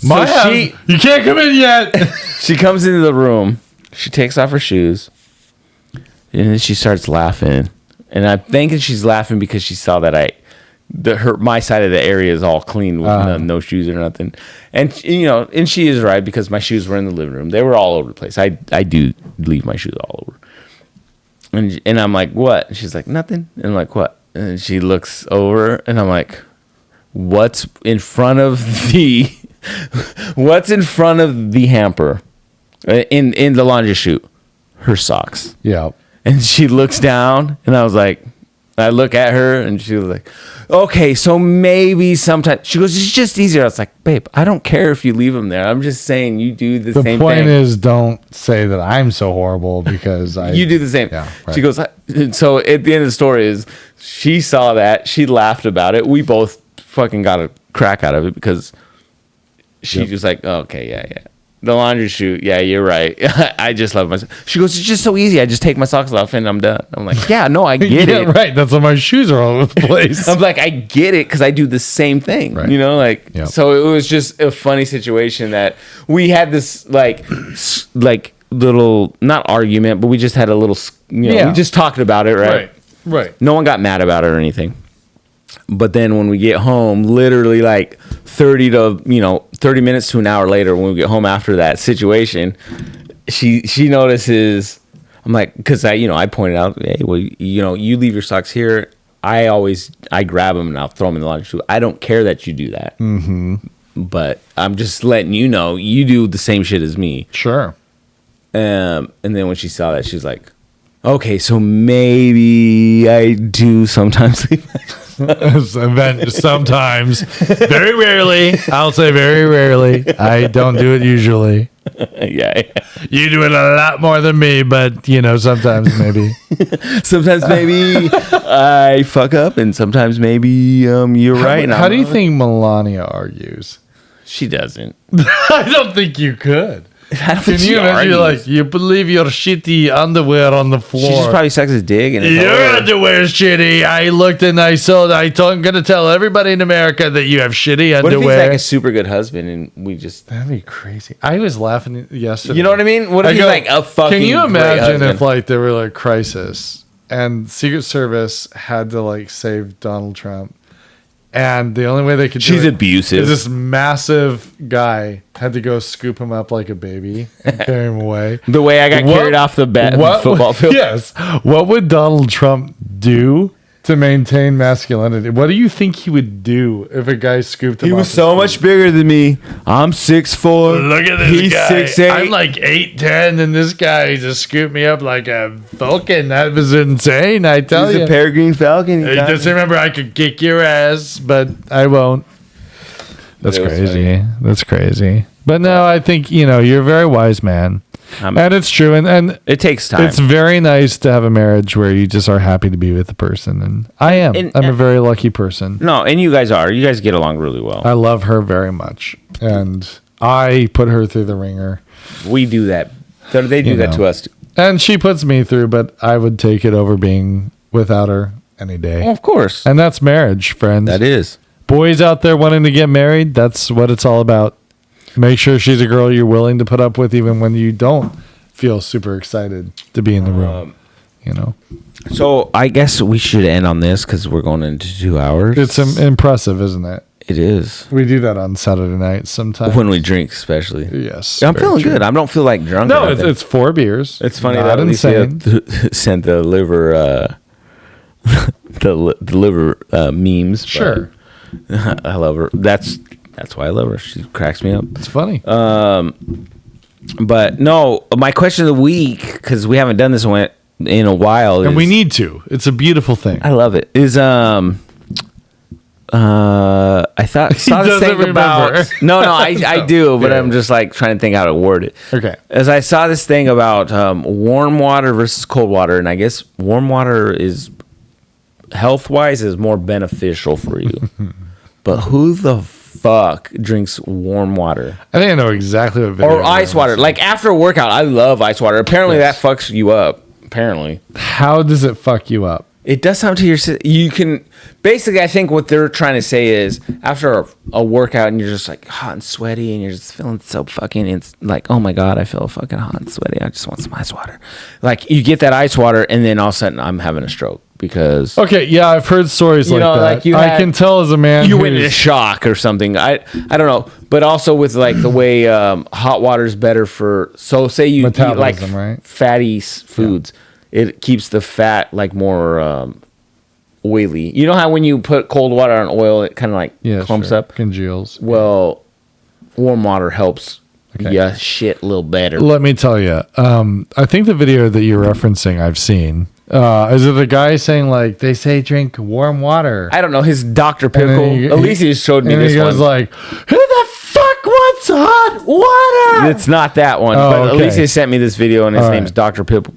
My house, you can't come in yet. She comes into the room. She takes off her shoes. And then she starts laughing. And I'm thinking she's laughing because she saw that my side of the area is all clean with no shoes or nothing. And and she is right because my shoes were in the living room. They were all over the place. I do leave my shoes all over. And I'm like, what? And she's like, nothing. And I'm like, what? And she looks over and I'm like, what's in front of the hamper in the laundry chute? Her socks. Yeah. And she looks down, and I was like, I look at her, and she was like, okay, so maybe sometimes. She goes, it's just easier. I was like, babe, I don't care if you leave them there. I'm just saying you do the same thing. The point is, don't say that I'm so horrible because you do the same. Yeah, right. She goes, so at the end of the story is she saw that. She laughed about it. We both fucking got a crack out of it because she was like, oh, okay, yeah. The laundry chute. Yeah, you're right. I just love myself. She goes, it's just so easy. I just take my socks off and I'm done. I'm like, yeah, no, I get yeah, it. right. That's why my shoes are all over the place. I'm like, I get it because I do the same thing. Right. Yep. So it was just a funny situation that we had this like little, not argument, but we just had a little, we just talked about it, right? Right. No one got mad about it or anything. But then when we get home, literally like 30 minutes to an hour later, when we get home after that situation, she notices. I'm like, because I pointed out, hey, well, you leave your socks here. I grab them and I'll throw them in the laundry chute. I don't care that you do that. Mm-hmm. But I'm just letting you know you do the same shit as me. Sure. And then when she saw that, she's like, okay, so maybe I do sometimes leave my Sometimes, very rarely. I'll say very rarely. I don't do it usually. Yeah. You do it a lot more than me, but sometimes maybe. Sometimes maybe I fuck up, and sometimes maybe you're right. How do you think Melania argues? She doesn't. I don't think you could. I don't Can think you imagine? Like, you believe your shitty underwear on the floor. She just probably sucks his dick. And your underwear's shitty. I looked and I saw. I'm gonna tell everybody in America that you have shitty underwear. What if he's like a super good husband and we just? That'd be crazy. I was laughing yesterday. You know what I mean? What if he's like a fucking? Can you imagine great if like there were like crisis and Secret Service had to like save Donald Trump? And the only way they could do She's abusive. is this massive guy had to go scoop him up like a baby and carry him away. The way I got carried off the football field. Yes. What would Donald Trump do to maintain masculinity? What do you think he would do if a guy scooped him He off was the so street? much bigger than me. I'm 6'4". Look at this He's guy. 6'8". I'm like 8'10", and this guy just scooped me up like a falcon. That was insane, I tell He's you. a peregrine falcon. Just remember, I could kick your ass, but I won't. That's crazy. That's crazy. But no, I think, you're a very wise man. And it's true. And it takes time. It's very nice to have a marriage where you just are happy to be with the person. And I am. I'm a very lucky person. No, and you guys are. You guys get along really well. I love her very much. And I put her through the ringer. We do that. They do that to us too. And she puts me through, but I would take it over being without her any day. Well, of course. And that's marriage, friends. That is. Boys out there wanting to get married, that's what it's all about. Make sure she's a girl you're willing to put up with even when you don't feel super excited to be in the room. So I guess we should end on this because we're going into 2 hours. It's impressive, isn't it? It is. We do that on Saturday night sometimes. When we drink, especially. Yes. I'm feeling good. I don't feel like drunk. No, it's 4 beers. It's funny Not that insane. Alicia sent the liver, the liver memes. Sure. I love her. That's why I love her. She cracks me up. It's funny. But no, my question of the week, because we haven't done this in a while, and we need to. It's a beautiful thing. I love it. Is I saw this thing about. No, I do, but I'm just like trying to think how to word it. Okay. As I saw this thing about warm water versus cold water, and I guess warm water is health wise is more beneficial for you. But who the fuck drinks warm water I think I know exactly what video or ice water. Like after a workout, I love ice water. Apparently, that fucks you up. Apparently, how does it fuck you up? it does something to your. You can basically. I think what they're trying to say is after a workout and you're just like hot and sweaty and you're just feeling so fucking. It's like, oh my god, I feel fucking hot and sweaty. I just want some ice water. Like you get that ice water and then all of a sudden I'm having a stroke because. Okay, yeah, I've heard stories like that. Like I can tell as a man you went into shock or something. I don't know, but also with like the way hot water is better for. So say you eat like right? fatty foods. Yeah. It keeps the fat like more oily. You know how when you put cold water on oil, it kind of like clumps up? Congeals. Well, warm water helps shit a little better. Let me tell you. I think the video that you're referencing I've seen. Is it the guy saying like, they say drink warm water? I don't know. His Dr. Pickle. Alicia showed me this one. He goes like, who the fuck wants hot water? It's not that one. But Alicia sent me this video and his name's Dr. Pickle.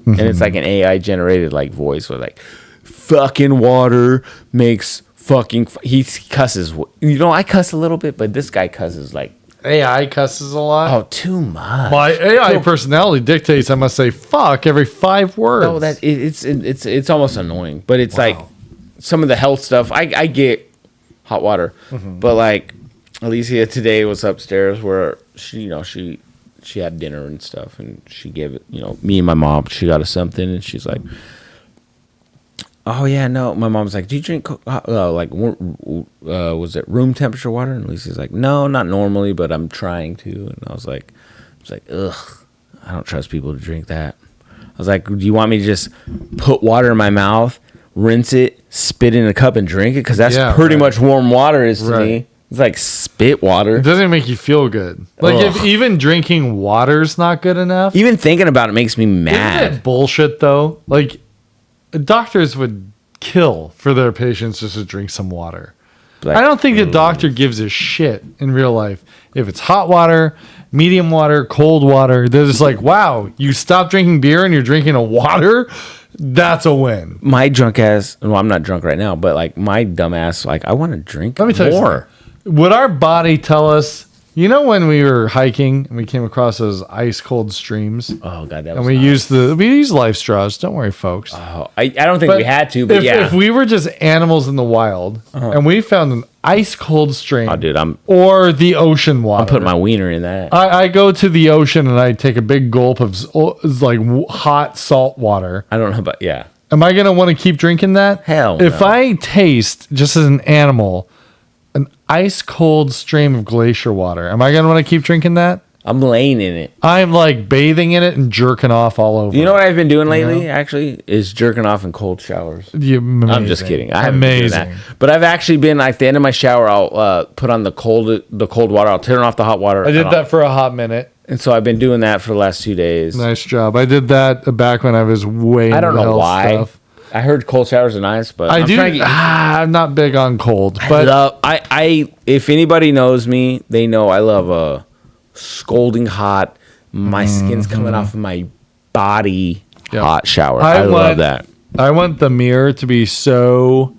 And it's like an AI generated like voice with like, fucking water makes fucking he cusses. You know, I cuss a little bit, but this guy cusses like AI cusses a lot. Oh, too much. My AI personality dictates I must say fuck every 5 words. No, that it's almost annoying, but it's like some of the health stuff. I get hot water, but like Alicia today was upstairs where she had dinner and stuff, and she gave it. Me and my mom. She got us something, and she's like. Oh yeah, no. My mom's like, "Do you drink was it room temperature water?" And Lucy's like, "No, not normally, but I'm trying to." And I was like, "Ugh, I don't trust people to drink that." I was like, "Do you want me to just put water in my mouth, rinse it, spit in a cup, and drink it? Because that's pretty much warm water is to me. It's like spit water. It doesn't make you feel good. Like if even drinking water's not good enough. Even thinking about it makes me mad. Isn't that bullshit though? Like. Doctors would kill for their patients just to drink some water. Like, I don't think a doctor gives a shit in real life. If it's hot water, medium water, cold water, they're just like, wow, you stopped drinking beer and you're drinking a water? That's a win. My drunk ass, well, I'm not drunk right now, but like my dumb ass, like I want to drink more. Let me tell you something. Would our body tell us, when we were hiking and we came across those ice cold streams? Oh god, that was we used life straws. Don't worry, folks. Oh, I don't think we had to, but if we were just animals in the wild and we found an ice cold stream, or the ocean water, I'm putting my wiener in that. I go to the ocean and I take a big gulp of like hot salt water. I don't know about Am I gonna want to keep drinking that? Hell, if I taste just as an animal. An ice cold stream of glacier water. Am I going to want to keep drinking that? I'm laying in it. I'm like bathing in it and jerking off all over. You know what I've been doing lately, actually, is jerking off in cold showers. I'm just kidding. I haven't been doing that. But I've actually been, like, at the end of my shower, I'll put on the cold water. I'll turn off the hot water. I did that for a hot minute. And so I've been doing that for the last 2 days. Nice job. I did that back when I was way into I don't know why. Stuff. I heard cold showers are nice, but I'm not big on cold. But if anybody knows me, they know I love a scalding hot. My skin's coming off of my body. Hot shower. I love that. I want the mirror to be so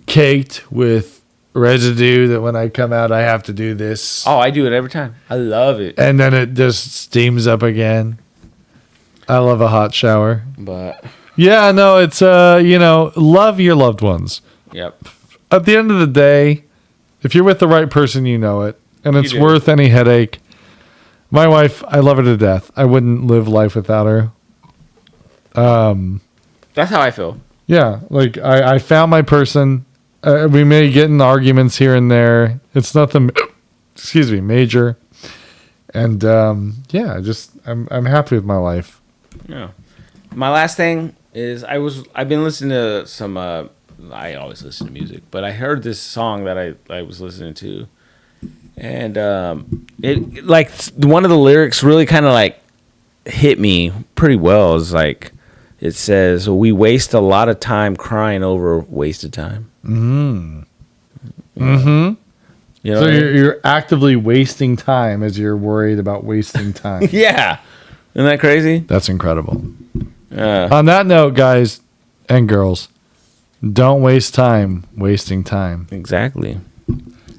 caked with residue that when I come out, I have to do this. Oh, I do it every time. I love it. And then it just steams up again. I love a hot shower, but. Yeah, no, it's love your loved ones. Yep. At the end of the day, if you're with the right person, you know it, and it's worth any headache. My wife, I love her to death. I wouldn't live life without her. That's how I feel. Yeah, like I found my person. We may get in arguments here and there. It's nothing, major. And I'm happy with my life. Yeah. My last thing is I've been listening to some I always listen to music, but I heard this song that I was listening to, and it like one of the lyrics really kind of like hit me pretty well. It's like it says, "We waste a lot of time crying over wasted time." You know, so you're actively wasting time as you're worried about wasting time. Yeah, isn't that crazy? That's incredible. On that note, guys and girls, don't waste time wasting time. Exactly.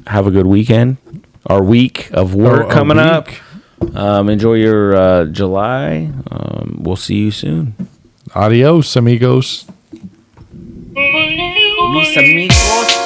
have a good weekend. Our week of work coming up. Enjoy your July. We'll see you soon. Adios, amigos. Mis amigos.